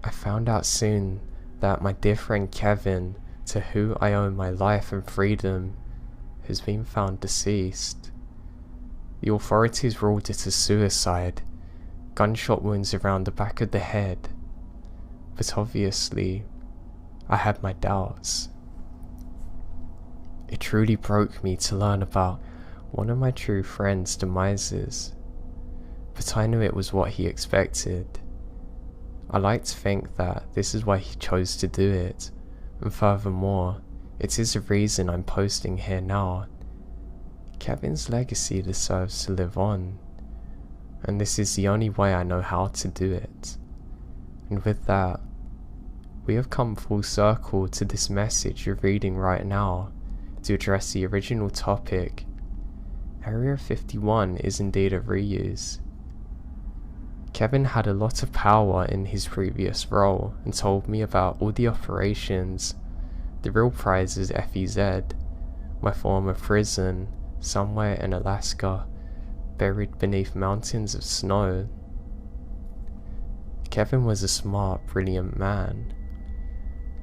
I found out soon that my dear friend Kevin, to whom I owe my life and freedom, has been found deceased. The authorities ruled it a suicide, gunshot wounds around the back of the head, but obviously I had my doubts. It truly broke me to learn about one of my true friend's demises, but I knew it was what he expected. I like to think that this is why he chose to do it, and furthermore, it is the reason I'm posting here now. Kevin's legacy deserves to live on, and this is the only way I know how to do it. And with that, we have come full circle to this message you're reading right now to address the original topic. Area 51 is indeed a reuse. Kevin had a lot of power in his previous role and told me about all the operations. The real prize is FEZ, my former prison, somewhere in Alaska, buried beneath mountains of snow. Kevin was a smart, brilliant man.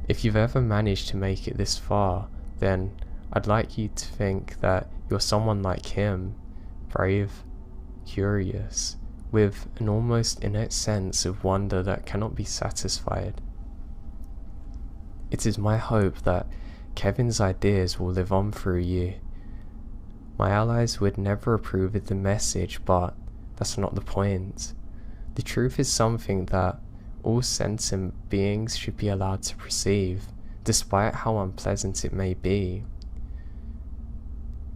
If you've ever managed to make it this far, then I'd like you to think that you're someone like him, brave, curious, with an almost innate sense of wonder that cannot be satisfied. It is my hope that Kevin's ideas will live on through you. My allies would never approve of the message, but that's not the point. The truth is something that all sentient beings should be allowed to perceive, despite how unpleasant it may be.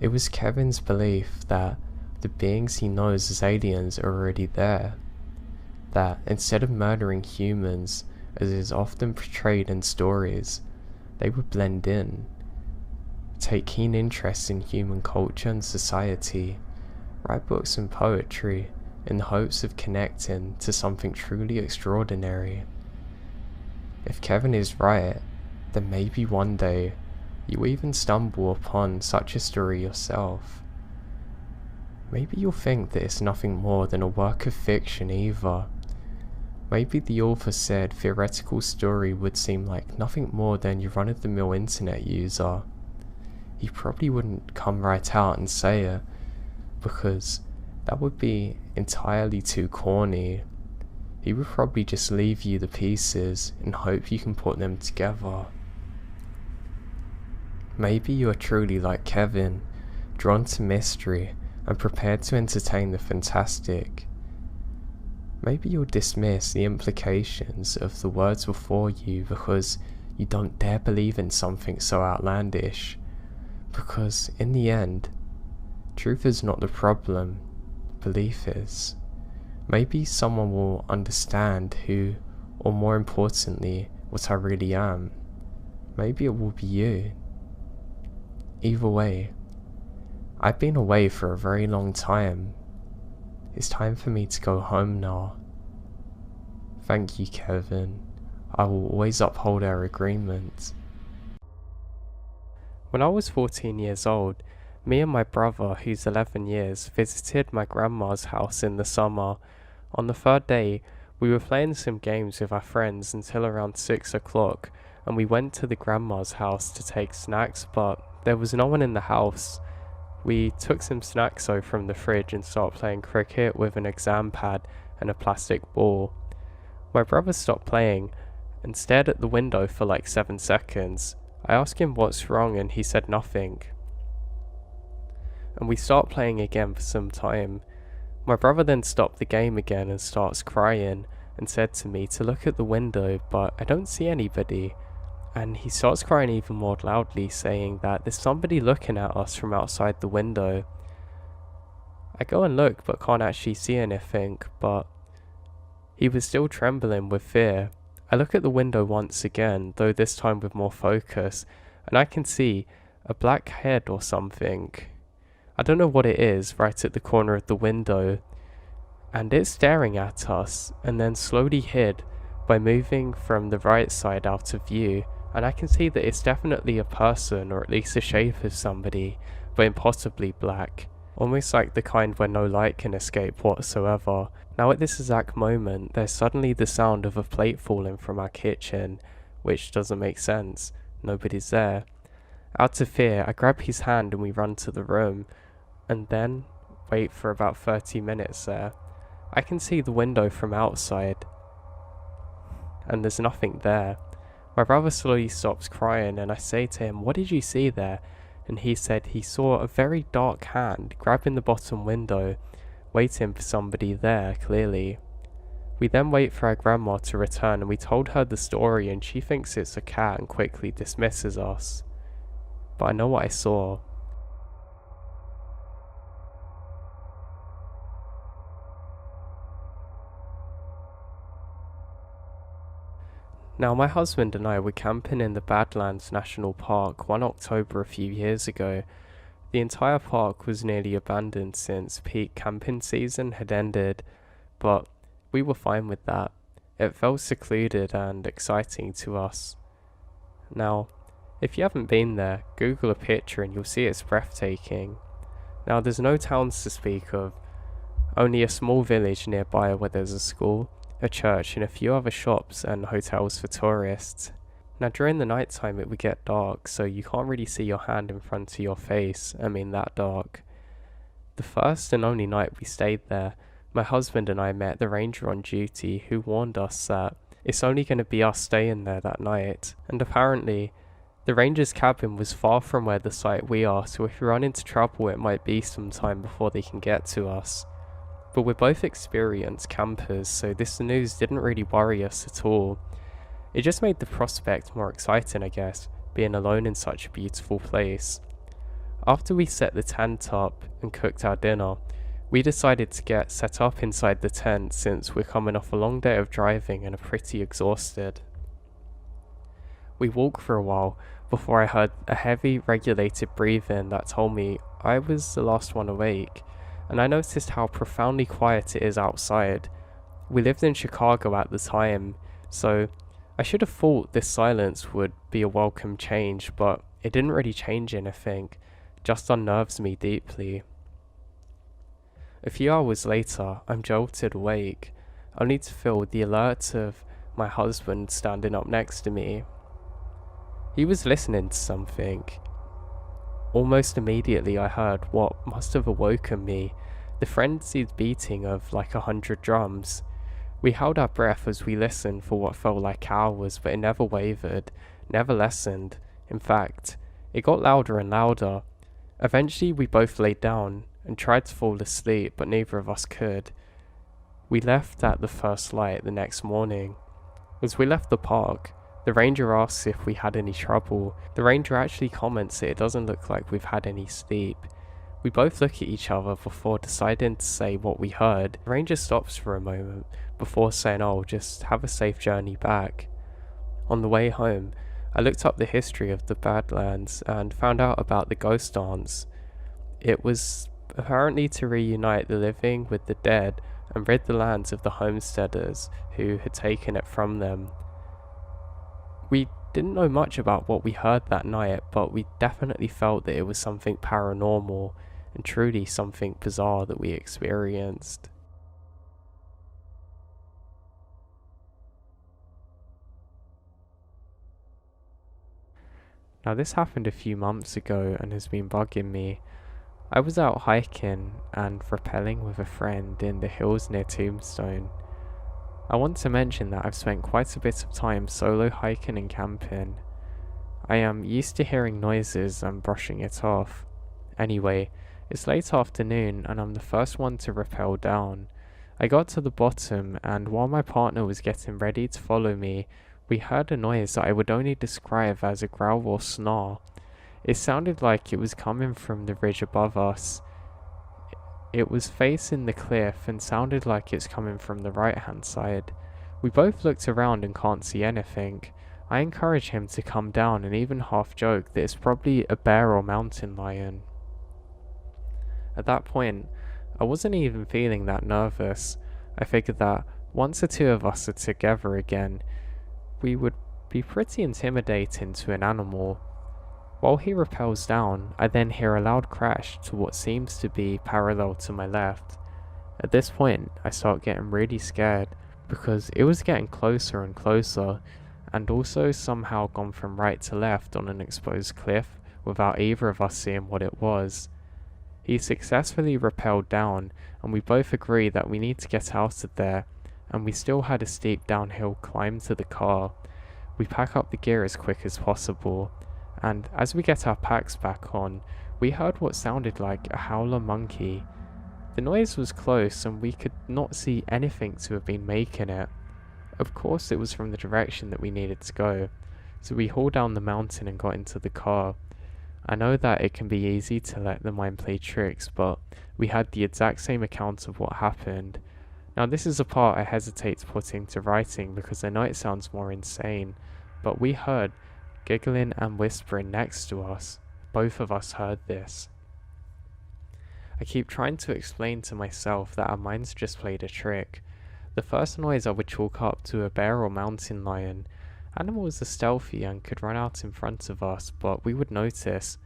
It was Kevin's belief that the beings he knows as aliens are already there, that instead of murdering humans, as is often portrayed in stories, they would blend in, take keen interest in human culture and society, write books and poetry in the hopes of connecting to something truly extraordinary. If Kevin is right, then maybe one day you even stumble upon such a story yourself. Maybe you'll think that it's nothing more than a work of fiction either. Maybe the author said theoretical story would seem like nothing more than your run-of-the-mill internet user. He probably wouldn't come right out and say it, because that would be entirely too corny. He would probably just leave you the pieces and hope you can put them together. Maybe you are truly like Kevin, drawn to mystery and prepared to entertain the fantastic. Maybe you'll dismiss the implications of the words before you because you don't dare believe in something so outlandish. Because in the end, truth is not the problem, belief is. Maybe someone will understand who, or more importantly, what I really am. Maybe it will be you. Either way, I've been away for a very long time. It's time for me to go home now. Thank you, Kevin. I will always uphold our agreement. When I was 14 years old, me and my brother, who's 11 years, visited my grandma's house in the summer. On the third day, we were playing some games with our friends until around 6 o'clock, and we went to the grandma's house to take snacks, but there was no one in the house. We took some snacks though from the fridge and started playing cricket with an exam pad and a plastic ball. My brother stopped playing and stared at the window for like 7 seconds. I asked him what's wrong and he said nothing. And we start playing again for some time. My brother then stopped the game again and starts crying and said to me to look at the window, but I don't see anybody. And he starts crying even more loudly, saying that there's somebody looking at us from outside the window. I go and look but can't actually see anything, but he was still trembling with fear. I look at the window once again, though this time with more focus, and I can see a black head or something. I don't know what it is, right at the corner of the window, and it's staring at us and then slowly hid by moving from the right side out of view, and I can see that it's definitely a person, or at least the shape of somebody, but impossibly black, almost like the kind where no light can escape whatsoever. Now at this exact moment, there's suddenly the sound of a plate falling from our kitchen, which doesn't make sense. Nobody's there. Out of fear, I grab his hand and we run to the room, and then wait for about 30 minutes there. I can see the window from outside, and there's nothing there. My brother slowly stops crying, and I say to him, "What did you see there?" And he said he saw a very dark hand grabbing the bottom window, waiting for somebody there, clearly. We then wait for our grandma to return, and we told her the story, and she thinks it's a cat and quickly dismisses us. But I know what I saw. Now, my husband and I were camping in the Badlands National Park one October a few years ago. The entire park was nearly abandoned since peak camping season had ended, but we were fine with that. It felt secluded and exciting to us. Now, if you haven't been there, Google a picture and you'll see it's breathtaking. Now, there's no towns to speak of, only a small village nearby where there's a school, a church, and a few other shops and hotels for tourists. Now during the night time it would get dark, so you can't really see your hand in front of your face, that dark. The first and only night we stayed there, my husband and I met the ranger on duty who warned us that it's only going to be us staying there that night, and apparently the ranger's cabin was far from where the site we are, so if we run into trouble it might be some time before they can get to us. But we're both experienced campers, so this news didn't really worry us at all. It just made the prospect more exciting, I guess, being alone in such a beautiful place. After we set the tent up and cooked our dinner, we decided to get set up inside the tent since we're coming off a long day of driving and are pretty exhausted. We walked for a while before I heard a heavy, regulated breathing that told me I was the last one awake, and I noticed how profoundly quiet it is outside. We lived in Chicago at the time, so I should have thought this silence would be a welcome change, but it didn't really change anything, just unnerves me deeply. A few hours later, I'm jolted awake, only to feel the alert of my husband standing up next to me. He was listening to something. Almost immediately I heard what must have awoken me, the frenzied beating of like 100 drums. We held our breath as we listened for what felt like hours, but it never wavered, never lessened. In fact, it got louder and louder. Eventually we both laid down and tried to fall asleep, but neither of us could. We left at the first light the next morning. As we left the park, the ranger asks if we had any trouble. The ranger actually comments that it doesn't look like we've had any sleep. We both look at each other before deciding to say what we heard. The ranger stops for a moment before saying, "Oh, just have a safe journey back." On the way home, I looked up the history of the Badlands and found out about the ghost dance. It was apparently to reunite the living with the dead and rid the lands of the homesteaders who had taken it from them. We didn't know much about what we heard that night, but we definitely felt that it was something paranormal and truly something bizarre that we experienced. Now this happened a few months ago and has been bugging me. I was out hiking and rappelling with a friend in the hills near Tombstone. I want to mention that I've spent quite a bit of time solo hiking and camping. I am used to hearing noises and brushing it off. Anyway, it's late afternoon and I'm the first one to rappel down. I got to the bottom, and while my partner was getting ready to follow me, we heard a noise that I would only describe as a growl or snarl. It sounded like it was coming from the ridge above us. It was facing the cliff and sounded like it's coming from the right hand side. We both looked around and can't see anything. I encourage him to come down and even half joke that it's probably a bear or mountain lion. At that point, I wasn't even feeling that nervous. I figured that once the two of us are together again, we would be pretty intimidating to an animal. While he rappels down, I then hear a loud crash to what seems to be parallel to my left. At this point, I start getting really scared because it was getting closer and closer, and also somehow gone from right to left on an exposed cliff without either of us seeing what it was. He successfully rappelled down, and we both agree that we need to get out of there, and we still had a steep downhill climb to the car. We pack up the gear as quick as possible, and as we get our packs back on, we heard what sounded like a howler monkey. The noise was close and we could not see anything to have been making it. Of course it was from the direction that we needed to go, so we hauled down the mountain and got into the car. I know that it can be easy to let the mind play tricks, but we had the exact same account of what happened. Now this is a part I hesitate to put into writing because I know it sounds more insane, but we heard giggling and whispering next to us. Both of us heard this. I keep trying to explain to myself that our minds just played a trick. The first noise I would chalk up to a bear or mountain lion. Animals are stealthy and could run out in front of us, but we would notice.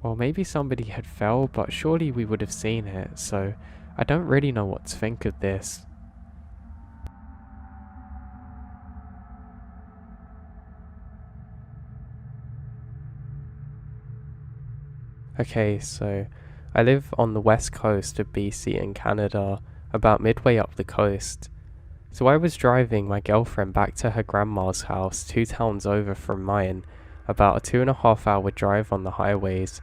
Well, maybe somebody had fell, but surely we would have seen it, so I don't really know what to think of this. Okay, so I live on the west coast of BC in Canada, about midway up the coast. So I was driving my girlfriend back to her grandma's house 2 towns over from mine, about a 2.5 hour drive on the highways.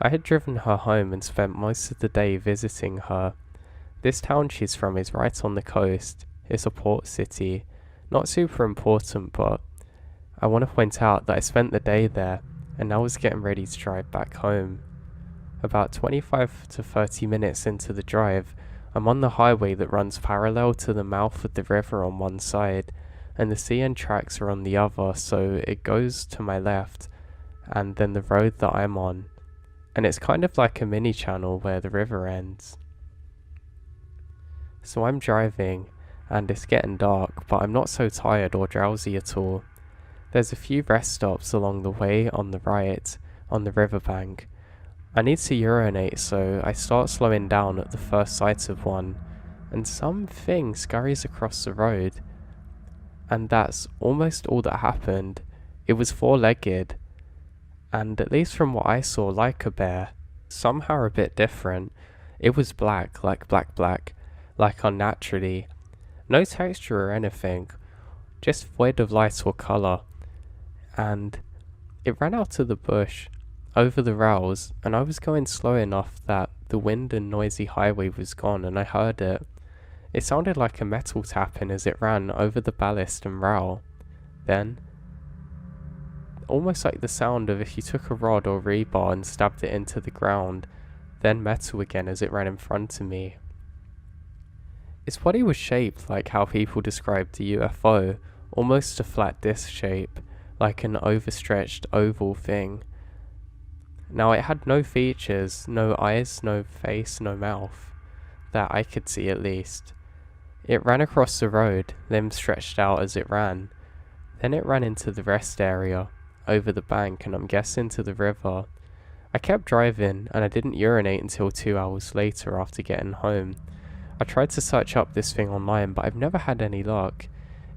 I had driven her home and spent most of the day visiting her. This town she's from is right on the coast. It's a port city. Not super important, but I want to point out that I spent the day there and now was getting ready to drive back home. About 25 to 30 minutes into the drive, I'm on the highway that runs parallel to the mouth of the river on one side, and the CN tracks are on the other, so it goes to my left, and then the road that I'm on. And it's kind of like a mini channel where the river ends. So I'm driving, and it's getting dark, but I'm not so tired or drowsy at all. There's a few rest stops along the way on the right, on the riverbank. I need to urinate, so I start slowing down at the first sight of one, and something scurries across the road. And that's almost all that happened. It was 4-legged, and at least from what I saw, like a bear, somehow a bit different. It was black, like black, like unnaturally. No texture or anything, just void of light or colour. And it ran out of the bush, over the rails, and I was going slow enough that the wind and noisy highway was gone and I heard it. It sounded like a metal tapping as it ran over the ballast and rail. Then, almost like the sound of if you took a rod or rebar and stabbed it into the ground, then metal again as it ran in front of me. Its body was shaped like how people described a UFO, almost a flat disc shape, like an overstretched oval thing. Now it had no features, no eyes, no face, no mouth, that I could see at least. It ran across the road, limbs stretched out as it ran. Then it ran into the rest area, over the bank, and I'm guessing to the river. I kept driving, and I didn't urinate until 2 hours later after getting home. I tried to search up this thing online, but I've never had any luck.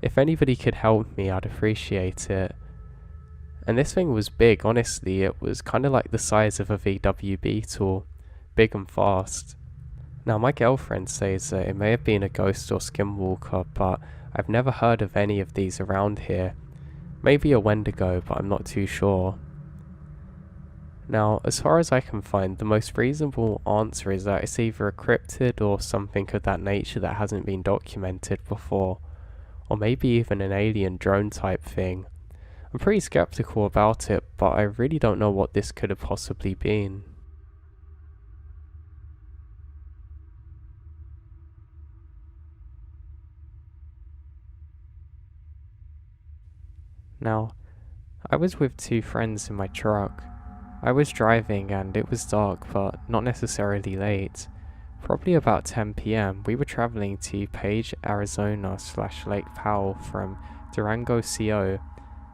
If anybody could help me, I'd appreciate it. And this thing was big, honestly. It was kind of like the size of a VW Beetle, big and fast. Now my girlfriend says that it may have been a ghost or skinwalker, but I've never heard of any of these around here. Maybe a Wendigo, but I'm not too sure. Now, as far as I can find, the most reasonable answer is that it's either a cryptid or something of that nature that hasn't been documented before, or maybe even an alien drone type thing. I'm pretty skeptical about it, but I really don't know what this could have possibly been. Now, I was with two friends in my truck. I was driving and it was dark but not necessarily late. Probably about 10 PM we were travelling to Page, Arizona / Lake Powell from Durango, CO,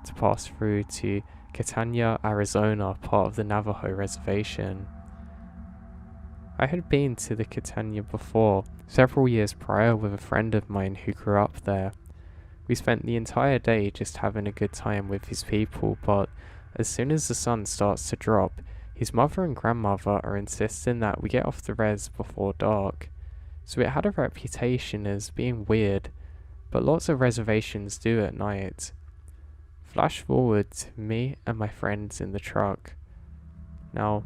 to pass through to Catania, Arizona, part of the Navajo reservation. I had been to the Catania before, several years prior, with a friend of mine who grew up there. We spent the entire day just having a good time with his people, but as soon as the sun starts to drop, his mother and grandmother are insisting that we get off the res before dark. So it had a reputation as being weird, but lots of reservations do at night. Flash forward to me and my friends in the truck. Now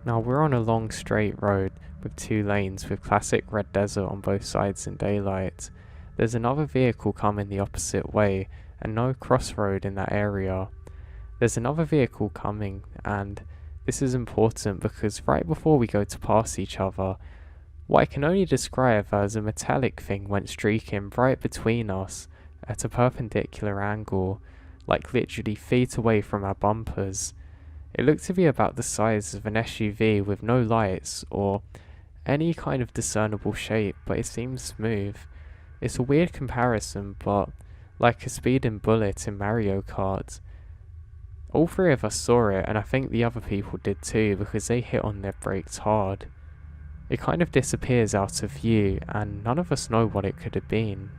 we're on a long straight road with 2 lanes with classic red desert on both sides in daylight. There's another vehicle coming the opposite way and no crossroad in that area. There's another vehicle coming, and this is important because right before we go to pass each other, what I can only describe as a metallic thing went streaking right between us at a perpendicular angle, like literally feet away from our bumpers. It looked to be about the size of an SUV with no lights or any kind of discernible shape, but it seemed smooth. It's a weird comparison, but like a speeding bullet in Mario Kart. All 3 of us saw it, and I think the other people did too because they hit on their brakes hard. It kind of disappears out of view, and none of us know what it could have been.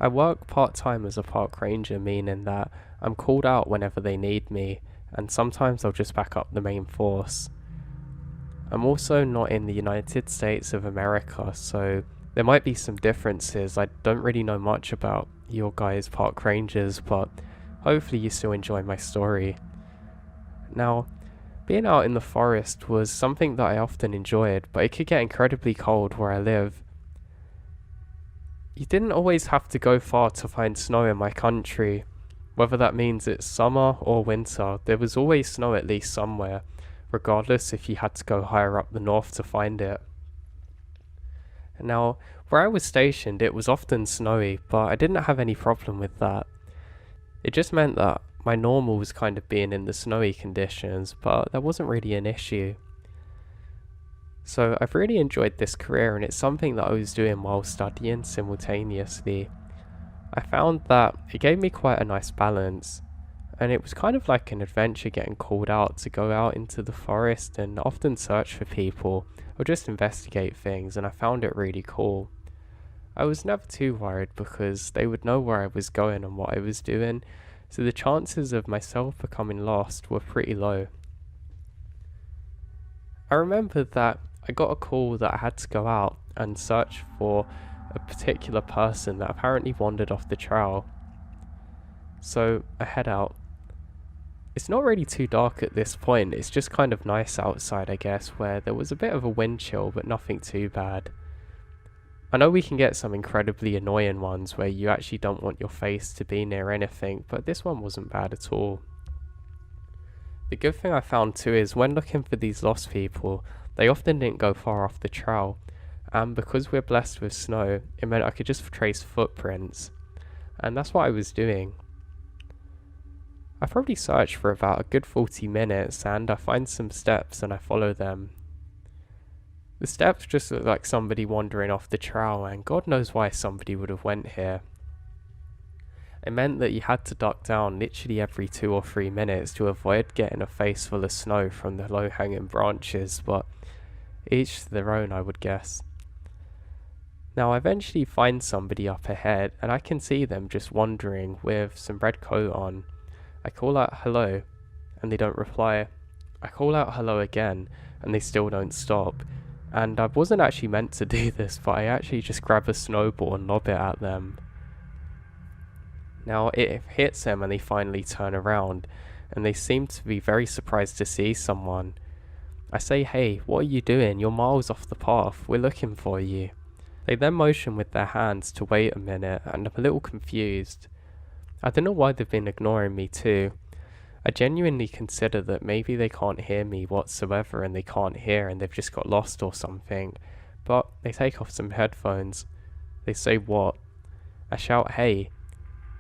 I work part-time as a park ranger, meaning that I'm called out whenever they need me, and sometimes I'll just back up the main force. I'm also not in the United States of America, so there might be some differences. I don't really know much about your guys' park rangers, but hopefully you still enjoy my story. Now, being out in the forest was something that I often enjoyed, but it could get incredibly cold where I live. You didn't always have to go far to find snow in my country. Whether that means it's summer or winter, there was always snow at least somewhere, regardless if you had to go higher up the north to find it. Now, where I was stationed, it was often snowy, but I didn't have any problem with that. It just meant that my normal was kind of being in the snowy conditions, but that wasn't really an issue. So I've really enjoyed this career, and it's something that I was doing while studying simultaneously. I found that it gave me quite a nice balance, and it was kind of like an adventure getting called out to go out into the forest and often search for people or just investigate things, and I found it really cool. I was never too worried because they would know where I was going and what I was doing, so the chances of myself becoming lost were pretty low. I remember that I got a call that I had to go out and search for a particular person that apparently wandered off the trail. So I head out. It's not really too dark at this point, it's just kind of nice outside, I guess, where there was a bit of a wind chill but nothing too bad. I know we can get some incredibly annoying ones where you actually don't want your face to be near anything, but this one wasn't bad at all. The good thing I found too is when looking for these lost people, they often didn't go far off the trail, and because we're blessed with snow, it meant I could just trace footprints, and that's what I was doing. I probably searched for about a good 40 minutes, and I find some steps and I follow them. The steps just look like somebody wandering off the trail, and God knows why somebody would have went here. It meant that you had to duck down literally every 2 or 3 minutes to avoid getting a face full of snow from the low-hanging branches, but each to their own, I would guess. Now I eventually find somebody up ahead, and I can see them just wandering with some red coat on. I call out hello, and they don't reply. I call out hello again, and they still don't stop. And I wasn't actually meant to do this, but I actually just grab a snowball and lob it at them. Now it hits them and they finally turn around, and they seem to be very surprised to see someone. I say, "Hey, what are you doing? You're miles off the path, we're looking for you." They then motion with their hands to wait a minute, and I'm a little confused. I don't know why they've been ignoring me too. I genuinely consider that maybe they can't hear me whatsoever and they can't hear and they've just got lost or something. But they take off some headphones. They say, "What?" I shout, "Hey,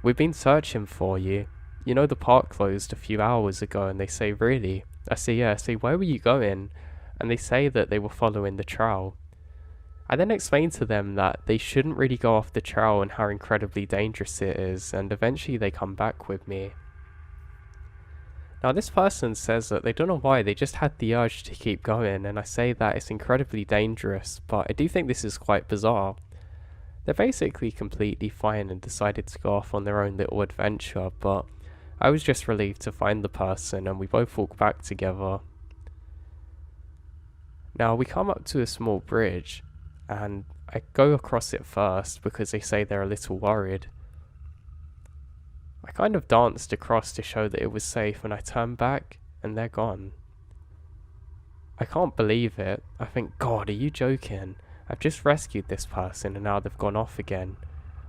we've been searching for you. You know the park closed a few hours ago." And they say, "Really?" I say, "Yeah." I say, "Where were you going?" And they say that they were following the trail. I then explain to them that they shouldn't really go off the trail and how incredibly dangerous it is, and eventually they come back with me. Now this person says that they don't know why, they just had the urge to keep going, and I say that it's incredibly dangerous, but I do think this is quite bizarre. They're basically completely fine and decided to go off on their own little adventure, but I was just relieved to find the person and we both walked back together. Now we come up to a small bridge and I go across it first because they say they're a little worried. I kind of danced across to show that it was safe and I turn back and they're gone. I can't believe it. I think, God, are you joking? I've just rescued this person and now they've gone off again.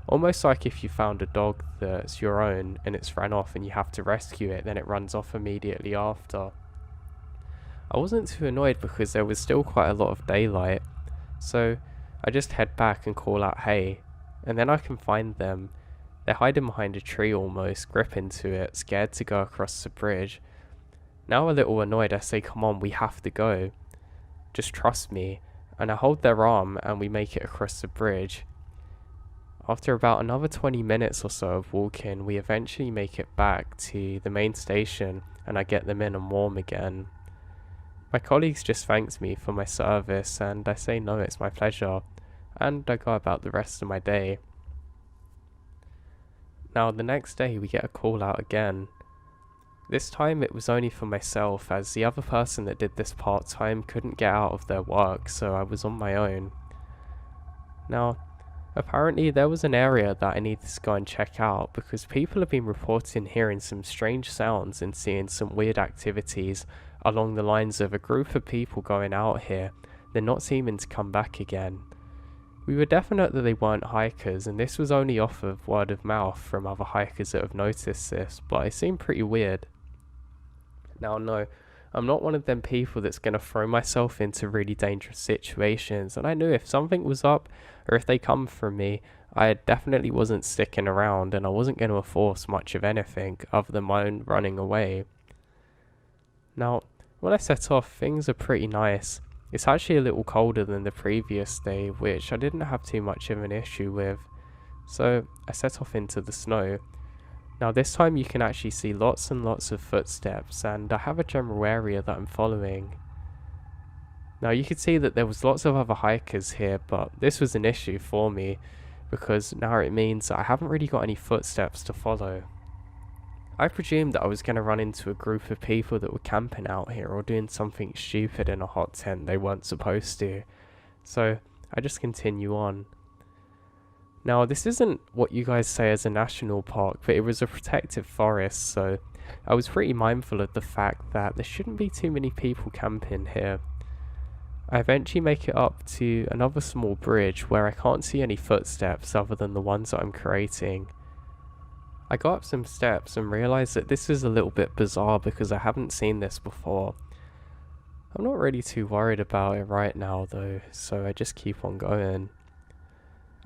Almost like if you found a dog that's your own and it's ran off and you have to rescue it, then it runs off immediately after. I wasn't too annoyed because there was still quite a lot of daylight, so I just head back and call out, "Hey," and then I can find them. They're hiding behind a tree almost, grip into it, scared to go across the bridge. Now a little annoyed, I say, "Come on, we have to go. Just trust me." And I hold their arm and we make it across the bridge. After about another 20 minutes or so of walking, we eventually make it back to the main station and I get them in and warm again. My colleagues just thanked me for my service and I say no, it's my pleasure, and I go about the rest of my day. Now the next day we get a call out again. This time it was only for myself, as the other person that did this part-time couldn't get out of their work, so I was on my own. Now, apparently there was an area that I needed to go and check out because people have been reporting hearing some strange sounds and seeing some weird activities along the lines of a group of people going out here, then not seeming to come back again. We were definite that they weren't hikers, and this was only off of word of mouth from other hikers that have noticed this, but it seemed pretty weird. Now no, I'm not one of them people that's going to throw myself into really dangerous situations, and I knew if something was up, or if they come for me, I definitely wasn't sticking around, and I wasn't going to enforce much of anything other than my own running away. Now, when I set off, things are pretty nice. It's actually a little colder than the previous day, which I didn't have too much of an issue with, so I set off into the snow. Now this time you can actually see lots and lots of footsteps, and I have a general area that I'm following. Now you could see that there was lots of other hikers here, but this was an issue for me, because now it means that I haven't really got any footsteps to follow. I presumed that I was going to run into a group of people that were camping out here or doing something stupid in a hot tent they weren't supposed to, so I just continue on. Now this isn't what you guys say as a national park, but it was a protected forest, so I was pretty mindful of the fact that there shouldn't be too many people camping here. I eventually make it up to another small bridge where I can't see any footsteps other than the ones that I'm creating. I got up some steps and realised that this is a little bit bizarre because I haven't seen this before. I'm not really too worried about it right now though, so I just keep on going.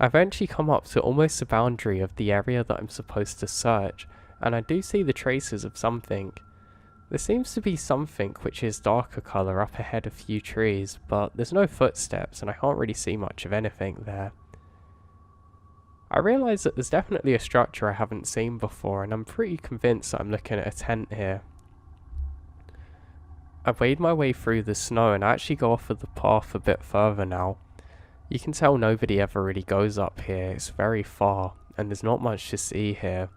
I eventually come up to almost the boundary of the area that I'm supposed to search, and I do see the traces of something. There seems to be something which is darker colour up ahead a few trees, but there's no footsteps and I can't really see much of anything there. I realise that there's definitely a structure I haven't seen before, and I'm pretty convinced that I'm looking at a tent here. I wade my way through the snow and I actually go off of the path a bit further now. You can tell nobody ever really goes up here, it's very far, and there's not much to see here.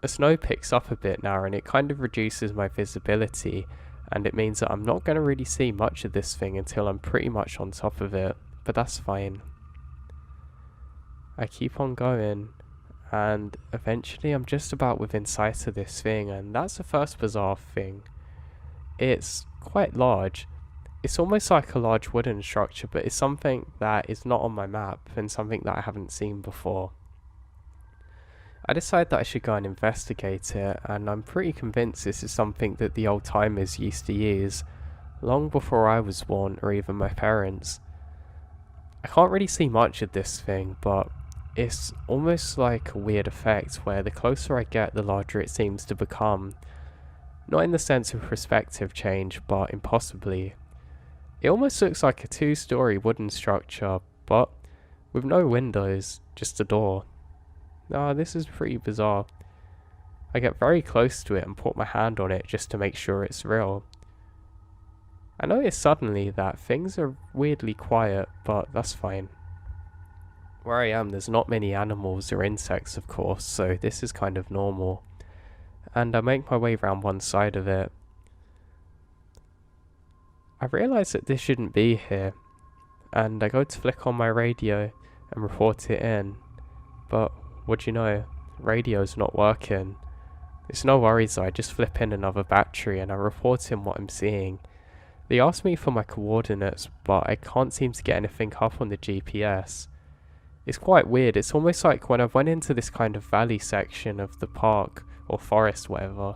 The snow picks up a bit now and it kind of reduces my visibility, and it means that I'm not going to really see much of this thing until I'm pretty much on top of it, but that's fine. I keep on going, and eventually I'm just about within sight of this thing, and that's the first bizarre thing. It's quite large. It's almost like a large wooden structure, but it's something that is not on my map and something that I haven't seen before. I decide that I should go and investigate it, and I'm pretty convinced this is something that the old timers used to use, long before I was born or even my parents. I can't really see much of this thing, but it's almost like a weird effect where the closer I get, the larger it seems to become. Not in the sense of perspective change, but impossibly. It almost looks like a 2-story wooden structure, but with no windows, just a door. This is pretty bizarre. I get very close to it and put my hand on it just to make sure it's real. I notice suddenly that things are weirdly quiet, but that's fine. Where I am, there's not many animals or insects, of course, so this is kind of normal. And I make my way around one side of it. I realise that this shouldn't be here, and I go to flick on my radio and report it in, but what do you know, radio's not working. It's no worries though, I just flip in another battery and I report in what I'm seeing. They ask me for my coordinates, but I can't seem to get anything up on the GPS. It's quite weird, it's almost like when I went into this kind of valley section of the park, or forest, whatever,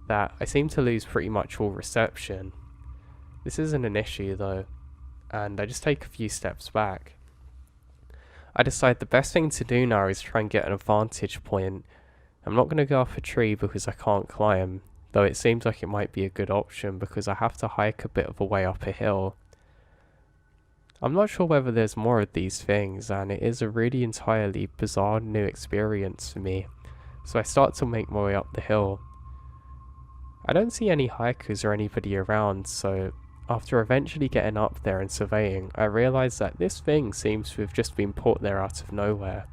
that I seem to lose pretty much all reception. This isn't an issue though, and I just take a few steps back. I decide the best thing to do now is try and get an vantage point. I'm not going to go up a tree because I can't climb, though it seems like it might be a good option because I have to hike a bit of a way up a hill. I'm not sure whether there's more of these things, and it is a really entirely bizarre new experience for me, so I start to make my way up the hill. I don't see any hikers or anybody around, so after eventually getting up there and surveying, I realise that this thing seems to have just been put there out of nowhere,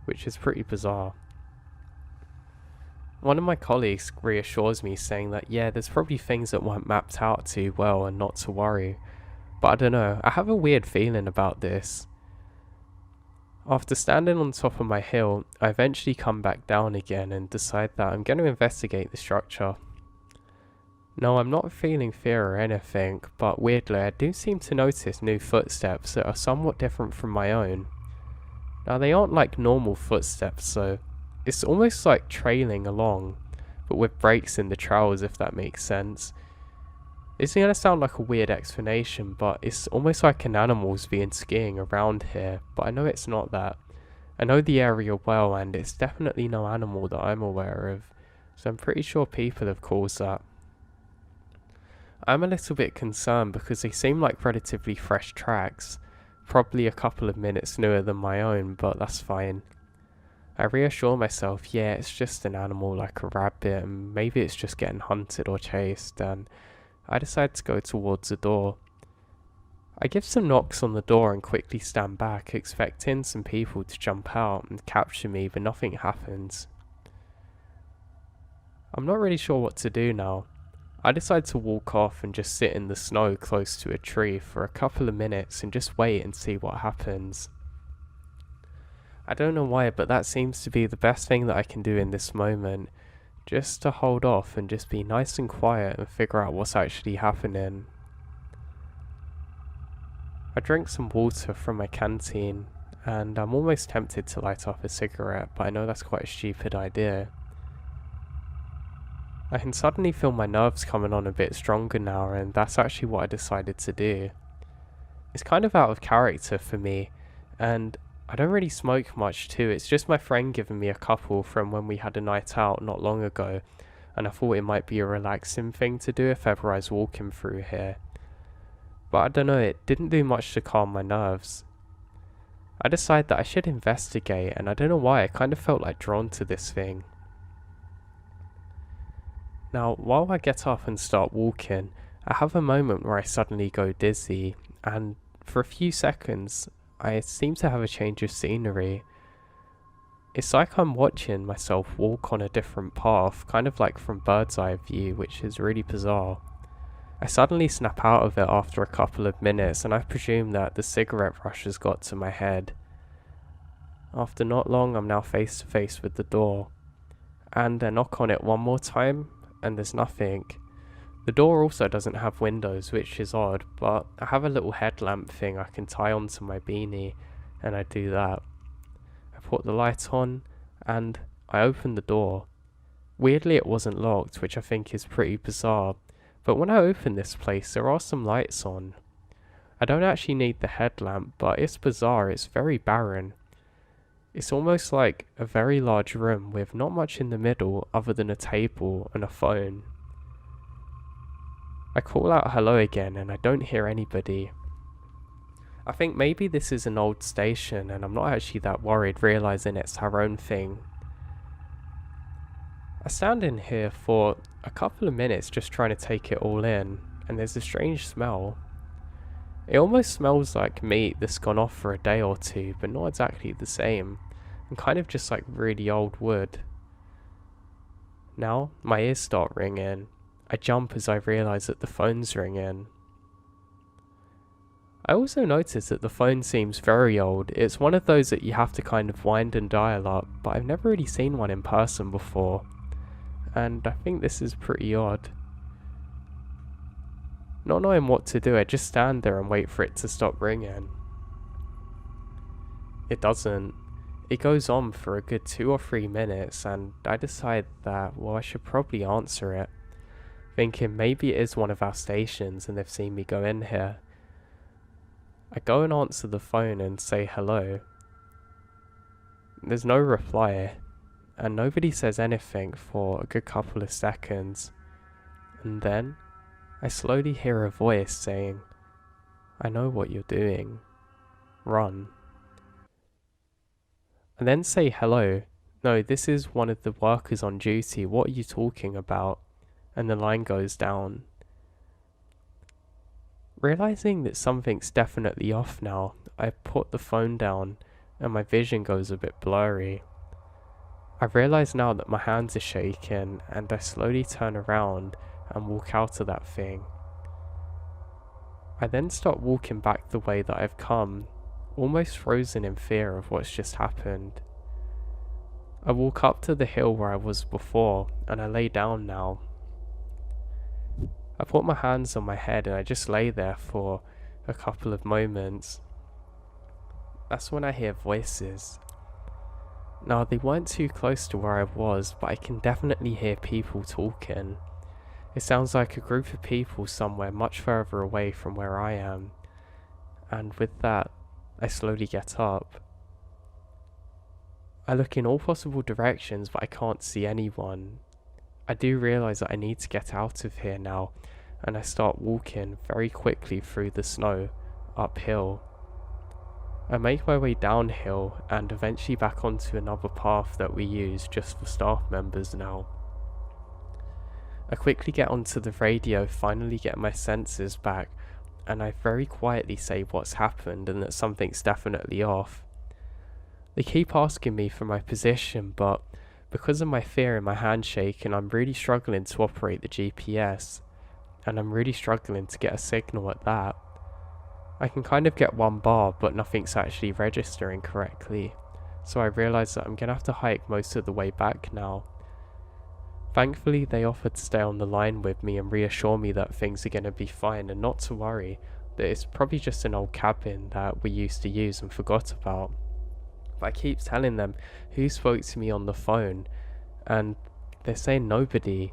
which is pretty bizarre. One of my colleagues reassures me, saying that yeah, there's probably things that weren't mapped out too well and not to worry, but I don't know, I have a weird feeling about this. After standing on top of my hill, I eventually come back down again and decide that I'm going to investigate the structure. No, I'm not feeling fear or anything, but weirdly I do seem to notice new footsteps that are somewhat different from my own. Now they aren't like normal footsteps, so it's almost like trailing along, but with breaks in the trails, if that makes sense. It's going to sound like a weird explanation, but it's almost like an animal's been skiing around here, but I know it's not that. I know the area well, and it's definitely no animal that I'm aware of, so I'm pretty sure people have caused that. I'm a little bit concerned because they seem like relatively fresh tracks, probably a couple of minutes newer than my own, but that's fine. I reassure myself, yeah, it's just an animal like a rabbit, and maybe it's just getting hunted or chased, and I decide to go towards the door. I give some knocks on the door and quickly stand back, expecting some people to jump out and capture me, but nothing happens. I'm not really sure what to do now. I decide to walk off and just sit in the snow close to a tree for a couple of minutes and just wait and see what happens. I don't know why, but that seems to be the best thing that I can do in this moment, just to hold off and just be nice and quiet and figure out what's actually happening. I drink some water from my canteen, and I'm almost tempted to light up a cigarette, but I know that's quite a stupid idea. I can suddenly feel my nerves coming on a bit stronger now, and that's actually what I decided to do. It's kind of out of character for me, and I don't really smoke much too. It's just my friend giving me a couple from when we had a night out not long ago, and I thought it might be a relaxing thing to do if ever I was walking through here. But I don't know, it didn't do much to calm my nerves. I decided that I should investigate, and I don't know why, I kind of felt like drawn to this thing. Now, while I get up and start walking, I have a moment where I suddenly go dizzy, and for a few seconds, I seem to have a change of scenery. It's like I'm watching myself walk on a different path, kind of like from bird's eye view, which is really bizarre. I suddenly snap out of it after a couple of minutes, and I presume that the cigarette rush has got to my head. After not long, I'm now face to face with the door, and I knock on it one more time, and there's nothing. The door also doesn't have windows, which is odd, but I have a little headlamp thing I can tie onto my beanie, and I do that. I put the light on, and I opened the door. Weirdly, it wasn't locked, which I think is pretty bizarre, but when I opened this place, there are some lights on. I don't actually need the headlamp, but it's bizarre, it's very barren. It's almost like a very large room with not much in the middle other than a table and a phone. I call out hello again and I don't hear anybody. I think maybe this is an old station and I'm not actually that worried, realising it's our own thing. I stand in here for a couple of minutes just trying to take it all in, and there's a strange smell. It almost smells like meat that's gone off for a day or two, but not exactly the same, and kind of just like really old wood. Now, my ears start ringing. I jump as I realise that the phone's ringing. I also notice that the phone seems very old. It's one of those that you have to kind of wind and dial up, but I've never really seen one in person before, and I think this is pretty odd. Not knowing what to do, I just stand there and wait for it to stop ringing. It doesn't. It goes on for a good 2 or 3 minutes, and I decide that, well, I should probably answer it, thinking maybe it is one of our stations and they've seen me go in here. I go and answer the phone and say hello. There's no reply, and nobody says anything for a good couple of seconds, and then I slowly hear a voice saying, "I know what you're doing. Run." I then say hello. "No, this is one of the workers on duty. What are you talking about?" And the line goes down. Realising that something's definitely off now, I put the phone down and my vision goes a bit blurry. I realise now that my hands are shaking, and I slowly turn around and walk out of that thing. I then start walking back the way that I've come, almost frozen in fear of what's just happened. I walk up to the hill where I was before, and I lay down now. I put my hands on my head and I just lay there for a couple of moments. That's when I hear voices. Now, they weren't too close to where I was, but I can definitely hear people talking. It sounds like a group of people somewhere much further away from where I am. And with that, I slowly get up. I look in all possible directions, but I can't see anyone. I do realise that I need to get out of here now, and I start walking very quickly through the snow, uphill. I make my way downhill and eventually back onto another path that we use just for staff members now. I quickly get onto the radio, finally get my senses back, and I very quietly say what's happened and that something's definitely off. They keep asking me for my position, but because of my fear and my handshake, and I'm really struggling to operate the GPS, and I'm really struggling to get a signal at that. I can kind of get 1 bar, but nothing's actually registering correctly, so I realise that I'm going to have to hike most of the way back now. Thankfully, they offered to stay on the line with me and reassure me that things are going to be fine and not to worry, that it's probably just an old cabin that we used to use and forgot about. But I keep telling them who spoke to me on the phone, and they're saying nobody.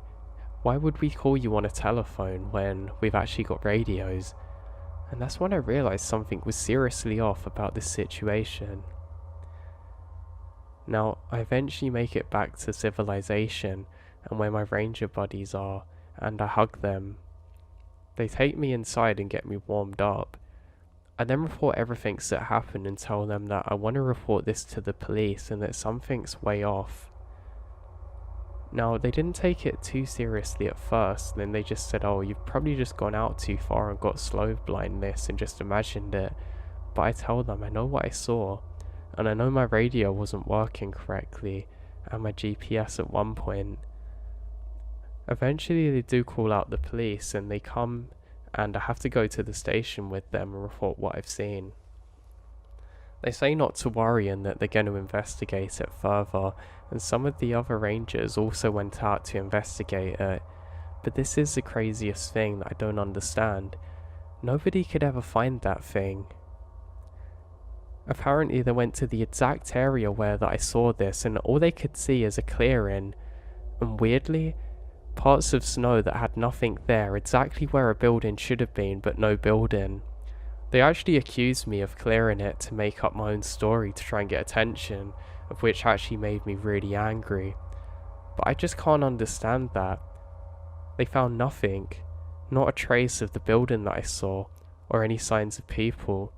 Why would we call you on a telephone when we've actually got radios? And that's when I realised something was seriously off about this situation. Now, I eventually make it back to civilization and where my ranger buddies are, and I hug them. They take me inside and get me warmed up. I then report everything that happened and tell them that I want to report this to the police and that something's way off. Now, they didn't take it too seriously at first, then they just said, "Oh, you've probably just gone out too far and got slow blindness and just imagined it." But I tell them I know what I saw, and I know my radio wasn't working correctly, and my GPS at one point. Eventually they do call out the police and they come, and I have to go to the station with them and report what I've seen. They say not to worry and that they're going to investigate it further, and some of the other rangers also went out to investigate it. But this is the craziest thing that I don't understand. Nobody could ever find that thing. Apparently they went to the exact area where that I saw this, and all they could see is a clearing, and weirdly, parts of snow that had nothing there, exactly where a building should have been, but no building. They actually accused me of clearing it to make up my own story to try and get attention, of which actually made me really angry. But I just can't understand that. They found nothing, not a trace of the building that I saw, or any signs of people.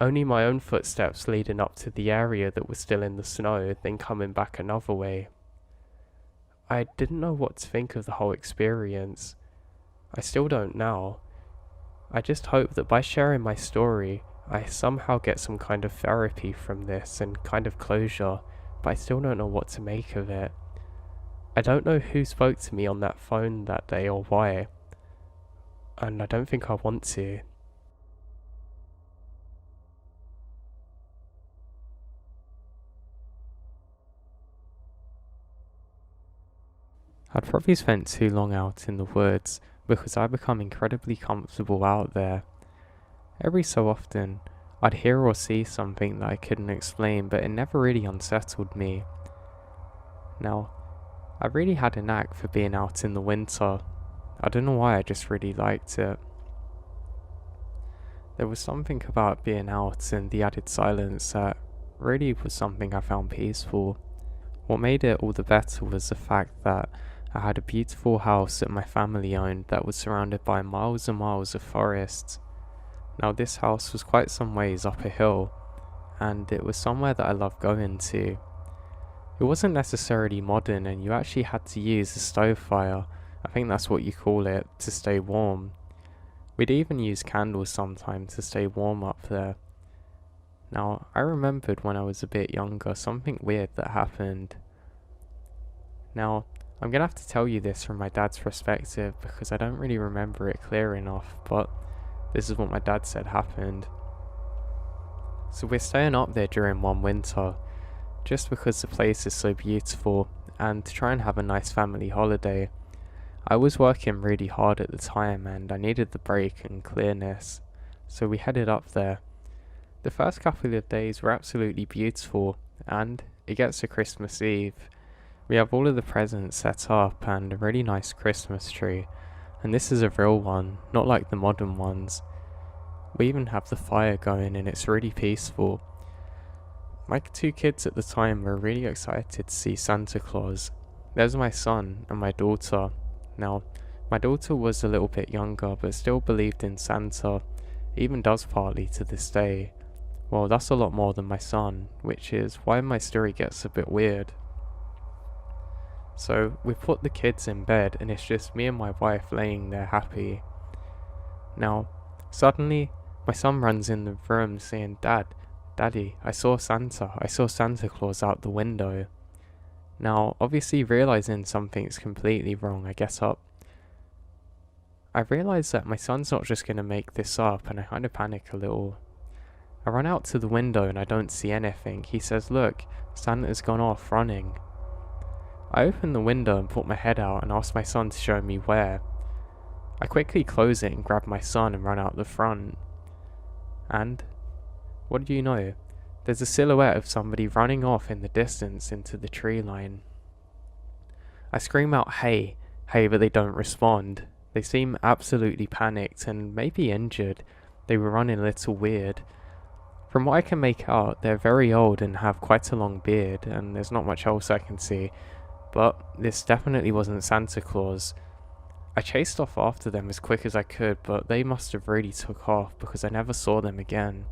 Only my own footsteps leading up to the area that was still in the snow, then coming back another way. I didn't know what to think of the whole experience. I still don't now. I just hope that by sharing my story, I somehow get some kind of therapy from this and kind of closure, but I still don't know what to make of it. I don't know who spoke to me on that phone that day or why, and I don't think I want to. I'd probably spent too long out in the woods because I become incredibly comfortable out there. Every so often, I'd hear or see something that I couldn't explain, but it never really unsettled me. Now, I really had a knack for being out in the winter. I don't know why, I just really liked it. There was something about being out and the added silence that really was something I found peaceful. What made it all the better was the fact that I had a beautiful house that my family owned that was surrounded by miles and miles of forests. Now this house was quite some ways up a hill, and it was somewhere that I loved going to. It wasn't necessarily modern, and you actually had to use a stove fire, I think that's what you call it, to stay warm. We'd even use candles sometimes to stay warm up there. Now, I remembered when I was a bit younger something weird that happened. Now, I'm gonna have to tell you this from my dad's perspective because I don't really remember it clear enough, but this is what my dad said happened. So we're staying up there during one winter, just because the place is so beautiful, and to try and have a nice family holiday. I was working really hard at the time and I needed the break and clearness, so we headed up there. The first couple of days were absolutely beautiful, and it gets to Christmas Eve. We have all of the presents set up and a really nice Christmas tree, and this is a real one, not like the modern ones. We even have the fire going and it's really peaceful. My two kids at the time were really excited to see Santa Claus. There's my son and my daughter. Now, my daughter was a little bit younger but still believed in Santa, even does partly to this day. Well, that's a lot more than my son, which is why my story gets a bit weird. So, we put the kids in bed and it's just me and my wife laying there happy. Now, suddenly, my son runs in the room saying, Daddy, I saw Santa Claus out the window. Now, obviously realising something's completely wrong, I get up. I realise that my son's not just going to make this up, and I kind of panic a little. I run out to the window and I don't see anything. He says, look, Santa's gone off running. I open the window and put my head out and ask my son to show me where. I quickly close it and grab my son and run out the front. And, what do you know? There's a silhouette of somebody running off in the distance into the tree line. I scream out, hey, but they don't respond. They seem absolutely panicked and maybe injured. They were running a little weird. From what I can make out, they're very old and have quite a long beard, and there's not much else I can see. But this definitely wasn't Santa Claus. I chased off after them as quick as I could, but they must have really took off because I never saw them again.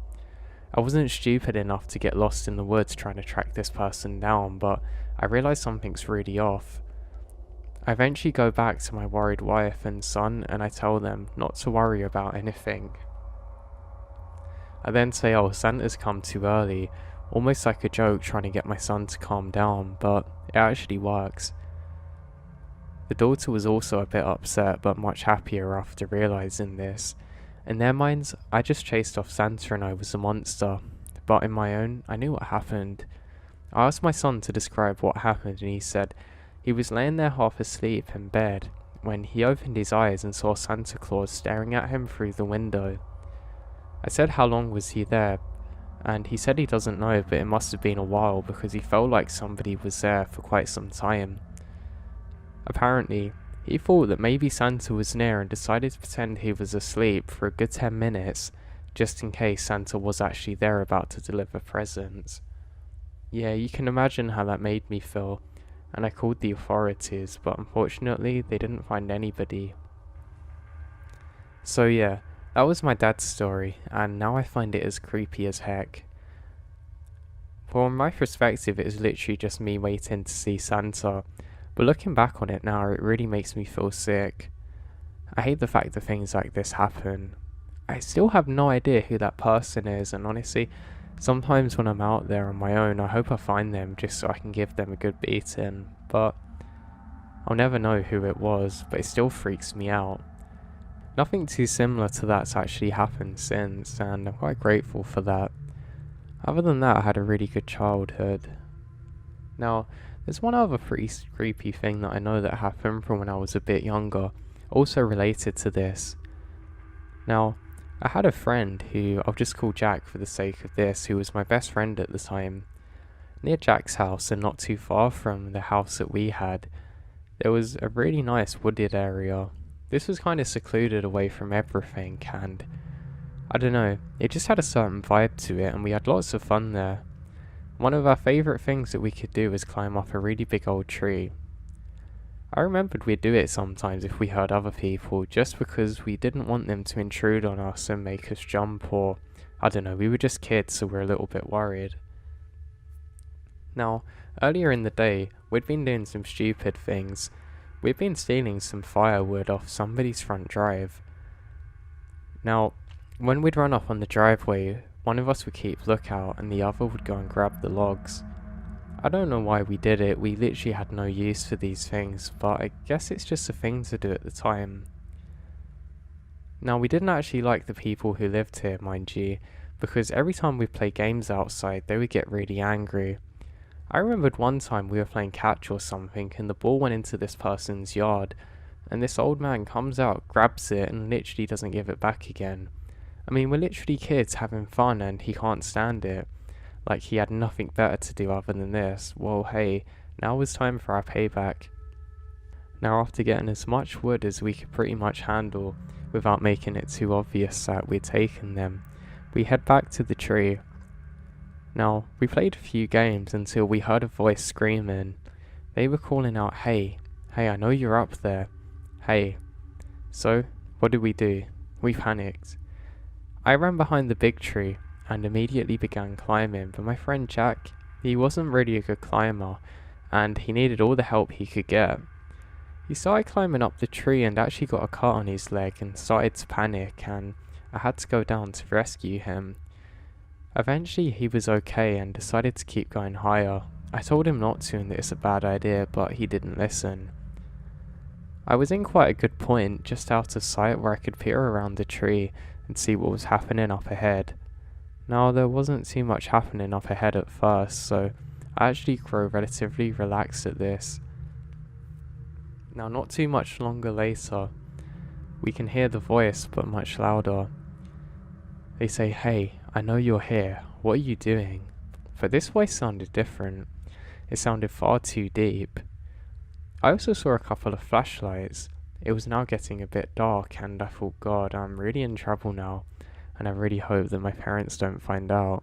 I wasn't stupid enough to get lost in the woods trying to track this person down, but I realised something's really off. I eventually go back to my worried wife and son and I tell them not to worry about anything. I then say, oh, Santa's come too early, almost like a joke trying to get my son to calm down, but it actually works. The daughter was also a bit upset but much happier after realising this. In their minds, I just chased off Santa and I was a monster, but in my own, I knew what happened. I asked my son to describe what happened and he said he was laying there half asleep in bed when he opened his eyes and saw Santa Claus staring at him through the window. I said how long was he there, and he said he doesn't know, but it must have been a while because he felt like somebody was there for quite some time. Apparently, he thought that maybe Santa was near and decided to pretend he was asleep for a good 10 minutes, just in case Santa was actually there about to deliver presents. Yeah, you can imagine how that made me feel, and I called the authorities, but unfortunately they didn't find anybody. So yeah, that was my dad's story, and now I find it as creepy as heck. From my perspective, it is literally just me waiting to see Santa, but looking back on it now, it really makes me feel sick. I hate the fact that things like this happen. I still have no idea who that person is, and honestly, sometimes when I'm out there on my own, I hope I find them just so I can give them a good beating, but I'll never know who it was, but it still freaks me out. Nothing too similar to that's actually happened since, and I'm quite grateful for that. Other than that, I had a really good childhood. Now, there's one other pretty creepy thing that I know that happened from when I was a bit younger, also related to this. Now, I had a friend who I'll just call Jack for the sake of this, who was my best friend at the time. Near Jack's house, and not too far from the house that we had, there was a really nice wooded area. This was kind of secluded away from everything, and I don't know, it just had a certain vibe to it, and we had lots of fun there. One of our favourite things that we could do was climb up a really big old tree. I remembered we'd do it sometimes if we heard other people, just because we didn't want them to intrude on us and make us jump, or I don't know, we were just kids, so we were a little bit worried. Now, earlier in the day, we'd been doing some stupid things. We'd been stealing some firewood off somebody's front drive. Now, when we'd run up on the driveway, one of us would keep lookout and the other would go and grab the logs. I don't know why we did it, we literally had no use for these things, but I guess it's just a thing to do at the time. Now, we didn't actually like the people who lived here, mind you, because every time we played games outside, they would get really angry. I remembered one time we were playing catch or something and the ball went into this person's yard, and this old man comes out, grabs it and literally doesn't give it back again. I mean, we're literally kids having fun and he can't stand it. Like he had nothing better to do other than this. Well, hey, now was time for our payback. Now, after getting as much wood as we could pretty much handle without making it too obvious that we'd taken them, we head back to the tree. Now, we played a few games until we heard a voice screaming. They were calling out, hey, I know you're up there. Hey. So, what did we do? We panicked. I ran behind the big tree and immediately began climbing, but my friend Jack, he wasn't really a good climber, and he needed all the help he could get. He started climbing up the tree and actually got a cut on his leg and started to panic, and I had to go down to rescue him. Eventually he was okay and decided to keep going higher. I told him not to and that it's a bad idea, but he didn't listen. I was in quite a good point, just out of sight where I could peer around the tree and see what was happening up ahead. Now, there wasn't too much happening up ahead at first, so I actually grew relatively relaxed at this. Now, not too much longer later, we can hear the voice, but much louder. They say, hey, I know you're here, what are you doing? But this voice sounded different. It sounded far too deep. I also saw a couple of flashlights. It was now getting a bit dark and I thought, God, I'm really in trouble now, and I really hope that my parents don't find out.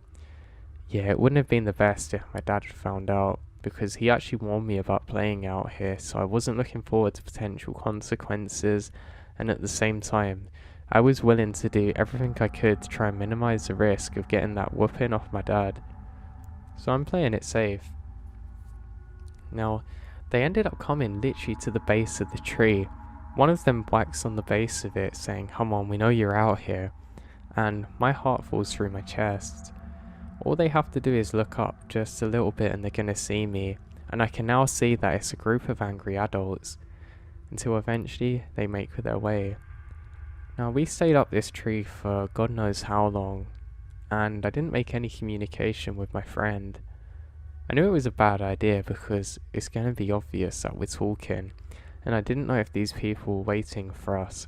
Yeah, it wouldn't have been the best if my dad had found out, because he actually warned me about playing out here, so I wasn't looking forward to potential consequences, and at the same time, I was willing to do everything I could to try and minimize the risk of getting that whooping off my dad. So I'm playing it safe. Now, they ended up coming literally to the base of the tree. One of them whacks on the base of it saying, come on, we know you're out here. And my heart falls through my chest. All they have to do is look up just a little bit and they're gonna see me. And I can now see that it's a group of angry adults. Until eventually they make their way. Now, we stayed up this tree for God knows how long, and I didn't make any communication with my friend. I knew it was a bad idea because it's going to be obvious that we're talking, and I didn't know if these people were waiting for us.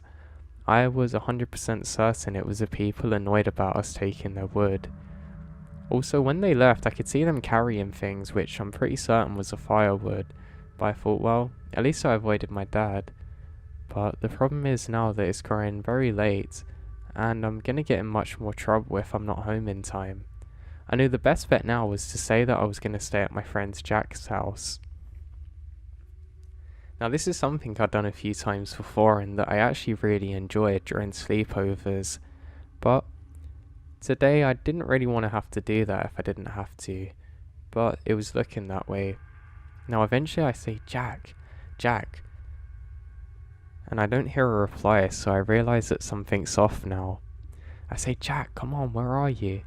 I was 100% certain it was the people annoyed about us taking their wood. Also, when they left, I could see them carrying things which I'm pretty certain was a firewood, but I thought, well, at least I avoided my dad. But the problem is now that it's growing very late, and I'm gonna get in much more trouble if I'm not home in time. I knew the best bet now was to say that I was gonna stay at my friend Jack's house. Now this is something I've done a few times before and that I actually really enjoyed during sleepovers, but today I didn't really want to have to do that if I didn't have to, but it was looking that way. Now eventually I say, Jack, and I don't hear a reply, so I realise that something's off now. I say, Jack, come on, where are you?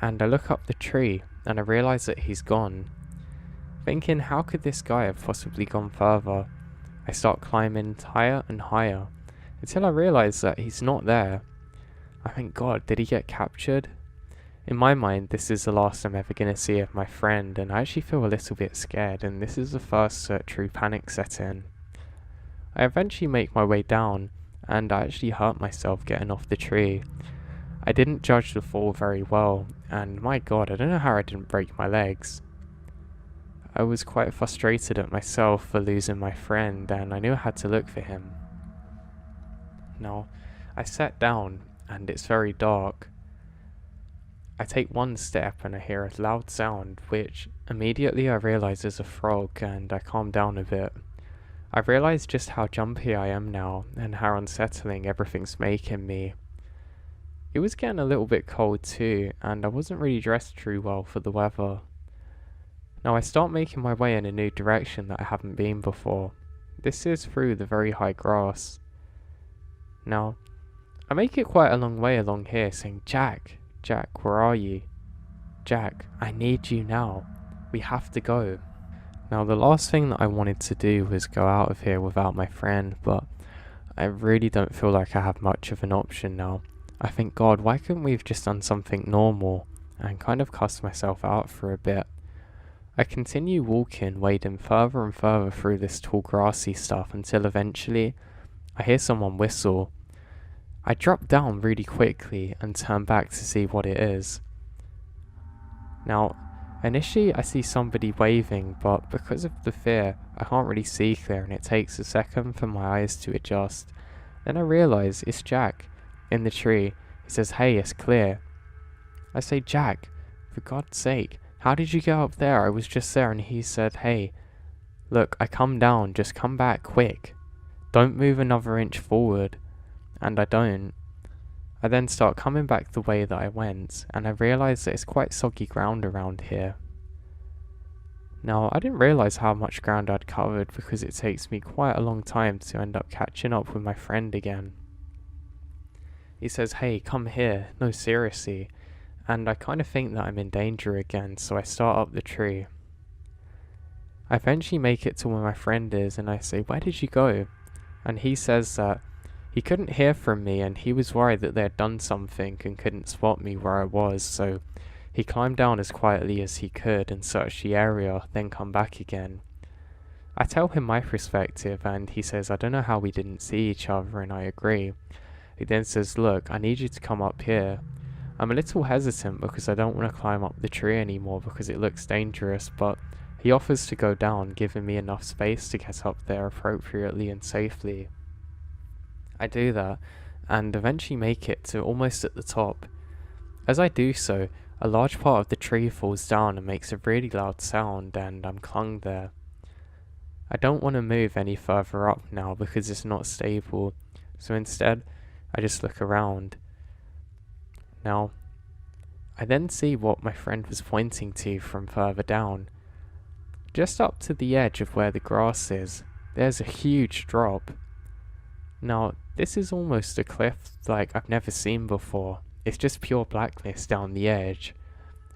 And I look up the tree, and I realise that he's gone. Thinking, how could this guy have possibly gone further? I start climbing higher and higher, until I realise that he's not there. I think, God, did he get captured? In my mind, this is the last I'm ever going to see of my friend, and I actually feel a little bit scared, and this is the first true panic set in. I eventually make my way down, and I actually hurt myself getting off the tree. I didn't judge the fall very well, and my God, I don't know how I didn't break my legs. I was quite frustrated at myself for losing my friend, and I knew I had to look for him. Now, I sat down, and it's very dark. I take one step and I hear a loud sound, which immediately I realise is a frog, and I calm down a bit. I realise just how jumpy I am now, and how unsettling everything's making me. It was getting a little bit cold too, and I wasn't really dressed too well for the weather. Now I start making my way in a new direction that I haven't been before. This is through the very high grass. Now, I make it quite a long way along here saying, Jack, where are you? Jack, I need you now. We have to go. Now the last thing that I wanted to do was go out of here without my friend, but I really don't feel like I have much of an option now. I think, God, why couldn't we have just done something normal, and kind of cussed myself out for a bit. I continue walking, wading further and further through this tall grassy stuff until eventually I hear someone whistle. I drop down really quickly and turn back to see what it is. Now, initially I see somebody waving, but because of the fear, I can't really see clear and it takes a second for my eyes to adjust. Then I realise it's Jack. In the tree, he says, hey, it's clear. I say, Jack, for God's sake, how did you go up there? I was just there. And he said, hey, look, I come down, just come back quick. Don't move another inch forward. And I don't. I then start coming back the way that I went, and I realise that it's quite soggy ground around here. Now, I didn't realise how much ground I'd covered because it takes me quite a long time to end up catching up with my friend again. He says, hey, come here, no seriously, and I kind of think that I'm in danger again, so I start up the tree. I eventually make it to where my friend is, and I say, where did you go? And he says that he couldn't hear from me, and he was worried that they had done something and couldn't spot me where I was, so he climbed down as quietly as he could and searched the area, then come back again. I tell him my perspective, and he says, I don't know how we didn't see each other, and I agree. He then says, look, I need you to come up here. I'm a little hesitant because I don't want to climb up the tree anymore because it looks dangerous, but he offers to go down, giving me enough space to get up there appropriately and safely. I do that, and eventually make it to almost at the top. As I do so, a large part of the tree falls down and makes a really loud sound, and I'm clung there. I don't want to move any further up now because it's not stable, so instead, I just look around. Now, I then see what my friend was pointing to from further down. Just up to the edge of where the grass is, there's a huge drop. Now, this is almost a cliff like I've never seen before. It's just pure blackness down the edge.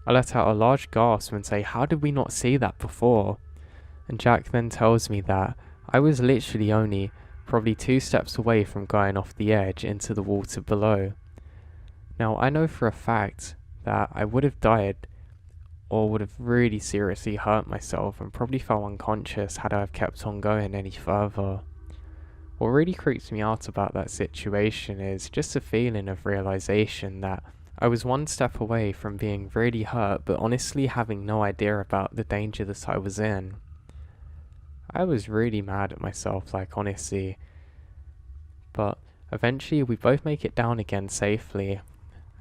I let out a large gasp and say, how did we not see that before? And Jack then tells me that I was literally only probably 2 steps away from going off the edge into the water below. Now, I know for a fact that I would have died or would have really seriously hurt myself and probably fell unconscious had I have kept on going any further. What really creeps me out about that situation is just a feeling of realization that I was one step away from being really hurt, but honestly having no idea about the danger that I was in. I was really mad at myself, like honestly. But eventually we both make it down again safely,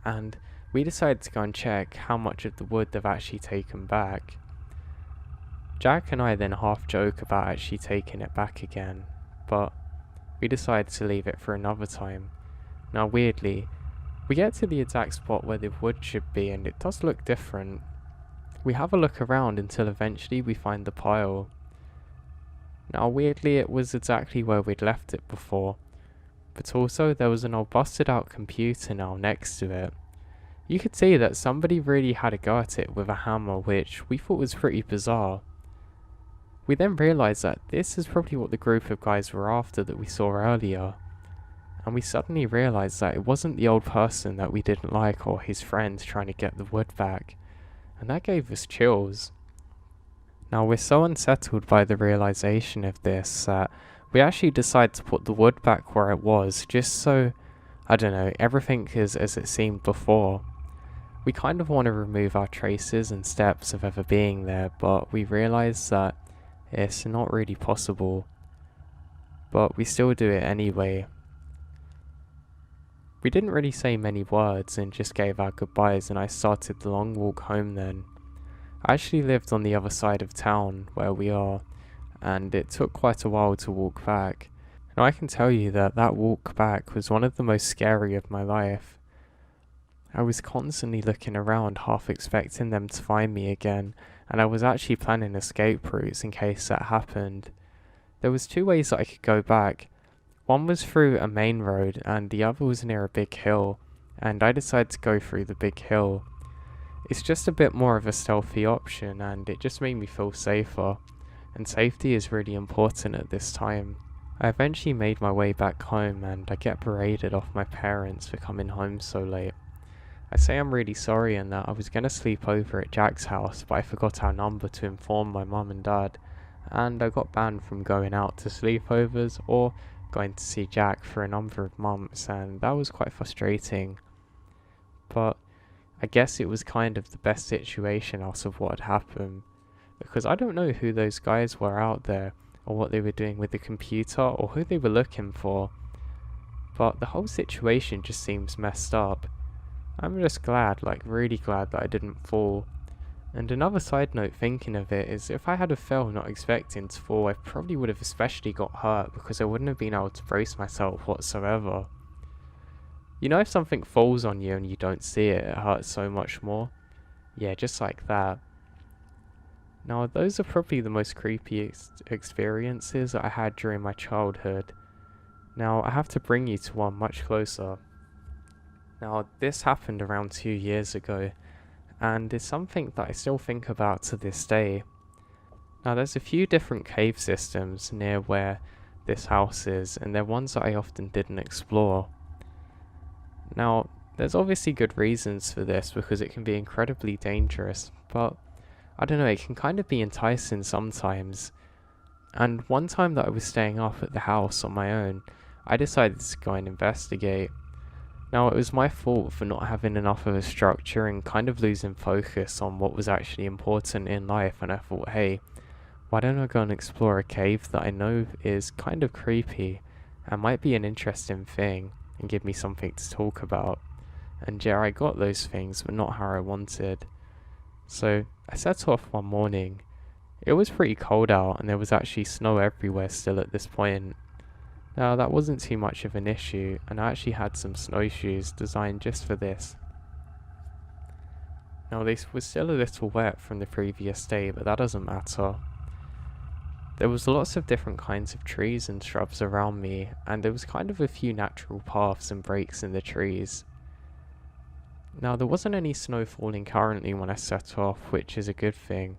and we decided to go and check how much of the wood they've actually taken back. Jack and I then half joke about actually taking it back again, but we decided to leave it for another time. Now weirdly, we get to the exact spot where the wood should be and it does look different. We have a look around until eventually we find the pile. Now weirdly it was exactly where we'd left it before, but also there was an old busted out computer now next to it. You could see that somebody really had a go at it with a hammer, which we thought was pretty bizarre. We then realised that this is probably what the group of guys were after that we saw earlier, and we suddenly realised that it wasn't the old person that we didn't like or his friends trying to get the wood back, and that gave us chills. Now we're so unsettled by the realisation of this that we actually decided to put the wood back where it was, just so, I don't know, everything is as it seemed before. We kind of want to remove our traces and steps of ever being there, but we realised that it's not really possible. But we still do it anyway. We didn't really say many words and just gave our goodbyes, and I started the long walk home then. I actually lived on the other side of town where we are, and it took quite a while to walk back. Now I can tell you that that walk back was one of the most scary of my life. I was constantly looking around, half expecting them to find me again, and I was actually planning escape routes in case that happened. There was two ways that I could go back. One was through a main road and the other was near a big hill, and I decided to go through the big hill. It's just a bit more of a stealthy option and it just made me feel safer, and safety is really important at this time. I eventually made my way back home and I get berated off my parents for coming home so late. I say I'm really sorry and that I was going to sleep over at Jack's house, but I forgot our number to inform my mum and dad, and I got banned from going out to sleepovers or going to see Jack for a number of months, and that was quite frustrating. But I guess it was kind of the best situation out of what had happened, because I don't know who those guys were out there, or what they were doing with the computer, or who they were looking for, but the whole situation just seems messed up. I'm just glad, like really glad that I didn't fall. And another side note thinking of it is if I had have fell not expecting to fall, I probably would have especially got hurt because I wouldn't have been able to brace myself whatsoever. You know, if something falls on you and you don't see it, it hurts so much more. Yeah, just like that. Now those are probably the most creepy experiences that I had during my childhood. Now I have to bring you to one much closer. Now this happened around 2 years ago, and it's something that I still think about to this day. Now there's a few different cave systems near where this house is, and they're ones that I often didn't explore. Now there's obviously good reasons for this because it can be incredibly dangerous, but I don't know, it can kind of be enticing sometimes. And one time that I was staying up at the house on my own, I decided to go and investigate. Now it was my fault for not having enough of a structure and kind of losing focus on what was actually important in life, and I thought, hey, why don't I go and explore a cave that I know is kind of creepy and might be an interesting thing and give me something to talk about. And yeah, I got those things, but not how I wanted. So I set off one morning. It was pretty cold out and there was actually snow everywhere still at this point. Now that wasn't too much of an issue, and I actually had some snowshoes designed just for this. Now they were still a little wet from the previous day, but that doesn't matter. There was lots of different kinds of trees and shrubs around me, and there was kind of a few natural paths and breaks in the trees. Now there wasn't any snow falling currently when I set off, which is a good thing,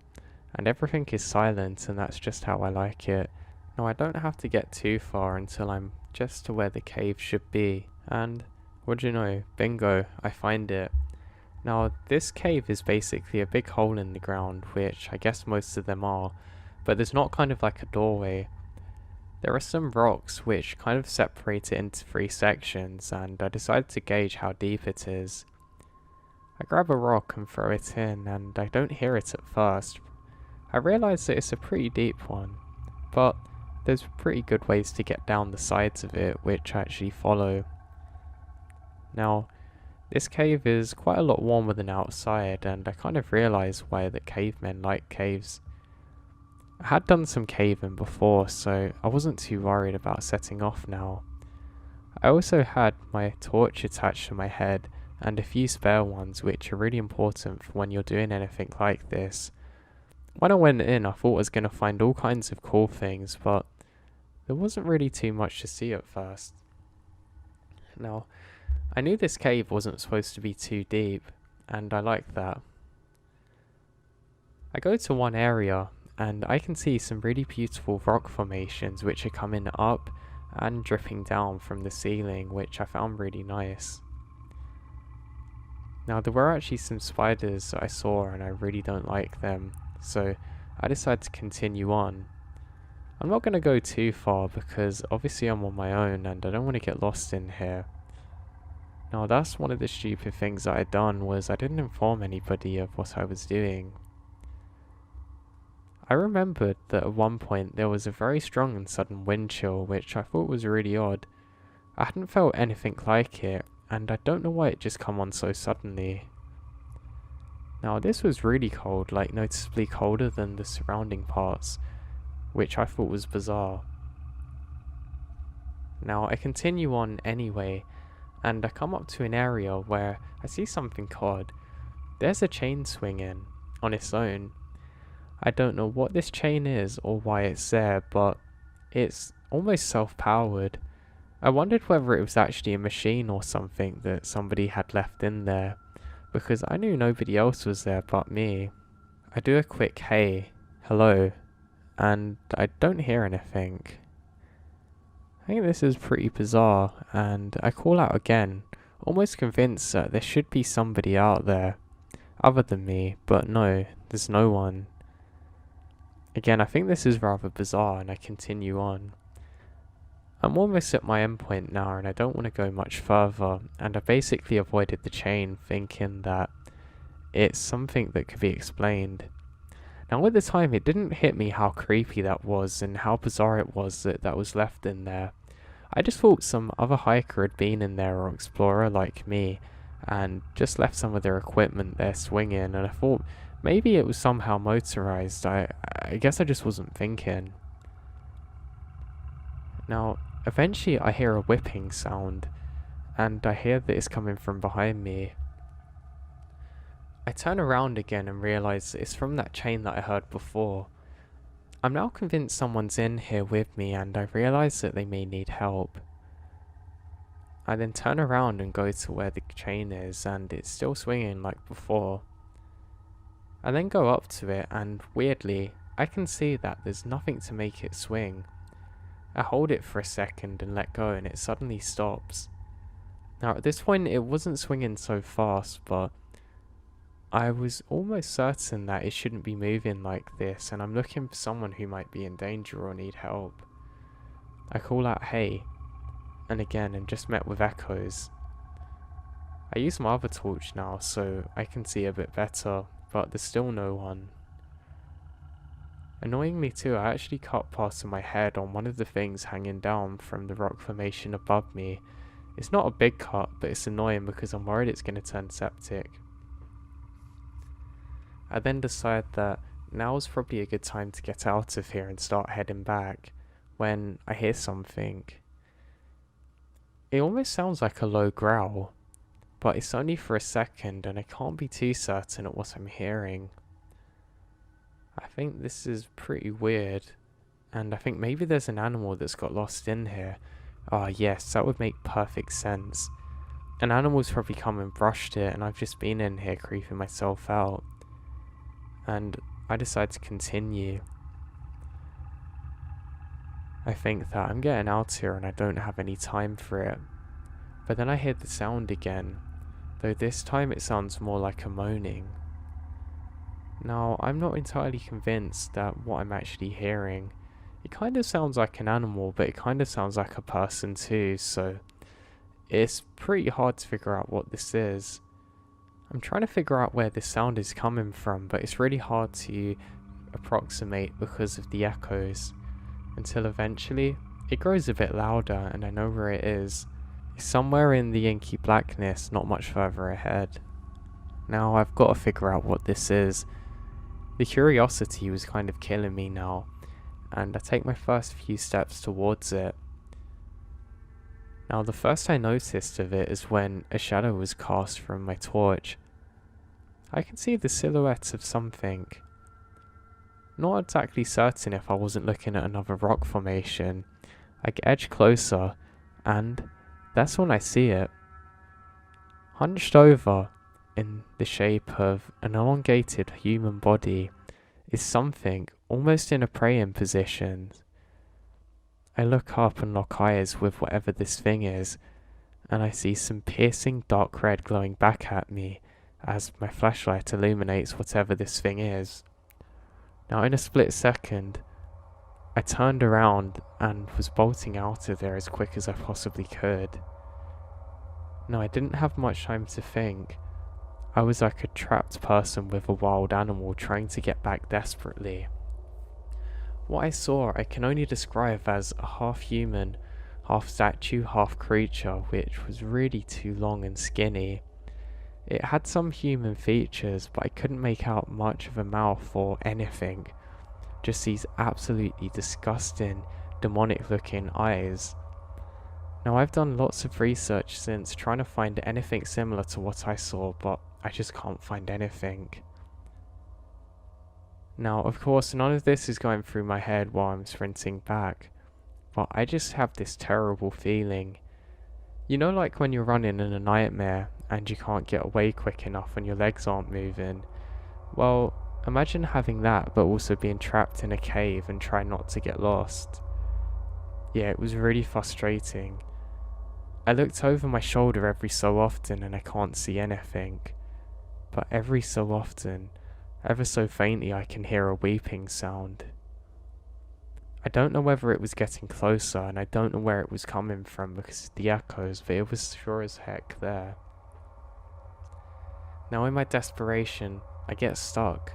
and everything is silent, and that's just how I like it. Now I don't have to get too far until I'm just to where the cave should be, and what do you know, bingo, I find it. Now this cave is basically a big hole in the ground, which I guess most of them are, but there's not kind of like a doorway. There are some rocks which kind of separate it into 3 sections, and I decided to gauge how deep it is. I grab a rock and throw it in, and I don't hear it at first. I realise that it's a pretty deep one, but there's pretty good ways to get down the sides of it, which I actually follow. Now, this cave is quite a lot warmer than outside, and I kind of realise why the cavemen like caves. I had done some caving before, so I wasn't too worried about setting off now. I also had my torch attached to my head, and a few spare ones, which are really important for when you're doing anything like this. When I went in, I thought I was going to find all kinds of cool things, but there wasn't really too much to see at first. Now, I knew this cave wasn't supposed to be too deep, and I liked that. I go to one area, and I can see some really beautiful rock formations which are coming up and dripping down from the ceiling, which I found really nice. Now, there were actually some spiders that I saw, and I really don't like them, so I decided to continue on. I'm not going to go too far because obviously I'm on my own and I don't want to get lost in here. Now, that's one of the stupid things that I'd done, was I didn't inform anybody of what I was doing. I remembered that at one point there was a very strong and sudden wind chill, which I thought was really odd. I hadn't felt anything like it, and I don't know why it just come on so suddenly. Now, this was really cold, like noticeably colder than the surrounding parts, which I thought was bizarre. Now, I continue on anyway, and I come up to an area where I see something odd. There's a chain swinging on its own. I don't know what this chain is or why it's there, but it's almost self-powered. I wondered whether it was actually a machine or something that somebody had left in there, because I knew nobody else was there but me. I do a quick hey, hello, and I don't hear anything. I think this is pretty bizarre, and I call out again, almost convinced that there should be somebody out there, other than me, but no, there's no one. Again, I think this is rather bizarre, and I continue on. I'm almost at my endpoint now, and I don't want to go much further, and I basically avoided the chain, thinking that it's something that could be explained. Now, at the time, it didn't hit me how creepy that was, and how bizarre it was that that was left in there. I just thought some other hiker had been in there, or explorer like me, and just left some of their equipment there swinging, and I thought maybe it was somehow motorized. I guess I just wasn't thinking. Now, eventually I hear a whipping sound, and I hear that it's coming from behind me. I turn around again and realise that it's from that chain that I heard before. I'm now convinced someone's in here with me, and I realise that they may need help. I then turn around and go to where the chain is, and it's still swinging like before. I then go up to it, and weirdly, I can see that there's nothing to make it swing. I hold it for a second and let go, and it suddenly stops. Now, at this point, it wasn't swinging so fast, but I was almost certain that it shouldn't be moving like this, and I'm looking for someone who might be in danger or need help. I call out hey, and again I'm just met with echoes. I use my other torch now so I can see a bit better, but there's still no one. Annoyingly too, I actually cut parts of my head on one of the things hanging down from the rock formation above me. It's not a big cut, but it's annoying because I'm worried it's going to turn septic. I then decide that now is probably a good time to get out of here and start heading back, when I hear something. It almost sounds like a low growl, but it's only for a second and I can't be too certain at what I'm hearing. I think this is pretty weird, and I think maybe there's an animal that's got lost in here. Ah yes, that would make perfect sense. An animal's probably come and brushed it, and I've just been in here creeping myself out. And I decide to continue. I think that I'm getting out here and I don't have any time for it. But then I hear the sound again, though this time it sounds more like a moaning. Now, I'm not entirely convinced that what I'm actually hearing, it kind of sounds like an animal, but it kind of sounds like a person too, so it's pretty hard to figure out what this is. I'm trying to figure out where this sound is coming from, but it's really hard to approximate because of the echoes, until eventually it grows a bit louder and I know where it is. It's somewhere in the inky blackness, not much further ahead. Now I've got to figure out what this is. The curiosity was kind of killing me now, and I take my first few steps towards it. Now the first I noticed of it is when a shadow was cast from my torch. I can see the silhouette of something. Not exactly certain if I wasn't looking at another rock formation. I edge closer, and that's when I see it. Hunched over, in the shape of an elongated human body, is something almost in a praying position. I look up and lock eyes with whatever this thing is, and I see some piercing dark red glowing back at me as my flashlight illuminates whatever this thing is. Now in a split second, I turned around and was bolting out of there as quick as I possibly could. Now I didn't have much time to think. I was like a trapped person with a wild animal trying to get back desperately. What I saw I can only describe as a half human, half statue, half creature, which was really too long and skinny. It had some human features, but I couldn't make out much of a mouth or anything. Just these absolutely disgusting, demonic looking eyes. Now I've done lots of research since trying to find anything similar to what I saw, but I just can't find anything. Now of course none of this is going through my head while I'm sprinting back, but I just have this terrible feeling. You know, like when you're running in a nightmare and you can't get away quick enough when your legs aren't moving? Well, imagine having that but also being trapped in a cave and trying not to get lost. Yeah, it was really frustrating. I looked over my shoulder every so often and I can't see anything. But every so often, ever so faintly, I can hear a weeping sound. I don't know whether it was getting closer, and I don't know where it was coming from because of the echoes, but it was sure as heck there. Now in my desperation, I get stuck.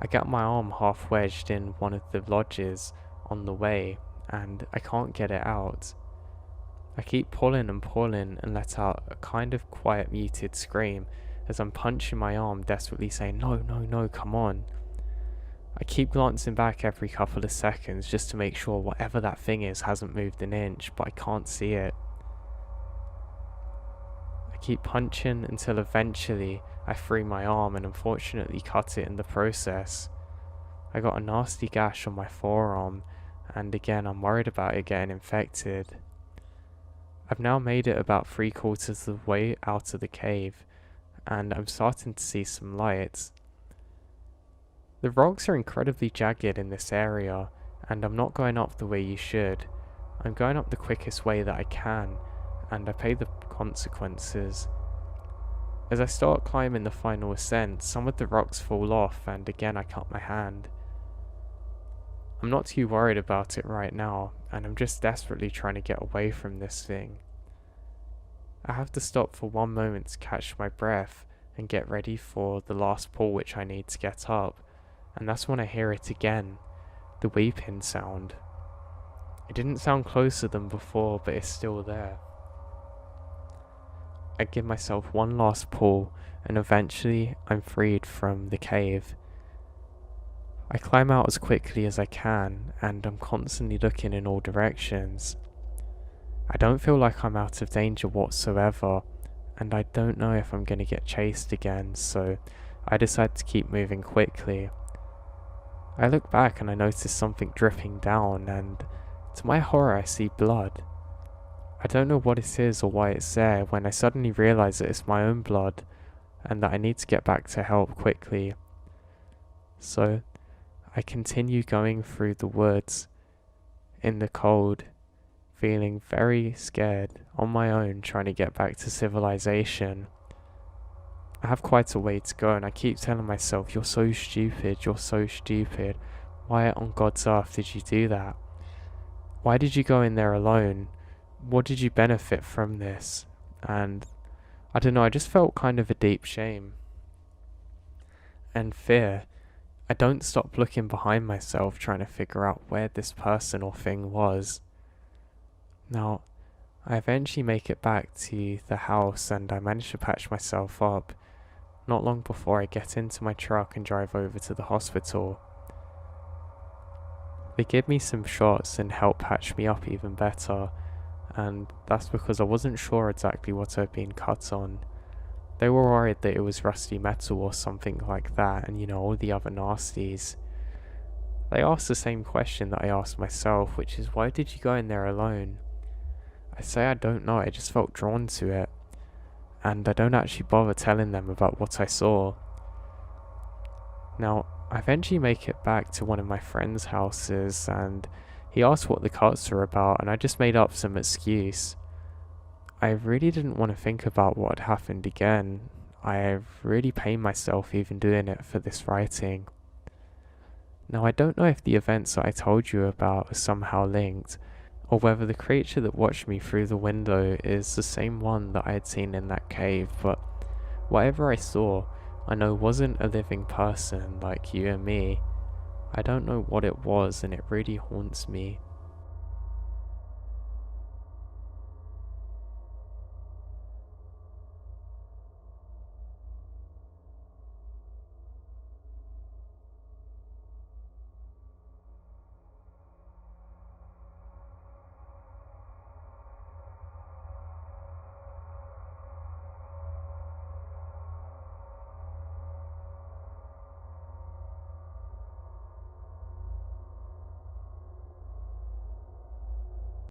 I get my arm half wedged in one of the lodges on the way, and I can't get it out. I keep pulling and let out a kind of quiet muted scream as I'm punching my arm, desperately saying, no, no, no, come on. I keep glancing back every couple of seconds just to make sure whatever that thing is hasn't moved an inch, but I can't see it. I keep punching until eventually I free my arm and unfortunately cut it in the process. I got a nasty gash on my forearm, and again I'm worried about it getting infected. I've now made it about 3/4 of the way out of the cave, and I'm starting to see some lights. The rocks are incredibly jagged in this area, and I'm not going up the way you should. I'm going up the quickest way that I can, and I pay the consequences. As I start climbing the final ascent, some of the rocks fall off, and again I cut my hand. I'm not too worried about it right now, and I'm just desperately trying to get away from this thing. I have to stop for one moment to catch my breath and get ready for the last pull which I need to get up, and that's when I hear it again, the weeping sound. It didn't sound closer than before, but it's still there. I give myself one last pull, and eventually I'm freed from the cave. I climb out as quickly as I can, and I'm constantly looking in all directions. I don't feel like I'm out of danger whatsoever, and I don't know if I'm going to get chased again, so I decide to keep moving quickly. I look back and I notice something dripping down, and to my horror I see blood. I don't know what it is or why it's there when I suddenly realise that it's my own blood, and that I need to get back to help quickly. So I continue going through the woods in the cold, feeling very scared on my own, trying to get back to civilization. I have quite a way to go, and I keep telling myself, you're so stupid, you're so stupid. Why on God's earth did you do that? Why did you go in there alone? What did you benefit from this? And I don't know, I just felt kind of a deep shame and fear. I don't stop looking behind myself trying to figure out where this person or thing was. Now, I eventually make it back to the house and I manage to patch myself up not long before I get into my truck and drive over to the hospital. They give me some shots and help patch me up even better, and that's because I wasn't sure exactly what I'd been cut on. They were worried that it was rusty metal or something like that, and all the other nasties. They asked the same question that I asked myself, which is, why did you go in there alone? I say I don't know, I just felt drawn to it, and I don't actually bother telling them about what I saw. Now, I eventually make it back to one of my friend's houses, and he asked what the cuts were about, and I just made up some excuse. I really didn't want to think about what had happened again. I really pained myself even doing it for this writing. Now, I don't know if the events that I told you about are somehow linked, or whether the creature that watched me through the window is the same one that I had seen in that cave, but whatever I saw, I know wasn't a living person like you and me. I don't know what it was, and it really haunts me.